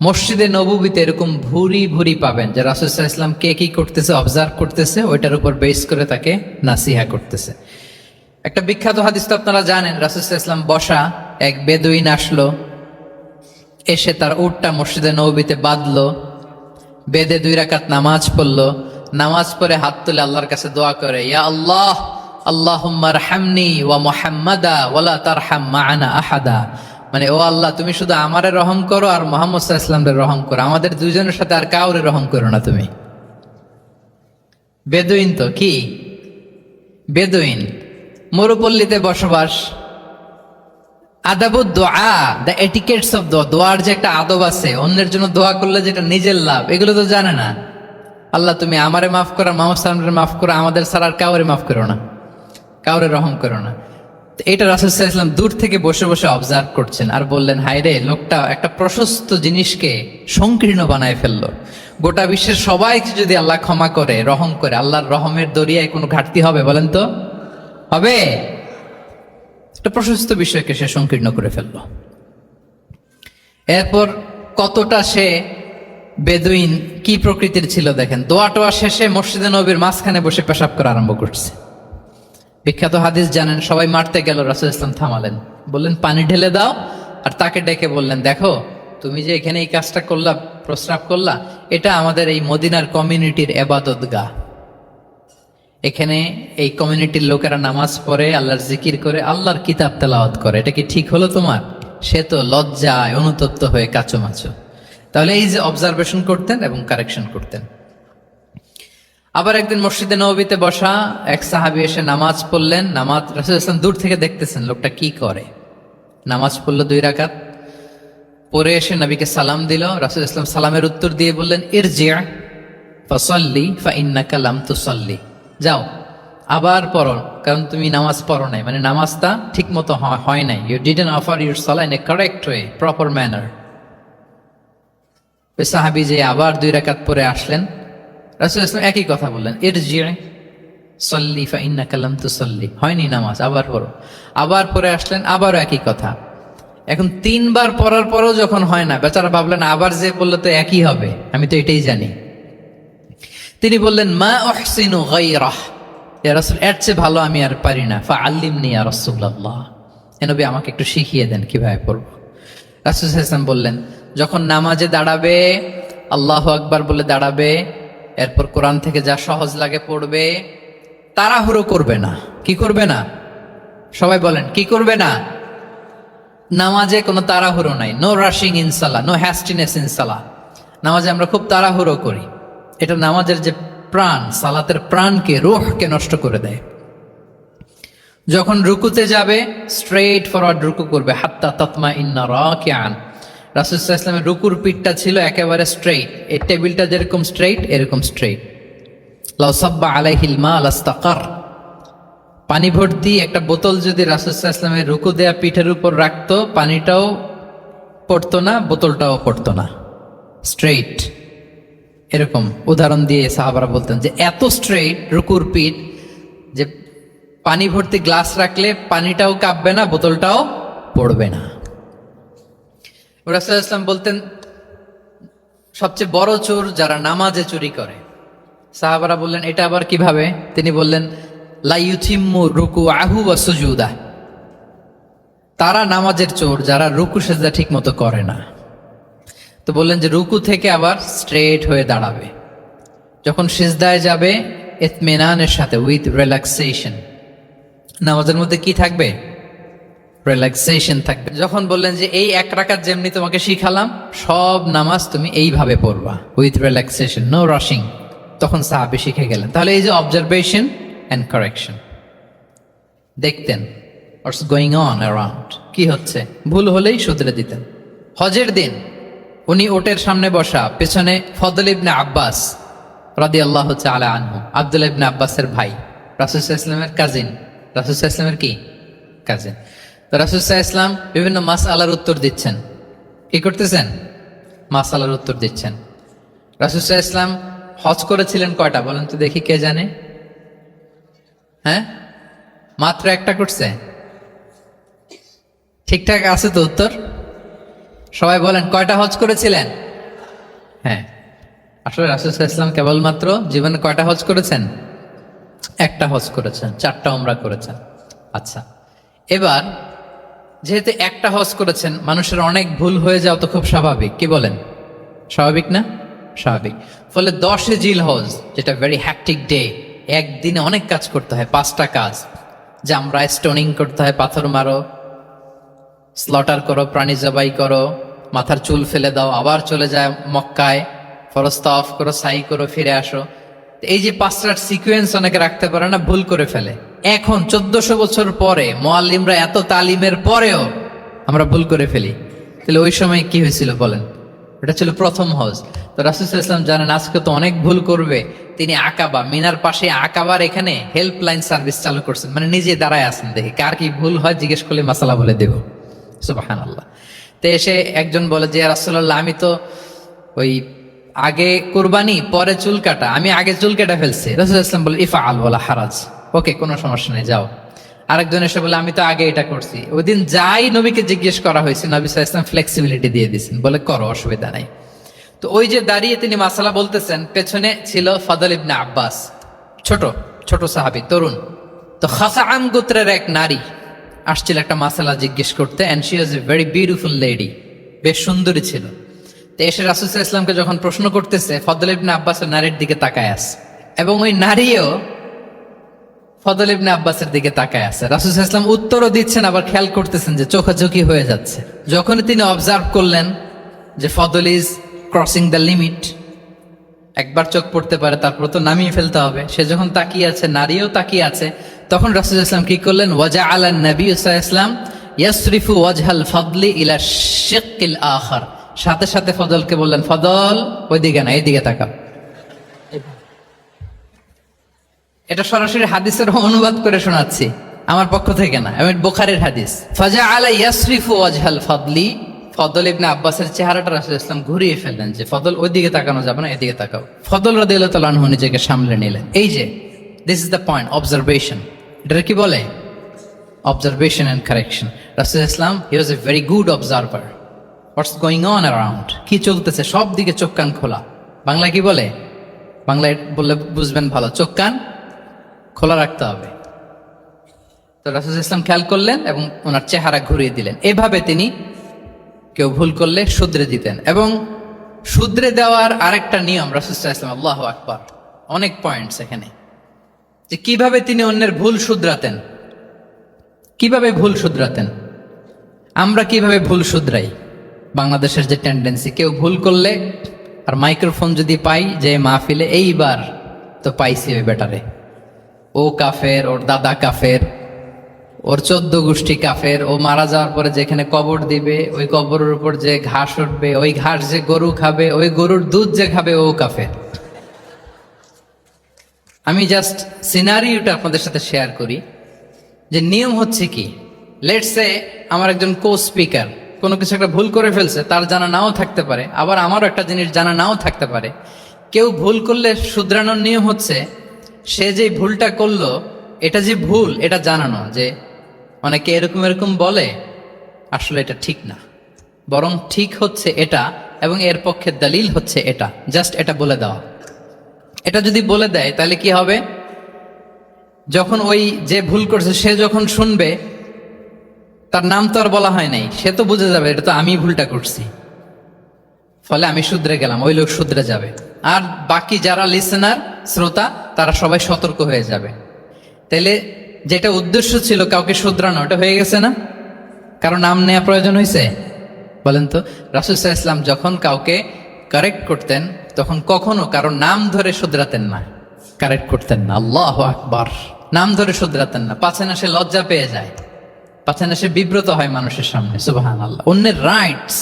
মসজিদে নববীতে এরকম ভুরি ভুরি পাবেন যে রাসূল সাল্লাল্লাহু আলাইহি ওয়াসাল্লাম কে কি করতেছে অবজার্ভ করতেছে, ওইটার উপর বেস করে তাকে নাসিহা করতেছে। একটা বিখ্যাত হাদিস তো আপনারা জানেন, রাসূল সাল্লাল্লাহু আলাইহি ওয়াসাল্লাম বসা, এক বেদুইন আসলো, এসে তার উটটা মসজিদে নববীতে বাঁধলো, বেদে 2 রাকাত নামাজ পড়লো, নামাজ পড়ে হাত তুলে আল্লাহর কাছে দোয়া করে, ইয়া আল্লাহ আল্লাহুম্মা রহমনি ওয়া মুহাম্মাদা ওয়ালা তারহাম মা'ানা আহাদা, মানে ও আল্লাহ তুমি শুধু আমারে রহম করো আর মুহাম্মদ সাল্লাল্লাহু আলাইহি ওয়াসাল্লামের রহম করো, আমাদের দুইজনের সাথে আর কাউরে রহম করো না তুমি। বেদুইন তো কি, বেদুইন, মরুপল্লীতে বসবাস। আদাবুদ দোয়া, দ্য এটিকেটস অফ দোয়া, দোয়ার যে একটা আদব আছে, অন্যের জন্য দোয়া করলে যেটা নিজের লাভ, এগুলো তো জানে না। আল্লাহ তুমি আমারে মাফ করো, মুহাম্মদ সাল্লাল্লাহু আলাইহি ওয়াসাল্লামকে মাফ করো, আমাদের ছাড়া আর কাউরে মাফ করো না, কাউরে রহম করো না। এটা রাসূল সাল্লাল্লাহু আলাইহি ওয়াসাল্লাম দূর থেকে বসে বসে অবজার্ভ করছেন আর বললেন, হায় রে, লোকটা একটা প্রশস্ত জিনিসকে সংকীর্ণ বানায় ফেললো। গোটা বিশ্বের সবাইকে যদি আল্লাহ ক্ষমা করে, রহম করে, আল্লাহর রহমের দরিয়ায় কোনো ঘাটতি হবে বলেন তো? হবে? একটা প্রশস্ত বিষয়কে সে সংকীর্ণ করে ফেললো। এরপর কতটা সে বেদুইন কি প্রকৃতির ছিল দেখেন, দোয়া টোয়া শেষে মসজিদে নববীর মাঝখানে বসে পেশাব করা আরম্ভ করছে। বিখ্যাত হাদিস জানেন, সবাই মারতে গেল, রাসূল ইসলাম থামালেন, বললেন পানি ঢেলে দাও, আর তাকে ডেকে বললেন, দেখো তুমি যে এখানে এই কাজটা করলা, প্রস্রাব করলা, এটা আমাদের এই মদিনার কমিউনিটির ইবাদতগাহ। এখানে এই কমিউনিটির লোকেরা নামাজ পড়ে, আল্লাহর জিকির করে, আল্লাহর কিতাব তেলাওয়াত করে, এটা কি ঠিক হলো তোমার? সে তো লজ্জায় অনুতপ্ত হয়ে কাচুমাচু। তাহলে এই যে অবজারভেশন করতেন এবং কারেকশন করতেন। আবার একদিন মসজিদে নববীতে বসা এক সাহাবী এসে নামাজ পড়লেন। নামাজ রাসূল সাল্লাল্লাহু আলাইহি ওয়াসাল্লাম দূর থেকে দেখতেছেন লোকটা কি করে। নামাজ পড়লো 2 রাকাত, পরে এসে নবীকে সালাম দিল। রাসূল সাল্লাল্লাহু আলাইহি ওয়াসাল্লাম সালামের উত্তর দিয়ে বললেন, ইরজি' ফাসাল্লি ফাইন্নাকা লাম তুসাল্লি, যাও আবার পড়ো, কারণ তুমি নামাজ পড়ো নাই, মানে নামাজটা ঠিক মতো হয় নাই। ইউ ডিডন্ট অফার ইউর সালাহ in a correct way, proper manner. সাহাবী যে আবার 2 রাকাত পরে আসলেন, রাসূল সাল্লাল্লাহু আলাইহি ওয়াসাল্লাম একই কথা বললেন, ইরজি' সাল্লি ফাইন্নাকা লাম তুসাল্লি, হয়নি নামাজ, আবার পড়ো। আবার পরে আসলেন, আবারও একই কথা। এখন 3 বার পড়ার পরও যখন হয় না, বেচারা ভাবলেন আবার যে বললে তো একই হবে, আমি তো এটাই জানি। তিনি বললেন, মা উহসিনু গায়রাহ, ইয়া রাসূল এর চেয়ে ভালো আমি আর পারি না, ফাআল্লিমনি ইয়া রাসূলুল্লাহ, হে নবী আমাকে একটু শিখিয়ে দেন কিভাবে পড়ব। রাসূল সাল্লাল্লাহু আলাইহি ওয়াসাল্লাম বললেন, যখন নামাজে দাঁড়াবে আল্লাহু আকবার বলে দাঁড়াবে, এরপর কোরআন থেকে যা সহজ লাগে পড়বে, তাড়াহুড়ো করবে না। কি করবে না? সবাই বলেন, কি করবে না? নামাজে কোনো তাড়াহুড়ো নাই, নো রাশিং ইন সালাহ, নো হ্যাস্টিনেস ইন সালাহ। নামাজে আমরা খুব তাড়াহুড়ো করি, এটা নামাজের যে প্রাণ, সালাতের প্রাণকে, রূহকে নষ্ট করে দেয়। যখন রুকুতে যাবে স্ট্রেইট ফরওয়ার্ড রুকু করবে, হাত্তা তাতমা ইন্না রাকিআন। রাসূল সাল্লাল্লাহু আলাইহি ওয়াসাল্লামের রুকুর পিঠটা ছিল একেবারে স্ট্রেইট, এই টেবিলটা যেরকম স্ট্রেইট এরকম স্ট্রেইট। লাউ সাব্বা আলাইহিল মা লাস্তাকার, পানি ভর্তি একটা বোতল যদি রাসূল সাল্লাল্লাহু আলাইহি ওয়াসাল্লামের রুকু দেয়া পিঠের উপর রাখতো, পানিটাও পড়তো না, বোতলটাও পড়তো না, স্ট্রেইট। এরকম উদাহরণ দিয়ে সাহাবারা বলতেন যে এত স্ট্রেইট রুকুর পিঠ যে পানি ভর্তি গ্লাস রাখলে পানিটাও কাঁপবে না, বোতলটাও পড়বে না। রাসূল সাল্লাল্লাহু আলাইহি ওয়াসাল্লাম বলতেন, সবচেয়ে বড় চোর যারা নামাজে চুরি করে। সাহাবারা বললেন, এটা আবার কিভাবে? তিনি বললেন, লা ইউতিম্মু রুকুআহু ওয়া সুজুদাহ, তারা নামাজের চোর যারা রুকু সেজদা ঠিক মতো করে না। তো বললেন যে রুকু থেকে আবার স্ট্রেট হয়ে দাঁড়াবে, যখন সিজদায় যাবে ইতমিনানের সাথে, উইথ রিল্যাক্সেশন। নামাজের মধ্যে কি থাকবে? রিল্যাক্সেশন থাকবে। যখন বললেন যে এই 1 রাকাত যেমনি তোমাকে শিখালাম, সব নামাজ তুমি এইভাবে পড়বা, উইথ রিল্যাক্সেশন, নো রাশিং, তখন সাহাবী শিখে গেলেন। তাহলে এই যে অবজারভেশন অ্যান্ড কারেকশন, দেখতেন হোয়াটস গোয়িং অন অ্যারাউন্ড, কি হচ্ছে, ভুল হলেই শুধরে দিতেন। হজের দিন উনি ওটের সামনে বসা, পেছনে ফদল ইবনে আব্বাস রাদিয়াল্লাহু তাআলা আনহু, আব্দুল্লাহ ইবনে আব্বাসের ভাই, রাসূল সাল্লাল্লাহু আলাইহি ওয়াসাল্লামের কাজিন, রাসূল সাল্লাল্লাহু আলাইহি ওয়াসাল্লামের কি কাজিন। তো রাসূল সাল্লাল্লাহু আলাইহি ওয়াসাল্লাম বিভিন্ন মাসআলার উত্তর দিচ্ছেন। কি করতেছেন? মাসআলার উত্তর দিচ্ছেন। রাসূল সাল্লাল্লাহু আলাইহি ওয়াসাল্লাম হজ করেছিলেন কয়টা বলেন তো দেখি, কে জানে? হ্যাঁ, মাত্র একটা করছে। ঠিকঠাক আছে তো উত্তর? সবাই বলেন, কয়টা হজ করেছিলেন? হ্যাঁ, আসলে রাসূল সাল্লাল্লাহু আলাইহি ওয়াসাল্লাম কেবলমাত্র জীবনে কয়টা হজ করেছেন? একটা হজ করেছেন, 4টা উমরা করেছেন। আচ্ছা, এবার যেহেতু একটা হজ করেছেন, মানুষের অনেক ভুল হয়ে যাওয়া তো খুব স্বাভাবিক, কি বলেন? স্বাভাবিক না? স্বাভাবিক। ফলে 10 জিলহজ, যেটা ভেরি হ্যাকটিক ডে, একদিনে অনেক কাজ করতে হয়, 5টা কাজ। জামরা স্টোনিং করতে হয়, পাথর মারো, স্লটার করো, প্রাণী জবাই করো, মাথার চুল ফেলে দাও, আবার চলে যায় মক্কায়, ফরজ তাওয়াফ করো, সাই করো, ফিরে আসো। এই যে 5টার সিকোয়েন্স অনেকে রাখতে পারে না, ভুল করে ফেলে। এখন 1400 বছর পরে, মুআল্লিমরা এত তালিমের পরেও আমরা ভুল করে ফেলি। তাহলে ওই সময় কি হয়েছিল বলেন? এটা ছিল প্রথম হজ। তো রাসূল সাল্লাল্লাহু আলাইহি ওয়াসাল্লাম জানেন আজকে তো অনেক ভুল করবে, তিনি আকাবা, মিনার পাশে আকাবার এখানে হেল্পলাইন সার্ভিস চালু করছেন, মানে নিজে দাঁড়ায় আছেন, দেখি কার কি ভুল হয় জিজ্ঞেস করলে মাসালা বলে দেব। সুবহানাল্লাহ। তো এসে একজন বলে যে, ইয়া রাসূলুল্লাহ, আমি তো ওই আগে কুরবানি পরে চুল কাটা, আমি আগে চুল কেটে ফেলছি। রাসূল সাল্লাল্লাহু আলাইহি ওয়াসাল্লাম বলে, ইফআল ওয়ালা হারাজ, ওকে কোনো সমস্যা নেই, যাও। আরেকজন এসে বলে, আমি তো আগে এটা করছি। ওই দিন যাই নবীকে জিজ্ঞেস করা হয়েছে, নবী সাল্লাল্লাহু আলাইহি ওয়াসাল্লাম ফ্লেক্সিবিলিটি দিয়ে দিয়েছেন, বলে করো, অসুবিধা নাই। তো ওই যে দাঁড়িয়ে তিনি মাসালা বলতেছেন, পেছনে ছিল ফদল ইবনে আব্বাস, ছোট ছোট সাহাবী, তরুণ। তো খাসাআম গোত্রের এক নারী আসছিল একটা মাসালা জিজ্ঞেস করতে, and she was a very beautiful lady, বেশ সুন্দরী ছিল। তো এসে রাসূল সাল্লাল্লাহু আলাইহি ওয়াসাল্লামকে যখন প্রশ্ন করতেছে, ফদল ইবনে আব্বাসের নারীর দিকে তাকায় আছে, এবং ওই নারীও ফদল ইবনে আব্বাসের দিকে তাকায় আছে। রাসূল সাল্লাল্লাহু আলাইহি ওয়াসাল্লাম উত্তরও দিচ্ছেন, আবার খেয়াল করতেছেন যে চোখাচোখি হয়ে যাচ্ছে। যখনই তিনি অবজার্ভ করলেন যে ফদল ইজ ক্রসিং দ্য লিমিট। একবার চোখ পড়তে পারে, তারপর তো নামিয়ে ফেলতে হবে। সে যখন তাকিয়ে আছে, নারীও তাকিয়ে আছে, তখন রাসূল ইসলাম কি করলেন? ওয়াজা আলা নবী ইসলাম ইয়াসরিফু ওয়াজহাল ফাদলি ইলা শিক্কিল আখার, সাথে সাথে ফজলকে বললেন, ফজল ওইদিকে না, এইদিকে তাকাও। এটা সরাসরি হাদিসের অনুবাদ করে শোনাচ্ছি, আমার পক্ষ থেকে না, আমি বুখারীর হাদিস। ফাজা আলা ইয়াসরিফু ওয়াজহাল ফাদলি, ফদল ইবনে আব্বাসের চেহারাটা রাসূল ইসলাম ঘুরিয়ে ফেললেন যে ফদল ওইদিকে তাকানো যাবে না, এদিকে তাকাও। ফদল রাদিয়াল্লাহু তাআলা আনহু নিজেকে সামলে নিলেন। এই যে this is the point, observation. এটা কি বলে? Observation and correction. রাসূল ইসলাম he was a very good observer. What's going on around, কি চলতেছে সব দিকে চোখ কান খোলা। বাংলায় কি বলে? বাংলায় বললে বুঝবেন ভালো, চোখ কান খোলা রাখতে হবে। তো রাসূল ইসলাম খেয়াল করলেন এবং ওনার চেহারা ঘুরিয়ে দিলেন। এভাবে তিনি কেউ ভুল করলে শুধরে দিতেন। এবং শুধরে দেওয়ার আরেকটা নিয়ম রাসূল সাল্লাল্লাহু আলাইহি ওয়াসাল্লাম, আল্লাহু আকবার, অনেক পয়েন্টস এখানে, যে কিভাবে তিনি অন্যের ভুল শুধরাতেন। কিভাবে ভুল শুধরাতেন? আমরা কিভাবে ভুল শুধরাই? বাংলাদেশের যে টেন্ডেন্সি, কেউ ভুল করলে আর মাইক্রোফোন যদি পাই যে মাহফিলে, এইবার তো পাইছি ওই বেটারে, ও কাফের, ওর দাদা কাফের, ওর 14 গোষ্ঠী কাফের, ও মারা যাওয়ার পরে যেখানে কবর দিবে ওই কবরের উপর যে ঘাস উঠবে, ওই ঘাস যে গরু খাবে, ওই গরুর দুধ যে খাবে ও কাফের। আমি জাস্ট সিনারিওটা আপনাদের সাথে শেয়ার করি যে নিয়ম হচ্ছে কি। লেটস সে আমার একজন কো স্পিকার কোনো কিছু একটা ভুল করে ফেলছে, তার জানা নাও থাকতে পারে, আবার আমারও একটা জিনিস জানা নাও থাকতে পারে। কেউ ভুল করলে শুধরানোর নিয়ম হচ্ছে সে যে ভুলটা করলো এটা যে ভুল এটা জানানো, যে অনেকে এরকম এরকম বলে, আসলে এটা ঠিক না, বরং ঠিক হচ্ছে এটা এবং এর পক্ষে দলিল হচ্ছে এটা, জাস্ট এটা বলে দেওয়া। এটা যদি বলে দেয় তাহলে কি হবে? যখন ওই যে ভুল করছে সে যখন শুনবে, তার নাম তো আর বলা হয় নাই, সে তো বুঝে যাবে এটা তো আমি ভুলটা করছি, ফলে আমি শুধরে গেলাম, ওই লোক শুধরে যাবে। আর বাকি যারা লিসেনার, শ্রোতা, তারা সবাই সতর্ক হয়ে যাবে। তাইলে যেটা উদ্দেশ্য ছিল কাউকে শুধরানো, ওটা হয়ে গেছে না? কারো নাম নেওয়া প্রয়োজন হয়েছে? বলেন তো। রাসূল সাল্লাল্লাহু আলাইহি ওয়াসাল্লাম যখন কাউকে কারেক্ট করতেন তখন কখনো কারো নাম ধরে শুধরাতেন না, কারেক্ট করতেন না। আল্লাহু আকবার। নাম ধরে শুধরাতেন না, পাছে না সে লজ্জা পেয়ে যায়, পাছে না সে বিব্রত হয় মানুষের সামনে। সুবহানাল্লাহ। অন্যের রাইটস,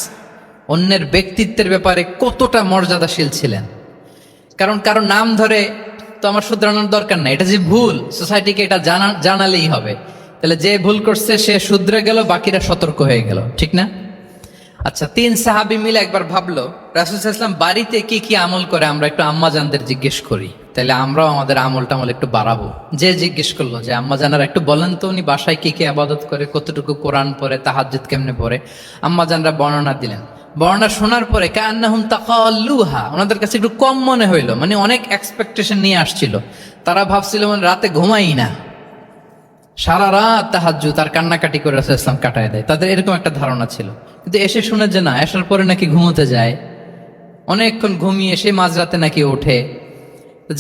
অন্যের ব্যক্তিত্বের ব্যাপারে কতটা মর্যাদাশীল ছিলেন। কারণ কারো নাম ধরে তো আমার শুধরানোর দরকার নাই, এটা যে ভুল সোসাইটিকে এটা জানালেই হবে। তাহলে যে ভুল করছে সে শুধরে গেল, বাকিরা সতর্ক হয়ে গেল, ঠিক না? আচ্ছা, 3 সাহাবী মিলে একবার ভাবলো রাসূল সাল্লাল্লাহু আলাইহি ওয়াসাল্লাম বাড়িতে কি কি আমল করে, আমরা একটু আম্মাজানদের জিজ্ঞেস করি, তাহলে আমরাও আমাদের আমল টামল একটু বাড়াবো। যে জিজ্ঞেস করলো যে আম্মাজানারা একটু বলেন তো উনি বাসায় কি কি ইবাদত করে, কতটুকু কোরআন পড়ে, তাহাজ্জুদ কেমনে পড়ে। আম্মাজানরা বর্ণনা দিলেন। বর্ণনা শোনার পরে কান্নাহুম তাকাল্লুহা, ওনাদের কাছে একটু কম মনে হইলো, মানে অনেক এক্সপেকটেশন নিয়ে আসছিল। তারা ভাবছিল মানে রাতে ঘুমাই না, সারা রাত তাহাজ্জুদ আর কান্নাকাটি করে রাসূল ইসলাম কাটায় দেয়, তাদের এরকম একটা ধারণা ছিল। কিন্তু এসে শুনে যে না, আসার পরে নাকি ঘুমোতে যায়, অনেকক্ষণ ঘুমিয়ে এসে মাঝরাতে নাকি ওঠে।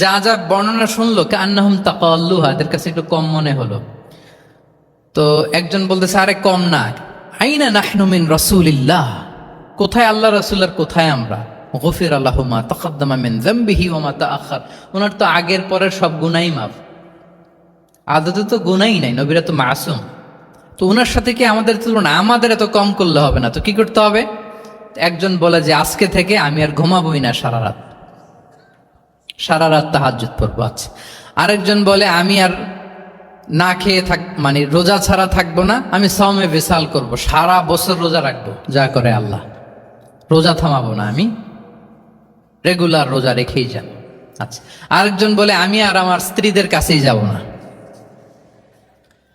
যা যা বর্ণনা শুনলো কান্নাহুম তাকাল্লুহা, এদের কাছে একটু কম মনে হলো। তো একজন বলতেছে, আরে কম না, আইনা নাহনু মিন রাসূলিল্লাহ, কোথায় আল্লাহ রাসূল আর কোথায় আমরা। গফির লাহু মা তাকাদ্দামা মিন যামবিহি ওয়া মা তাআখার, ওনার তো আগের পরের সব গুনাহ মাফ। আদতে তো গুনাহই নাই, নবীরা তো মাসুম। তো ওনার সাথে কি আমাদের তুলনা, আমাদের এত কম করলে হবে না, তো কি করতে হবে? একজন বলে যে আজকে থেকে আমি আর ঘুমাবোই না সারা রাত, সারা রাত তাহাজ্জুদ পড়বো। আচ্ছা, আরেকজন বলে আমি আর না খেয়ে মানে রোজা ছাড়া থাকবো না, আমি সাওমে বিসাল করব, সারা বছর রোজা রাখবো, যা করে আল্লাহ, রোজা থামাবো না, আমি রেগুলার রোজা রেখেই যাব। আচ্ছা, আরেকজন বলে আমি আর আমার স্ত্রীদের কাছেই যাব না,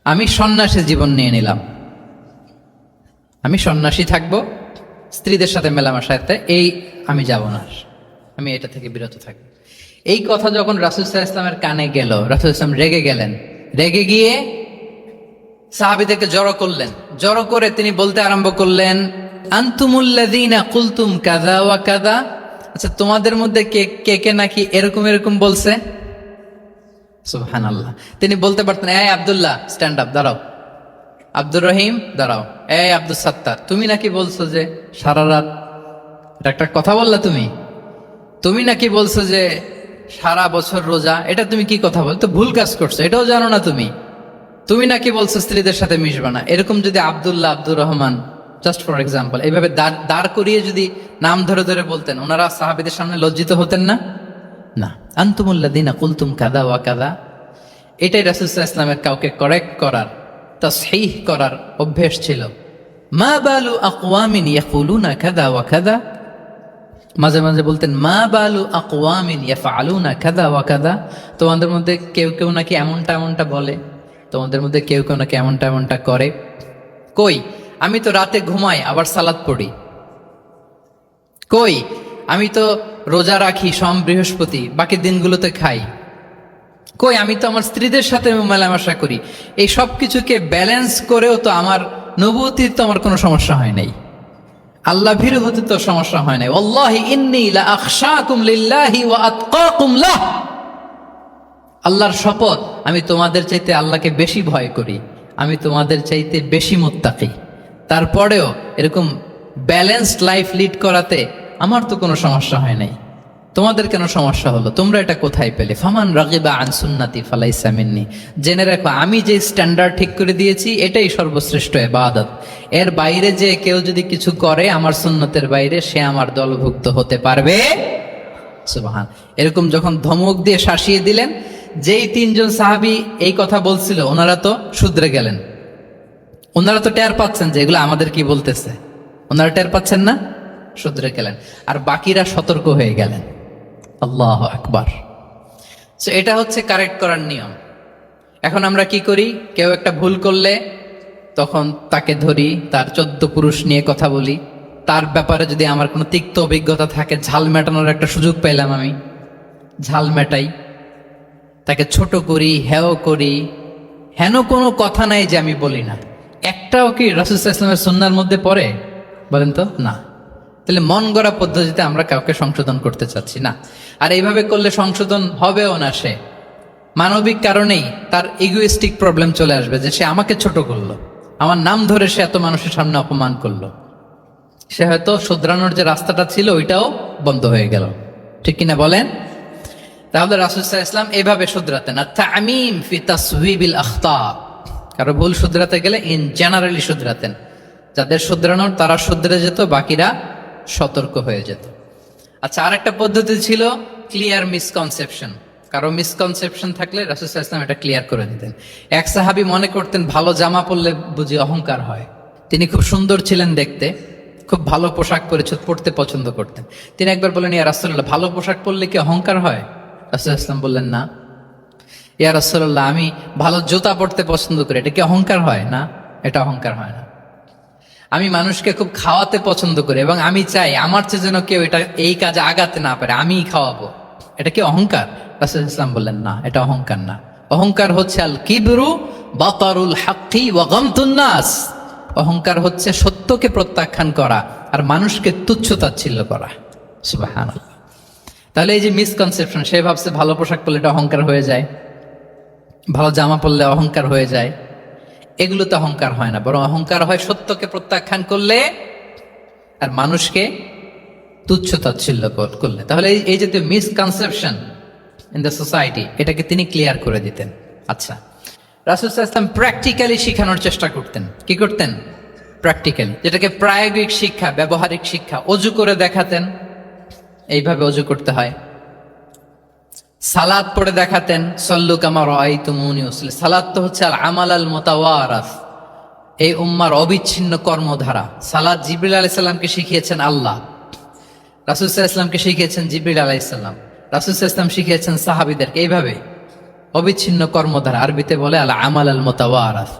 আমি সন্ন্যাসী জীবন নিয়ে নিলাম, আমি সন্ন্যাসী থাকবো, স্ত্রীদের সাথে মেলামেশাতে এই আমি যাব না, আমি এটা থেকে বিরত থাকবো। এই কথা যখন রাসূল সাল্লাল্লাহু আলাইহি ওয়াসাল্লামের কানে গেল, রাসূল সাল্লাল্লাহু আলাইহি ওয়াসাল্লাম রেগে গেলেন। রেগে গিয়ে সাহাবীদেরকে জড়ো করলেন। জড়ো করে তিনি বলতে আরম্ভ করলেন, আনতুমুল্লাযীনা কুলতুম কাযা ওয়া কাযা, আচ্ছা তোমাদের মধ্যে কে কে নাকি এরকম এরকম বলছে। সুবহানাল্লাহ। তিনি বলতে পারতেন, এই আব্দুল্লাহ স্ট্যান্ড আপ, দাঁড়াও, আব্দুর রহিম দাঁড়াও, এই আব্দুল সাত্তার তুমি নাকি বলছো যে সারা রাত একটা কথা বললা তুমি, তুমি নাকি বলছো যে সারা বছর রোজা, এটা তুমি কি কথা বল, তো ভুল কাজ করছো, এটাও জানো না তুমি। তুমি নাকি বলছো স্ত্রীদের সাথে মিশবা না। এরকম যদি Abdullah, Abdur Rahman, just for example, এইভাবে দাঁড় করিয়ে যদি নাম ধরে ধরে বলতেন, ওনারা সাহাবীদের সামনে লজ্জিত হতেন না? না। আনতুমুল্লাযীনা কুলতুম কাযা ওয়া কাযা, এটাই রাসূল সাল্লাল্লাহু আলাইহি ওয়াসাল্লামের কাউকে কারেক্ট করার, তাসহিহ করার অভ্যেস ছিল। মা বালু আকওয়ামিন ইয়াকুলুনা কাযা ওয়া কাযা, মাঝে মাঝে বলতেন মা বালু আকওয়ামিন ইয়াফআলুনা কাযা ওয়া কাযা, তোমাদের মধ্যে কেউ কেউ নাকি এমনটা এমনটা বলে, তোমাদের মধ্যে কেউ কেউ নাকি এমনটা এমনটা করে। কই, আমি তো রাতে ঘুমাই আবার সালাত পড়ি। কই, আমি তো রোজা রাখি সোম বৃহস্পতি, বাকি দিনগুলোতে খাই। কই, আমি তো আমার স্ত্রীদের সাথে মেলামেশা করি। এই সব কিছুকে ব্যালেন্স করেও তো আমার নবুয়তির তো আমার কোনো সমস্যা হয় নাই, আল্লাহ ভীরু হতে তো সমস্যা হয় নাই। ওয়াল্লাহি ইন্নী লা আখশাকুম লিল্লাহি ওয়া আতকাকুম লাহ, আল্লাহর শপথ, আমি তোমাদের চাইতে আল্লাহকে বেশি ভয় করি, আমি তোমাদের চাইতে বেশি মুত্তাকি। তারপরেও এরকম ব্যালেন্সড লাইফ লিড করাতে আমার তো কোনো সমস্যা হয় নাই, তোমাদের কেন সমস্যা হলো? তোমরা এটা কোথায় পেলে? ফামান রাগিবা আন সুন্নতি ফালাইসা মিন্নি, জেনে রাখো আমি যে স্ট্যান্ডার্ড ঠিক করে দিয়েছি এটাই সর্বশ্রেষ্ঠ ইবাদত। এর বাইরে যে কেউ যদি কিছু করে আমার সুন্নতের বাইরে, সে আমার দলভুক্ত হতে পারবে। সুবহান। এরকম যখন ধমক দিয়ে শাসিয়ে দিলেন, যেই তিনজন সাহাবী এই কথা বলছিল ওনারা তো শুধরে গেলেন। ওনারা তো টের পাচ্ছেন যে এগুলো আমাদের কি বলতেছে, ওনারা টের পাচ্ছেন না, শুধরে গেলেন। আর বাকিরা সতর্ক হয়ে গেলেন। আল্লাহু আকবার। সো এটা হচ্ছে কারেক্ট করার নিয়ম। এখন আমরা কি করি, কেউ একটা ভুল করলে তখন তাকে ধরি, তার 14 পুরুষ নিয়ে কথা বলি, তার ব্যাপারে যদি আমার কোনো তিক্ত অভিজ্ঞতা থাকে, ঝাল মেটানোর একটা সুযোগ পেলাম, আমি ঝাল মেটাই, তাকে ছোট করি, হেয় করি। হেন কোনো কথা নাই যে আমি বলি না। একটাও কি রাসূল সাল্লাল্লাহু আলাইহি ওয়াসাল্লামের সুন্নাহর মধ্যে পড়ে? বলেন তো, না। তাহলে মন গড়া পদ্ধতিতে আমরা কাউকে সংশোধন করতে চাচ্ছি না। আর এইভাবে করলে সংশোধন হবেও না। সে মানবিক কারণেই তার ইগোইস্টিক প্রবলেম চলে আসবে, যে সে আমাকে ছোট করলো, আমার নাম ধরে সে এত মানুষের সামনে অপমান করলো, সে হয়তো শুধরানোর যে রাস্তাটা ছিল ওইটাও বন্ধ হয়ে গেল। ঠিক কিনা বলেন? তাহলে রাসূল সাল্লাল্লাহু আলাইহি ওয়াসাল্লাম এইভাবে শুধরাতেন। আর তামিম ফি তাসওয়িবিল আখতা, কারো ভুল শুধরাতে গেলে ইন জেনারেলি শুধরাতেন। যাদের শুধরানোর তারা শুধরে যেত, বাকিরা সতর্ক হয়ে যেত। আচ্ছা, আরেকটা পদ্ধতি ছিল ক্লিয়ার মিসকনসেপশন। কারো মিসকনসেপশন থাকলে রাসূল সাল্লাল্লাহু আলাইহি ওয়াসাল্লাম এটা ক্লিয়ার করে দিতেন। এক সাহাবী মনে করতেন ভালো জামা পরলে বুঝি অহংকার হয়। তিনি খুব সুন্দর ছিলেন দেখতে, খুব ভালো পোশাক পরতে পছন্দ করতেন। তিনি একবার বললেন, ইয়া রাসূলুল্লাহ, ভালো পোশাক পরলে কি অহংকার হয়? রাসূল সাল্লাল্লাহু আলাইহি ওয়াসাল্লাম বললেন, না। ইয়া রাসূলুল্লাহ, আমি ভালো জুতা পরতে পছন্দ করি, এটা কি অহংকার হয়? না, এটা অহংকার হয় না। আমি মানুষকে খুব খাওয়াতে পছন্দ করি এবং আমি চাই আমার চেয়ে যেন কেউ এটা এই কাজে আগাতে না পারে, আমিই খাওয়াবো, এটা কি অহংকার? রাসূল ইসলাম বললেন, না, এটা অহংকার না। অহংকার হচ্ছে আল কিবরু বাতারুল হাক্কি ওয়া গামতুন নাস, অহংকার হচ্ছে সত্যকে প্রত্যাখ্যান করা আর মানুষকে তুচ্ছ তাচ্ছিল্য করা। সুবহানাল্লাহ। তাহলে এই যে মিসকনসেপশন, সে ভাবছে ভালো পোশাক পরলে এটা অহংকার হয়ে যায়, ভালো জামা পরলে অহংকার হয়ে যায়, এগুলোতে অহংকার হয় না, বরং অহংকার হয় সত্যকে প্রত্যাখ্যান করলে আর মানুষকে তুচ্ছ তাচ্ছিল্য করলে। তাহলে এই যে মিসকনসেপশন ইন দ্য সোসাইটি, এটাকে তিনি ক্লিয়ার করে দিতেন। আচ্ছা, রাসূল সাল্লাল্লাহু আলাইহি ওয়াসাল্লাম প্র্যাকটিক্যালি শেখানোর চেষ্টা করতেন। কি করতেন? প্র্যাকটিক্যালি, যেটাকে প্রায়োগিক শিক্ষা, ব্যবহারিক শিক্ষা। অজু করে দেখাতেন, এইভাবে অজু করতে হয়। সালাত পড়ে দেখাতেন, সল্লু কামা রাআইতুমুনি উসাল্লি। সালাত তো হচ্ছে আল আমাল আল মুতাওয়ারাস, এই উম্মার অবিচ্ছিন্ন কর্মধারা। সালাত জিবরিল আলাইহিস সালামকে শিখিয়েছেন আল্লাহ, রাসূল সাল্লাল্লাহু আলাইহি ওয়াসাল্লামকে শিখিয়েছেন জিবরিল আলাইহিস সালাম, রাসূল সাল্লাল্লাহু আলাইহি ওয়াসাল্লাম শিখিয়েছেন সাহাবীদেরকে। এইভাবে অবিচ্ছিন্ন কর্মধারা, আরবিতে বলে আল আমাল আল মুতাওয়ারাস।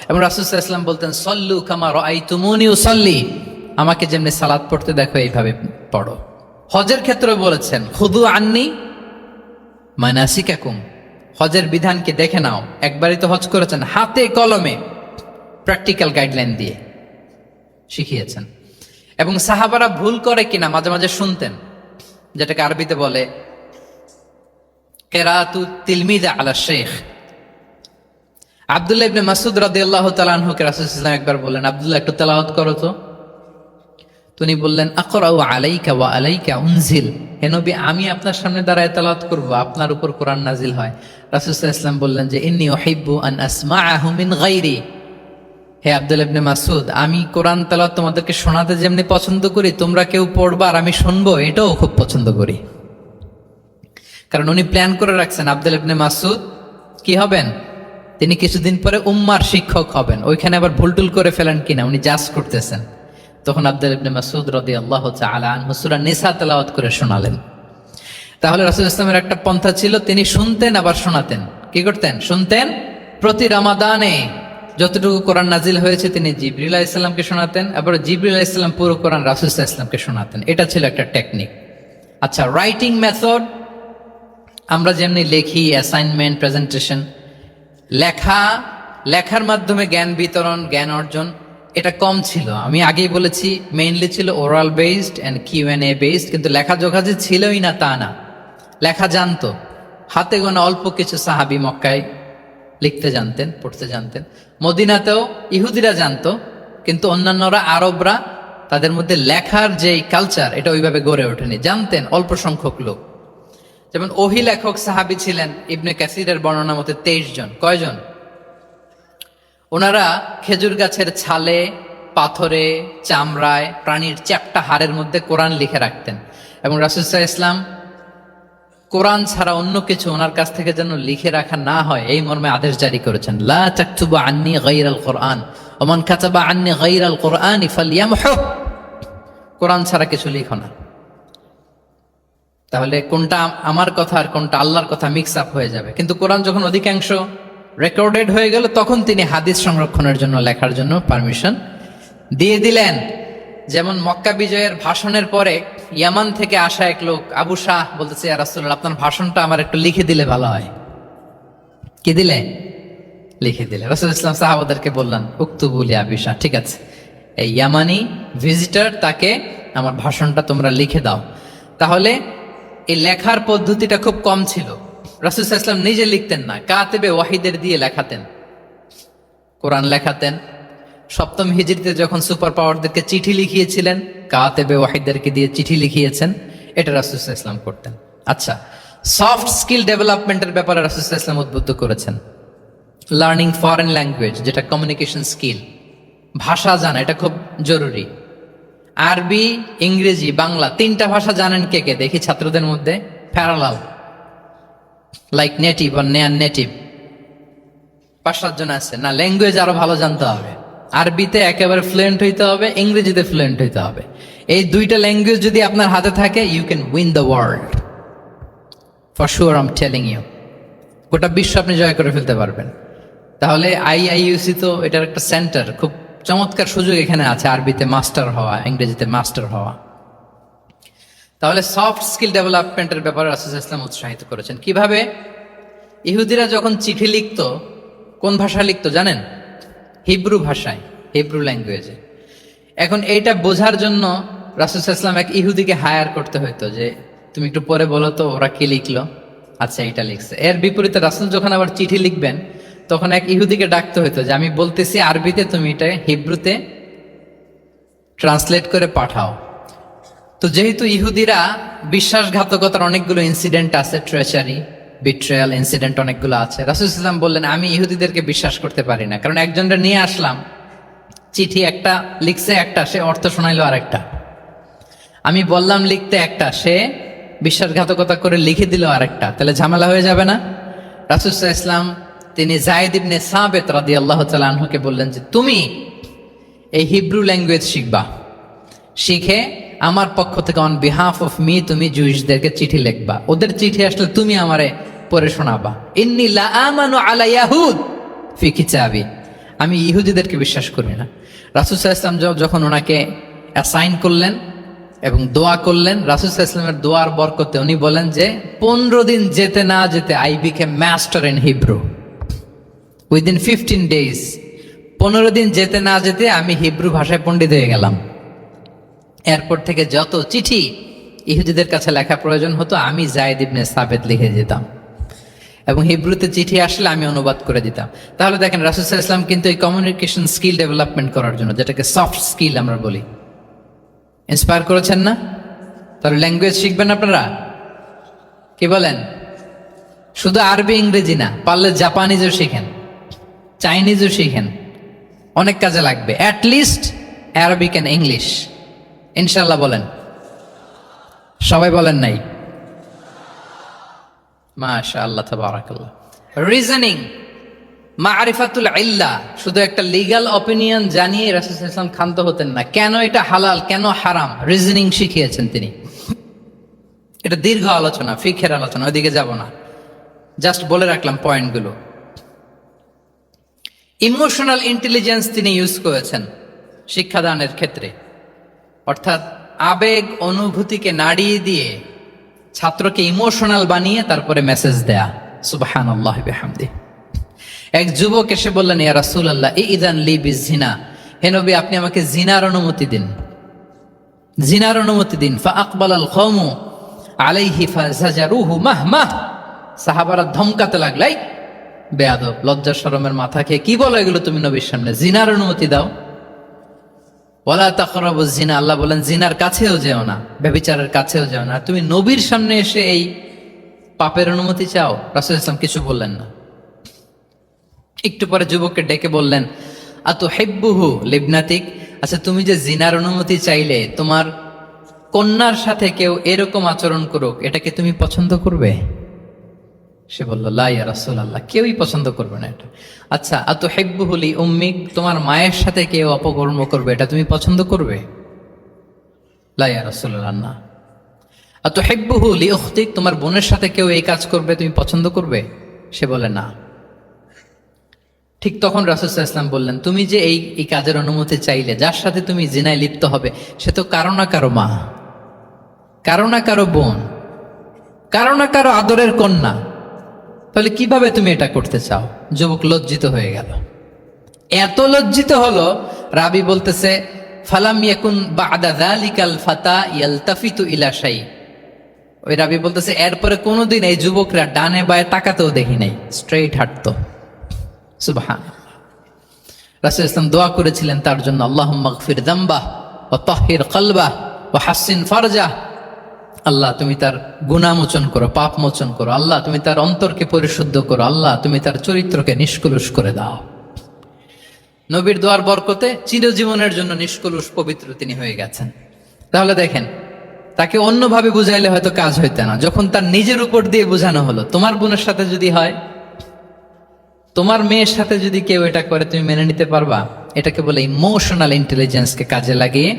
এবং রাসূল সাল্লাল্লাহু আলাইহি ওয়াসাল্লাম বলতেন, সল্লু কামা রাআইতুমুনি উসাল্লি, আমাকে যেমনি সালাত পড়তে দেখো এইভাবে পড়ো। হজের ক্ষেত্রে বলেছেন, খুদু আন্নি মানাসিকাকুম, হজের বিধানকে দেখে নাও। একবারই তো হজ করেছেন, হাতে কলমে প্র্যাকটিক্যাল গাইডলাইন দিয়ে শিখিয়েছেন। এবং সাহাবারা ভুল করে কিনা মাঝে মাঝে শুনতেন, যেটাকে আরবিতে বলে কেরাতু তিলমিদা আলা শেখ। আব্দুল্লাহ ইবনে মাসউদ রাদিয়াল্লাহু তাআলা আনহুকে রাসূল সাল্লাল্লাহু আলাইহি ওয়াসাল্লাম একবার বললেন, আব্দুল্লাহ একটু তেলাওয়াত করো তো। তিনি বললেন আকরাউ আলাইকা ওয়া আলাইকা উনজিল, হে নবী আমি আপনার সামনে দাঁড়ায় তেলাওয়াত করব, আপনার উপর কোরআন নাজিল হয়। রাসূল সাল্লাল্লাহু আলাইহি ওয়াসাল্লাম বললেন যে ইন্নী উহিব্বু আন আসমাআহু মিন গায়রি, হে আব্দুল্লাহ ইবনে মাসউদ আমি কোরআন তেলাওয়াত তোমাদেরকে শোনাতে যেমনি পছন্দ করি, তোমরা কেউ পড়বা আর আমি শুনবো এটাও খুব পছন্দ করি। কারণ উনি প্ল্যান করে রাখছেন আব্দুল্লাহ ইবনে মাসউদ কি হবেন, তিনি কিছুদিন পরে উম্মার শিক্ষক হবেন, ওইখানে আবার ভুলটুল করে ফেলেন কিনা উনি জাজ করতেছেন। তখন আব্দুল্লাহ ইবনে মাসউদ রাদিয়াল্লাহু তাআলা আনহু সূরা নিসা তেলাওয়াত করে শোনালেন। তাহলে রাসূল ইসলামের একটা পন্থা ছিল, তিনি শুনতেন আবার শোনাতেন। কি করতেন? শুনতেন। প্রতি রমাদানে যতটুকু কোরআন নাজিল হয়েছে তিনি জিবরিল আলাইহিস সালামকে শোনাতেন, আবার জিবরিল আলাইহিস সালাম পুরো কোরআন রাসূল সাল্লাল্লাহু আলাইহি ওয়াসাল্লামকে শোনাতেন। এটা ছিল একটা টেকনিক। আচ্ছা, রাইটিং মেথড, আমরা যেমনি লেখি, অ্যাসাইনমেন্ট, প্রেজেন্টেশন, লেখার মাধ্যমে জ্ঞান বিতরণ, জ্ঞান অর্জন, এটা কম ছিল। আমি আগেই বলেছি মেইনলি ছিল oral based and QnA based, কিন্তু লেখা যোগা যে ছিলই না তা না, লেখা জানতো। হাতে গোনা অল্প কিছু সাহাবী মক্কায় লিখতে জানতেন, পড়তে জানতেন। মদিনাতেও ইহুদিরা জানতো, কিন্তু অন্যান্যরা, আরবরা, তাদের মধ্যে লেখার যে কালচার এটা ওইভাবে গড়ে ওঠেনি, জানতেন অল্প সংখ্যক লোক। যেমন ওহী লেখক সাহাবী ছিলেন ইবনে কাসিরের বর্ণনা মতে 23 জন। কয়জন? ওনারা খেজুর গাছের ছালে, পাথরে, চামড়ায়, প্রাণীর চ্যাপ্টা হাড়ের মধ্যে কোরআন লিখে রাখতেন, এবং রাসূল সাল্লাল্লাহু আলাইহি ওয়াসাল্লাম কোরআন ছাড়া অন্য কিছু ওনার কাছ থেকে যেন লিখে রাখা না হয় এই মর্মে আদেশ জারি করেছেন, লা তাকতুবু আন্নী গায়রাল কোরআন ওয়া মান কাতাবা আন্নী গায়রাল কোরআনি ফালইয়ামহু, কোরআন ছাড়া কিছু লিখো না। তাহলে কোনটা আমার কথা আর কোনটা আল্লাহর কথা মিক্স আপ হয়ে যাবে। কিন্তু কোরআন যখন অধিকাংশ রেকর্ডেড হয়ে গেল, তখন তিনি হাদিস সংরক্ষণের জন্য, লেখার জন্য পারমিশন দিয়ে দিলেন। যেমন মক্কা বিজয়ের ভাষণের পরে ইয়ামান থেকে আসা এক লোক আবু শাহ বলতেছে, ইয়া রাসূলুল্লাহ আপনার ভাষণটা আমার একটু লিখে দিলে ভালো হয়। কি দিলে? লিখে দিলে। রাসূলুল্লাহ সাল্লাল্লাহু আলাইহি ওয়াসাল্লাম সাহাবাদেরকে বললেন উকতুবু লি আবি শাহ, ঠিক আছে এই ইয়ামানি ভিজিটর, তাকে আমার ভাষণটা তোমরা লিখে দাও। তাহলে এই লেখার পদ্ধতিটা খুব কম ছিল। রাসূল সাল্লাল্লাহু আলাইহি ওয়াসাল্লাম নিজে লিখতেন না, কাতেবে ওয়াহিদের দিয়ে লেখাতেন, কোরআন লেখাতেন। সপ্তম হিজরিতে যখন সুপার পাওয়ারদেরকে চিঠি লিখিয়েছিলেন, কাতেবে ওয়াহিদদেরকে দিয়ে চিঠি লিখিয়েছেন, এটা রাসূল সাল্লাল্লাহু আলাইহি ওয়াসাল্লাম করতেন। আচ্ছা, সফট স্কিল ডেভেলপমেন্টের ব্যাপারে রাসূল সাল্লাল্লাহু আলাইহি ওয়াসাল্লাম উদ্বুদ্ধ করেছেন। লার্নিং ফরেন ল্যাঙ্গুয়েজ, যেটা কমিউনিকেশন স্কিল, ভাষা জানা, এটা খুব জরুরি। আরবি, ইংরেজি, বাংলা, 3টা ভাষা জানেন কে কে? দেখি ছাত্রদের মধ্যে। প্যারালাল, লাইক নেটিভ আর নেয়ার নেটিভ, 5-7 জন আছে না? ল্যাঙ্গুয়েজ আরো ভালো জানতে হবে। আরবিতে একেবারে ফ্লুয়েন্ট হইতে হবে, ইংরেজিতে ফ্লুয়েন্ট হইতে হবে। এই 2টা ল্যাঙ্গুয়েজ যদি আপনার হাতে থাকে, you can win the world for sure, I am telling you. গোটা বিশ্ব আপনি জয় করে ফেলতে পারবেন। তাহলে আইআইইউসি তো এটার একটা সেন্টার, খুব চমৎকার সুযোগ এখানে আছে আরবিতে মাস্টার হওয়া, ইংরেজিতে মাস্টার হওয়া। তাহলে সফট স্কিল ডেভেলপমেন্টের ব্যাপারে রাসূল সাল্লাল্লাহু আলাইহি ওয়াসাল্লাম উৎসাহিত করেছেন। কিভাবে? ইহুদিরা যখন চিঠি লিখত, কোন ভাষায় লিখত জানেন? হিব্রু ভাষায়, হিব্রু ল্যাঙ্গুয়েজে। এখন এইটা বোঝার জন্য রাসূল সাল্লাল্লাহু আলাইহি ওয়াসাল্লাম এক ইহুদিকে হায়ার করতে হইতো, যে তুমি একটু পরে বলো তো ওরা কি লিখলো। আচ্ছা, এটা লিখছে। এর বিপরীতে রাসূল যখন আবার চিঠি লিখবেন, তখন এক ইহুদিকে ডাকতে হইতো যে আমি বলতেছি আরবিতে, তুমি এটা হিব্রুতে ট্রান্সলেট করে পাঠাও। তো যেহেতু ইহুদিরা বিশ্বাসঘাতকতার অনেকগুলো ইনসিডেন্ট আছে, ট্রেচারি, বিট্রেয়াল ইনসিডেন্ট অনেকগুলো আছে, রাসূল সাল্লাল্লাহু আলাইহি ওয়াসাল্লাম বললেন আমি ইহুদিদেরকে বিশ্বাস করতে পারি না। কারণ একজনটা নিয়ে আসলাম, চিঠি একটা লিখছে একটা, সে অর্থ শোনাইলো আরেকটা। আমি বললাম লিখতে একটা, সে বিশ্বাসঘাতকতা করে লিখে দিল আরেকটা, তাহলে ঝামেলা হয়ে যাবে না? রাসূল সাল্লাল্লাহু আলাইহি ওয়াসাল্লাম তিনি যায়েদ ইবনে সাবিত রাদিয়াল্লাহু তাআলা আনহুকে বললেন যে তুমি এই হিব্রু ল্যাঙ্গুয়েজ শিখবা, শিখে আমার পক্ষ থেকে অন বিহাফ অফ মি তুমি জুইশদেরকে চিঠি লিখবা, ওদের চিঠি আসলে তুমি আমারে পড়ে শোনাবা। ইন্নী লা আমানু আলা ইয়াহুদ ফি কিতাবি, আমি ইহুদিদেরকে বিশ্বাস করি না। রাসূল সাল্লাল্লাহু আলাইহি ওয়াসাল্লাম যখন ওনাকে অ্যাসাইন করলেন এবং দোয়া করলেন, রাসূল সাল্লাল্লাহু আলাইহি ওয়াসাল্লামের দোয়ার বরকতে উনি বলেন যে 15 দিন যেতে না যেতে I became master in Hebrew within 15 days। 15 দিন যেতে না যেতে আমি হিব্রু ভাষায় পণ্ডিত হয়ে গেলাম। এরপর থেকে যত চিঠি ইহুদিদের কাছে লেখা প্রয়োজন হতো, আমি যায়েদ ইবনে সাবিত লিখে দিতাম, এবং হিব্রুতে চিঠি আসলে আমি অনুবাদ করে দিতাম। তাহলে দেখেন রাসূল সাল্লাল্লাহু আলাইহি ওয়াসাল্লাম কিন্তু এই কমিউনিকেশন স্কিল ডেভেলপমেন্ট করার জন্য, যেটাকে সফট স্কিল আমরা বলি, ইন্সপায়ার করেছেন না? তাহলে ল্যাঙ্গুয়েজ শিখবেন আপনারা, কি বলেন? শুধু আরবি ইংরেজি না, পারলে জাপানিজও শিখেন, চাইনিজও শিখেন, অনেক কাজে লাগবে। অ্যাটলিস্ট অ্যারাবিক অ্যান্ড ইংলিশ, ইনশাল্লাহ বলেন। সবাই বলেন নাই? মাশাআল্লাহ, তাবারাকাল্লাহ। রিজনিং, মারিফাতুল ইল্লাহ, শুধু একটা লিগ্যাল অপিনিয়ন জানিয়ে রাসূল সাল্লাল্লাহু আলাইহি ওয়াসাল্লাম ক্ষান্ত হতেন না। কেন এটা হালাল, কেন হারাম, রিজনিং শিখিয়েছেন তিনি। এটা দীর্ঘ আলোচনা, ফিকহের আলোচনা, ওইদিকে যাব না, জাস্ট বলে রাখলাম পয়েন্টগুলো। ইমোশনাল ইন্টেলিজেন্স তিনি ইউজ করেছেন শিক্ষাদানের ক্ষেত্রে, অর্থাৎ আবেগ অনুভূতিকে নাড়িয়ে দিয়ে ছাত্রকে ইমোশনাল বানিয়ে তারপরে মেসেজ দেয়া। সুবহানাল্লাহি ওয়া বিহামদিহি। এক যুবক এসে বললেন, ইয়া রাসূলুল্লাহ ইযান লি বিজিনা, হে নবী আপনি আমাকে জিনার অনুমতি দিন, জিনার অনুমতি দিন। ফাআকবালাল কওমু আলাইহি ফাজাজারুহু মাহমা, সাহাবারা ধমকাতে লাগলাই, বেয়াদব, লজ্জা শরমের মাথা খেয়ে কি বলো এগুলো তুমি নবীর সামনে, জিনার অনুমতি দাও। ওয়ালা তাকরাবুজ জিনা, আল্লাহ বলেন জিনার কাছেও যেও না, ব্যভিচারের কাছেও যেও না। তুমি নবীর সামনে এসে এই পাপের অনুমতি চাও? রাসূল সাল্লাল্লাহু আলাইহি ওয়াসাল্লাম কিছু বললেন না। একটু পরে যুবককে ডেকে বললেন, আতুহিব্বুহু লিবনাতিক, আচ্ছা তুমি যে জিনার অনুমতি চাইলে, তোমার কন্যার সাথে কেউ এরকম আচরণ করুক, এটাকে তুমি পছন্দ করবে? সে বলল, লা ইয়া রাসূলুল্লাহ, কেউই পছন্দ করবে না এটা। আচ্ছা, আতুহিব্বুহু লি উম্মিক, তোমার মায়ের সাথে কেউ অপকর্ম করবে, এটা তুমি পছন্দ করবে? লা ইয়া রাসূলুল্লাহ, না। আতুহিব্বুহু লি উখতিক, তোমার বোনের সাথে কেউ এই কাজ করবে, তুমি পছন্দ করবে? সে বলে না। ঠিক তখন রাসূল সাল্লাল্লাহু আলাইহি ওয়াসাল্লাম বললেন, তুমি যে এই কাজের অনুমতি চাইলে, যার সাথে তুমি জিনায় লিপ্ত হবে, সে তো কারো না কারো মা, কারো না কারো বোন, কারো না কারো আদরের কন্যা, তাহলে কিভাবে তুমি এটা করতে চাও? যুবক লজ্জিত হয়ে গেল। এত লজ্জিত হলো, রাবি বলতেছে, ফালাম ইয়াকুন বা'দা যালিকাল ফাতা ইয়ালতাফিতু ইলা শাই, ওই রাবি বলতেছে এরপরে কোনোদিন এই যুবকরা ডানে বায়ে তাকাতেও দেখি নাই, স্ট্রেইট হাঁটতো। সুবহানাল্লাহ। রাসূল ইসলাম দোয়া করেছিলেন তার জন্য, আল্লাহুম্মা গফির যামবাহ ওয়া তাহহির কলবাহ ওয়া হাসসিন ফারজাহ, আল্লাহ তুমি তার গুনাহ মোচন করো, পাপ মোচন করো, আল্লাহ তুমি তার অন্তরকে পরিশুদ্ধ করো, আল্লাহ তুমি তার চরিত্রকে নিষ্কলুষ করে দাও। নবীর দোয়ার বরকতে চিরজীবনের জন্য নিষ্কলুষ পবিত্র তিনি হয়ে গেছেন। তাহলে দেখেন, তাকে অন্যভাবে বুঝাইলে হয়তো কাজ হইতো না, যখন তার নিজের উপর দিয়ে বোঝানো হলো, তোমার বোনের সাথে যদি হয়, তোমার মেয়ের সাথে যদি কেউ এটা করে, তুমি মেনে নিতে পারবা? এটাকে বলে ইমোশনাল ইন্টেলিজেন্সকে কাজে লাগিয়ে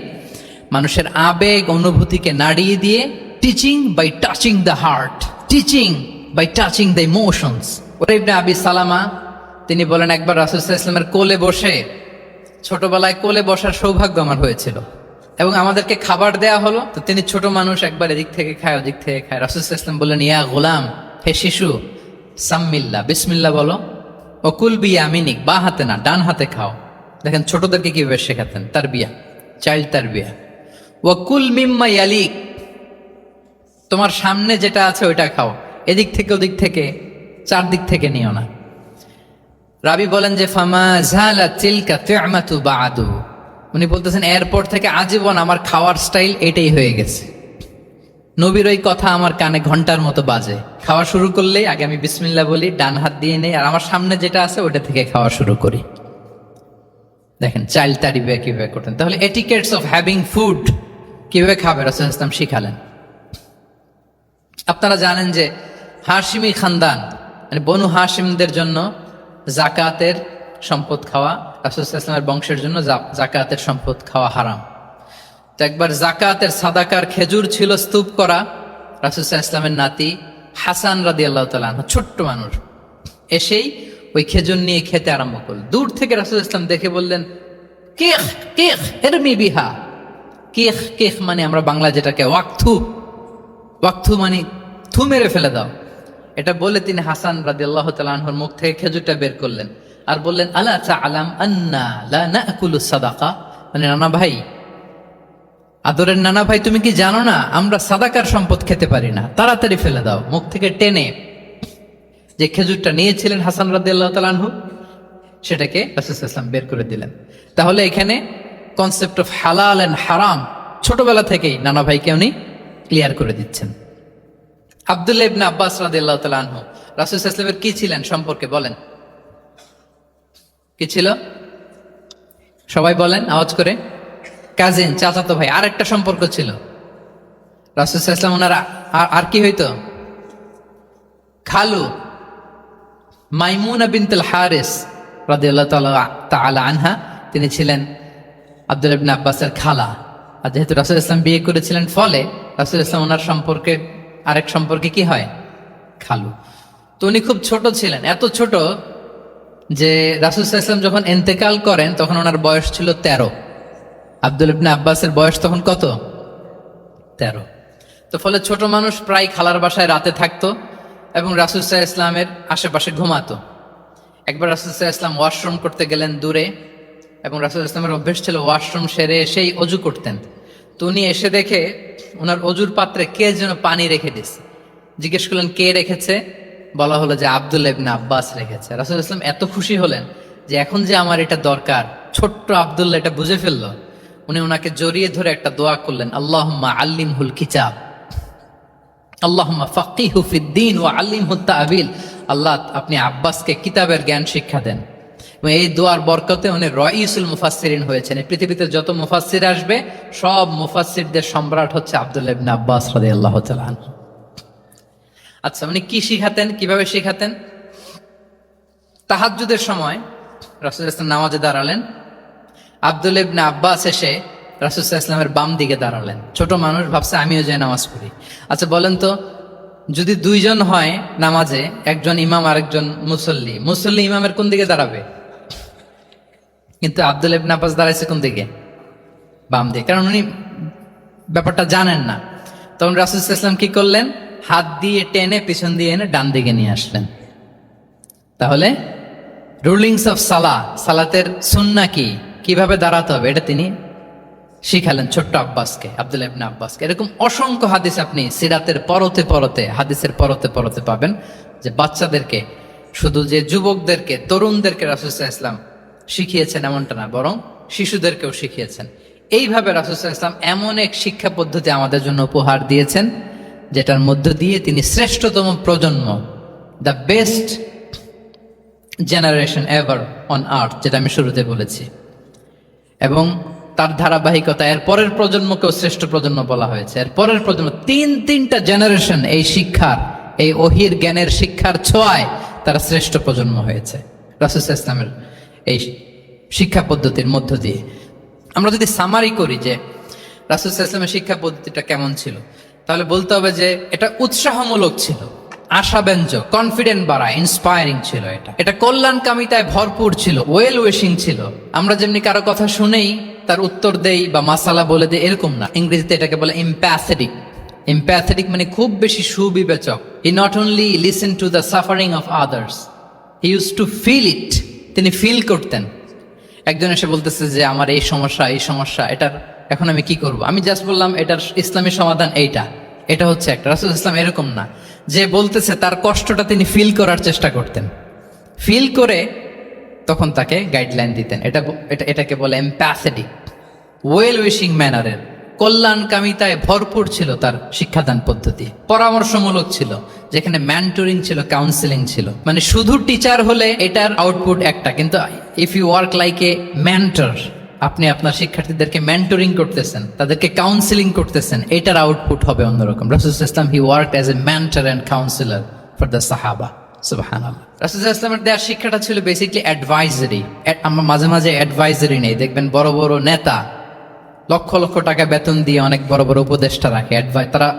মানুষের আবেগ অনুভূতিকে নাড়িয়ে দিয়ে, teaching by touching the heart, teaching by touching the emotions. ওরা ইবনে আবি সালামা তিনি বলেন, একবার রাসূল সাল্লাল্লাহু আলাইহি ওয়াসাল্লামের কোলে বসে, ছোটবেলায় কোলে বসার সৌভাগ্য আমার হয়েছিল, এবং আমাদেরকে খাবার দেয়া হলো, তো তিনি ছোট মানুষ, একবার এদিক থেকে খায় ওদিক থেকে খায়। রাসূল সাল্লাল্লাহু আলাইহি ওয়াসাল্লাম বললেন, ইয়া গোলাম, হে শিশু, সাম্মিল্লাহ, বিসমিল্লাহ বলো, ওকুল বিয়ামিনিক, বা হাতে না ডান হাতে খাও। দেখেন ছোটদেরকে কিভাবে শেখাতেন, তার বিয়া, চাইল্ড তার বিয়া। ওয়াকুল মিম্মা ইয়ালিক, তোমার সামনে যেটা আছে ওইটা খাও, এদিক থেকে ওদিক থেকে, চারদিক থেকে নিও না। রাবি বলেন যে ফামা জালা তিলকা তু'মাতু বা'দু, উনি বলতেছেন এরপর থেকে আজীবন আমার খাওয়ার স্টাইল এটাই হয়ে গেছে। নবীর ওই কথা আমার কানে ঘন্টার মতো বাজে, খাওয়া শুরু করলেই আগে আমি বিসমিল্লাহ বলি, ডান হাত দিয়ে নেই, আর আমার সামনে যেটা আছে ওটা থেকে খাওয়া শুরু করি। দেখেন চাইল্ড তারিফে কিভাবে করতেন। তাহলে এটিকেটস অফ হ্যাভিং ফুড কিভাবে খাবে রাসূল সাল্লাল্লাহু আলাইহি ওয়াসাল্লাম শিখালেন। আপনারা জানেন যে হাশিমি খানদান, মানে বনু হাশিমদের জন্য জাকাতের সম্পদ খাওয়া, রাসূল সাল্লাল্লাহু আলাইহি ওয়াসাল্লামের বংশের জন্য জাকাতের সম্পদ খাওয়া হারাম। তো একবার জাকাতের সাদাকার খেজুর ছিল স্তূপ করা, রাসূল সাল্লাল্লাহু আলাইহি ওয়াসাল্লামের নাতি হাসান রাদিয়াল্লাহু তাআলা আনহু, ছোট্ট মানুষ, এসেই ওই খেজুর নিয়ে খেতে আরম্ভ করল। দূর থেকে রাসূল সাল্লাল্লাহু আলাইহি ওয়াসাল্লাম দেখে বললেন, কেখ কেখ এরমি বিহা। কেখ কেখ মানে আমরা বাংলা যেটাকে ওয়াক্থু, ওয়াক্থু মানে থু মেরে ফেলে দাও। এটা বলে তিনি হাসান রাদিয়াল্লাহু তাআলা আনহুর মুখ থেকে খেজুরটা বের করলেন আর বললেন, আলা তা'লাম আন্না লা নাকুলু সাদাকা, মানে নানা ভাই, আদরের নানা ভাই, তুমি কি জানো না আমরা সাদাকার সম্পদ খেতে পারি না, তাড়াতাড়ি ফেলে দাও। মুখ থেকে টেনে যে খেজুরটা নিয়েছিলেন হাসান রাদিয়াল্লাহু তাআলা আনহু, সেটাকে রাসূল সাল্লাল্লাহু আলাইহি ওয়াসাল্লাম বের করে দিলেন। তাহলে এখানে কনসেপ্ট অফ হালাল এন্ড হারাম ছোটবেলা থেকেই নানা ভাইকে উনি ক্লিয়ার করে দিচ্ছেন। আব্দুল্লাহ ইবনে আব্বাস রাদিয়াল্লাহু তাআলা আনহু রাসূল সাল্লাল্লাহু আলাইহি ওয়াসাল্লামের কি ছিলেন সম্পর্কে বলেন, কি ছিল? সবাই বলেন আওয়াজ করে। কাজিন, চাচাতো ভাই। আর একটা সম্পর্ক ছিল রাসূল সাল্লাল্লাহু আলাইহি ওয়াসাল্লাম ওনার আর কি হইতো? খালু মাইমুনা বিনতুল হারিস রাদিয়াল্লাহু তাআলা আনহা, তিনি ছিলেন আব্দুল্লাহ ইবনে আব্বাসের খালা। আর যেহেতু রাসূল ইসলাম বিয়ে করেছিলেন, ফলে রাসূল ইসলাম ওনার সম্পর্কে আরেক সম্পর্কে কি হয়? খালু। তো উনি খুব ছোট ছিলেন, এত ছোট যে রাসূল ইসলাম যখন ইন্তেকাল করেন তখন ওনার বয়স ছিল 13। আব্দুল্লাহ ইবনে আব্বাসের বয়স তখন কত? 13। তো ফলে ছোট মানুষ প্রায় খালার বাসায় রাতে থাকতো এবং রাসূল ইসলামের আশেপাশে ঘুমাতো। একবার রাসূল ইসলাম ওয়াশরুম করতে গেলেন দূরে, এবং রাসূল ইসলামের অভ্যেস ছিল ওয়াশরুম সেরে এসেই অজু করতেন। তো উনি এসে দেখে ওনার অজুর পাত্রে কে যেন পানি রেখে দিচ্ছে। জিজ্ঞেস করলেন কে রেখেছে? বলা হলো যে আব্দুল্লাহ ইবনে আব্বাস রেখেছে। রাসূল ইসলাম এত খুশি হলেন যে এখন যে আমার এটা দরকার, ছোট্ট আব্দুল্লাহ এটা বুঝে ফেললো। উনি ওনাকে জড়িয়ে ধরে একটা দোয়া করলেন, আল্লাহুম্মা আল্লিমহুল কিতাব, আল্লাহুম্মা ফাক্কিহু ফিদ্দীন ওয়া আল্লিমহুত তা'বিল। আল্লাহ, আপনি আব্বাসকে কিতাবের জ্ঞান শিক্ষা দেন। এবং এই দোয়ার বরকতে উনি রাইসুল মুফাসসিরিন হয়েছেন। এই পৃথিবীতে যত মুফাসসির আসবে সব মুফাসসিরদের সম্রাট হচ্ছে আব্দুল্লাহ ইবনে আব্বাস রাদিয়াল্লাহু তাআলা আনহু। আচ্ছা, উনি কি শিখাতেন, কিভাবে শিখাতেন? তাহাজ্জুদের সময় রাসূল ইসলাম নামাজে দাঁড়ালেন, আব্দুল্লাহ ইবনে আব্বাস এসে রাসূল ইসলামের বাম দিকে দাঁড়ালেন। ছোট মানুষ ভাবছে আমিও যাই নামাজ পড়ি। আচ্ছা বলেন তো, যদি দুইজন হয় নামাজে, একজন ইমাম আর একজন মুসল্লি, মুসল্লি ইমামের কোন দিকে দাঁড়াবে? কিন্তু আব্দুল্লাহ ইবনে আব্বাস দাঁড়াইছে কোন দিকে? বাম দিকে, কারণ উনি ব্যাপারটা জানেন না। তখন রাসূল ইসলাম কি করলেন? হাত দিয়ে টেনে পিছন দিয়ে এনে ডান দিকে নিয়ে আসলেন। তাহলে রুলিংস অফ সালাতের সুন্নাহ কি, কিভাবে দাঁড়াতে হবে, এটা তিনি শিখালেন ছোট্ট আব্বাসকে, আব্দুল্লাহ ইবনে আব্বাসকে। এরকম অসংখ্য হাদিস আপনি সিরাতের পরতে পরতে, হাদিসের পরতে পরতে পাবেন, যে বাচ্চাদেরকে, শুধু যে যুবকদেরকে, তরুণদেরকে রাসূল সাল্লাল্লাহু আলাইহি ওয়াসাল্লাম শিখিয়েছেন এমনটা না, বরং শিশুদেরকেও শিখিয়েছেন। এইভাবে রাসূল সাল্লাল্লাহু আলাইহি ওয়াসাল্লাম এমন এক শিক্ষা পদ্ধতি আমাদের জন্য উপহার দিয়েছেন, যেটার মধ্য দিয়ে তিনি শ্রেষ্ঠতম প্রজন্ম, the best generation ever on earth, যেটা আমি শুরুতে বলেছি, এবং তার ধারাবাহিকতা এর পরের প্রজন্মকেও শ্রেষ্ঠ প্রজন্ম বলা হয়েছে। এর পরের প্রজন্ম, তিনটা জেনারেশন এই শিক্ষার, এই ওহির জ্ঞানের শিক্ষার ছোঁয়ায় তারা শ্রেষ্ঠ প্রজন্ম হয়েছে রাসূল সাল্লাল্লাহু আলাইহি ওয়াসাল্লামের এই শিক্ষা পদ্ধতির মধ্য দিয়ে। আমরা যদি সামারি করি যে রাসূল সাল্লাল্লাহু আলাইহি ওয়াসাল্লামের শিক্ষা পদ্ধতিটা কেমন ছিল, তাহলে বলতে হবে যে এটা উৎসাহমূলক ছিল, আশাব্যঞ্জক, কনফিডেন্ট বাড়ায়, ইন্সপায়ারিং ছিল। এটা কল্যাণকামিতায় ভরপুর ছিল, ওয়েল উইশিং ছিল। আমরা যেমনি কারো কথা শুনেই তার উত্তর দেই বা মাসালা বলে দেই, এরকম না। ইংরেজিতে এটাকে বলে এমপ্যাথেটিক। এমপ্যাথেটিক মানে খুব বেশি সুবিবেচক। He not only listen to the suffering of others, he use to feel it. তিনি ফিল করতেন। একজন এসে বলতেছে যে আমার এই সমস্যা, এটার এখন আমি কি করব? আমি জাস্ট বললাম এটার ইসলামী সমাধান এইটা, এটা হচ্ছে একটা। রাসূল ইসলাম এরকম না, যে বলতেছে তার কষ্টটা তিনি ফিল করার চেষ্টা করতেন, ফিল করে তখন তাকে গাইডলাইন দিতেন। এটাকে বলে এমপ্যাথেটিক, ওয়েল উইশিং ম্যানারের, কল্যাণকামিতায় ভরপুর ছিল তার শিক্ষাদান পদ্ধতি। পরামর্শমূলক ছিল, যেখানে মেন্টরিং ছিল, কাউন্সিলিং ছিল। মানে শুধু টিচার হলে এটার আউটপুট একটা, কিন্তু if you work like a mentor, আপনি আপনার শিক্ষার্থীদেরকে মেন্টরিং করতেছেন, তাদেরকে কাউন্সিলিং করতেছেন, এটার আউটপুট হবে অন্যরকম। রাসূল সাল্লাল্লাহু আলাইহি ওয়াসাল্লাম he worked as a mentor and counsellor for the সাহাবা। সুবহানাল্লাহ। রাসূল সাল্লাল্লাহু আলাইহি ওয়াসাল্লামের দেওয়ার শিক্ষাটা ছিল বেসিক্যালি অ্যাডভাইজারি। আমরা মাঝে মাঝে অ্যাডভাইজারি নেই, দেখবেন বড় বড় নেতা লক্ষ লক্ষ টাকা বেতন দিয়ে অনেক বড় বড় উপদেষ্টা রাখে, তারা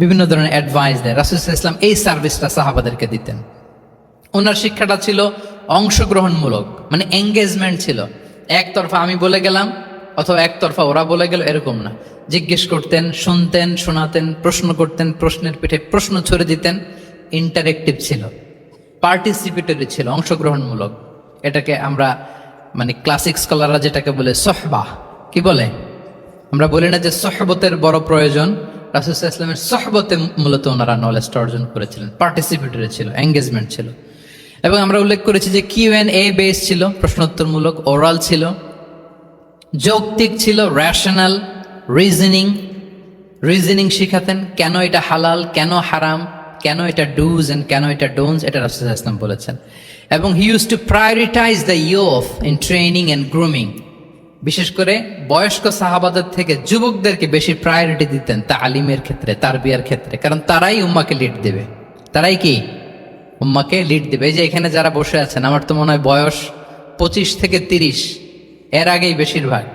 বিভিন্ন ধরনের অ্যাডভাইস দেয়। রাসূল সাল্লাল্লাহু আলাইহি ওয়াসাল্লাম এই সার্ভিসটা সাহাবাদেরকে দিতেন। ওনার শিক্ষাটা ছিল অংশগ্রহণমূলক, মানে এঙ্গেজমেন্ট ছিল। একতরফা আমি বলে গেলাম অথবা একতরফা ওরা বলে গেল, এরকম না। জিজ্ঞেস করতেন, শুনতেন, শোনাতেন, প্রশ্ন করতেন, প্রশ্নের পিঠে প্রশ্ন ছড়ে দিতেন। ইন্টারেক্টিভ ছিল, পার্টিসিপেটরি ছিল, অংশগ্রহণমূলক। এটাকে আমরা মানে ক্লাসিক স্কলাররা যেটাকে বলে সহবাহ, কি বলে? আমরা বলি না যে সহবতের বড় প্রয়োজন? রাসূল সাল্লাল্লাহু আলাইহি ওয়াসাল্লামের সহবতে মূলত ওনারা নলেজটা অর্জন করেছিলেন। পার্টিসিপেটরি ছিল, এঙ্গেজমেন্ট ছিল। এবং আমরা উল্লেখ করেছি যে Q&A বেস ছিল, প্রশ্নোত্তরমূলক, ওরাল ছিল, যৌক্তিক ছিল, রেশনাল, রিজনিং শিখাতেন, কেন এটা হালাল, কেন হারাম, কেন এটা ডুজ এন্ড কেন এটা ডোন্টস, এটা রাসূল সাল্লাল্লাহু আলাইহি ওয়াসাল্লাম বলেছেন। এবং he use to prioritise the youth in training and grooming. বিশেষ করে বয়স্ক সাহাবাদের থেকে যুবকদেরকে বেশি প্রায়োরিটি দিতেন তালিমের ক্ষেত্রে, তারবিয়ার ক্ষেত্রে, কারণ তারাই উম্মাকে লিড দেবে। তারাই কি উম্মাকে লিড দেবে। এই যে এখানে যারা বসে আছেন, আমার তো মনে হয় বয়স 25 থেকে 30, এর আগেই বেশিরভাগ।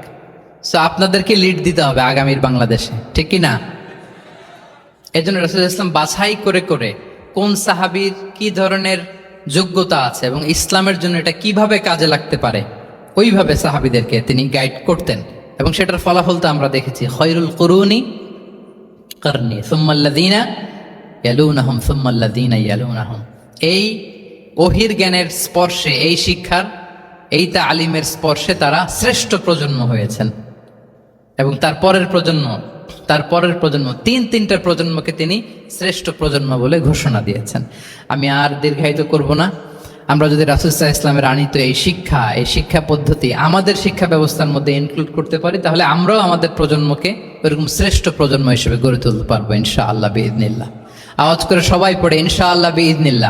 সো আপনাদেরকে লিড দিতে হবে আগামীর বাংলাদেশে, ঠিক কি না? এই জন্য রাসূল ইসলাম বাছাই করে করে কোন সাহাবীর কি ধরনের যোগ্যতা আছে এবং ইসলামের জন্য এটা কিভাবে কাজে লাগতে পারে, ওইভাবে সাহাবীদেরকে তিনি গাইড করতেন। এবং সেটার ফলাফল তো আমরা দেখেছি, খয়রুল কুরুনি কারনি সুম্মাল্লাযীনা ইয়ালুনাহুম সুম্মাল্লাযীনা ইয়ালুনাহুম। এই ওহির জ্ঞানের স্পর্শে, এই শিক্ষার, এই তালিমের স্পর্শে তারা শ্রেষ্ঠ প্রজন্ম হয়েছেন। এবং তারপরের প্রজন্ম তিনটা প্রজন্মকে তিনি শ্রেষ্ঠ প্রজন্ম বলে ঘোষণা দিয়েছেন। আমি আর দীর্ঘায়িত করব না। আমরা যদি রাসূল সাল্লাল্লাহু আলাইহি ওয়াসাল্লামের আনিত এই শিক্ষা পদ্ধতি আমাদের শিক্ষা ব্যবস্থার মধ্যে ইনক্লুড করতে পারি, তাহলে আমরাও আমাদের প্রজন্মকে এরকম শ্রেষ্ঠ প্রজন্ম হিসেবে গড়ে তুলতে পারবো ইনশাআল্লাহ বিইذنিল্লাহ। আওয়াজ করে সবাই পড়ে ইনশাআল্লাহ বিইذنিল্লাহ।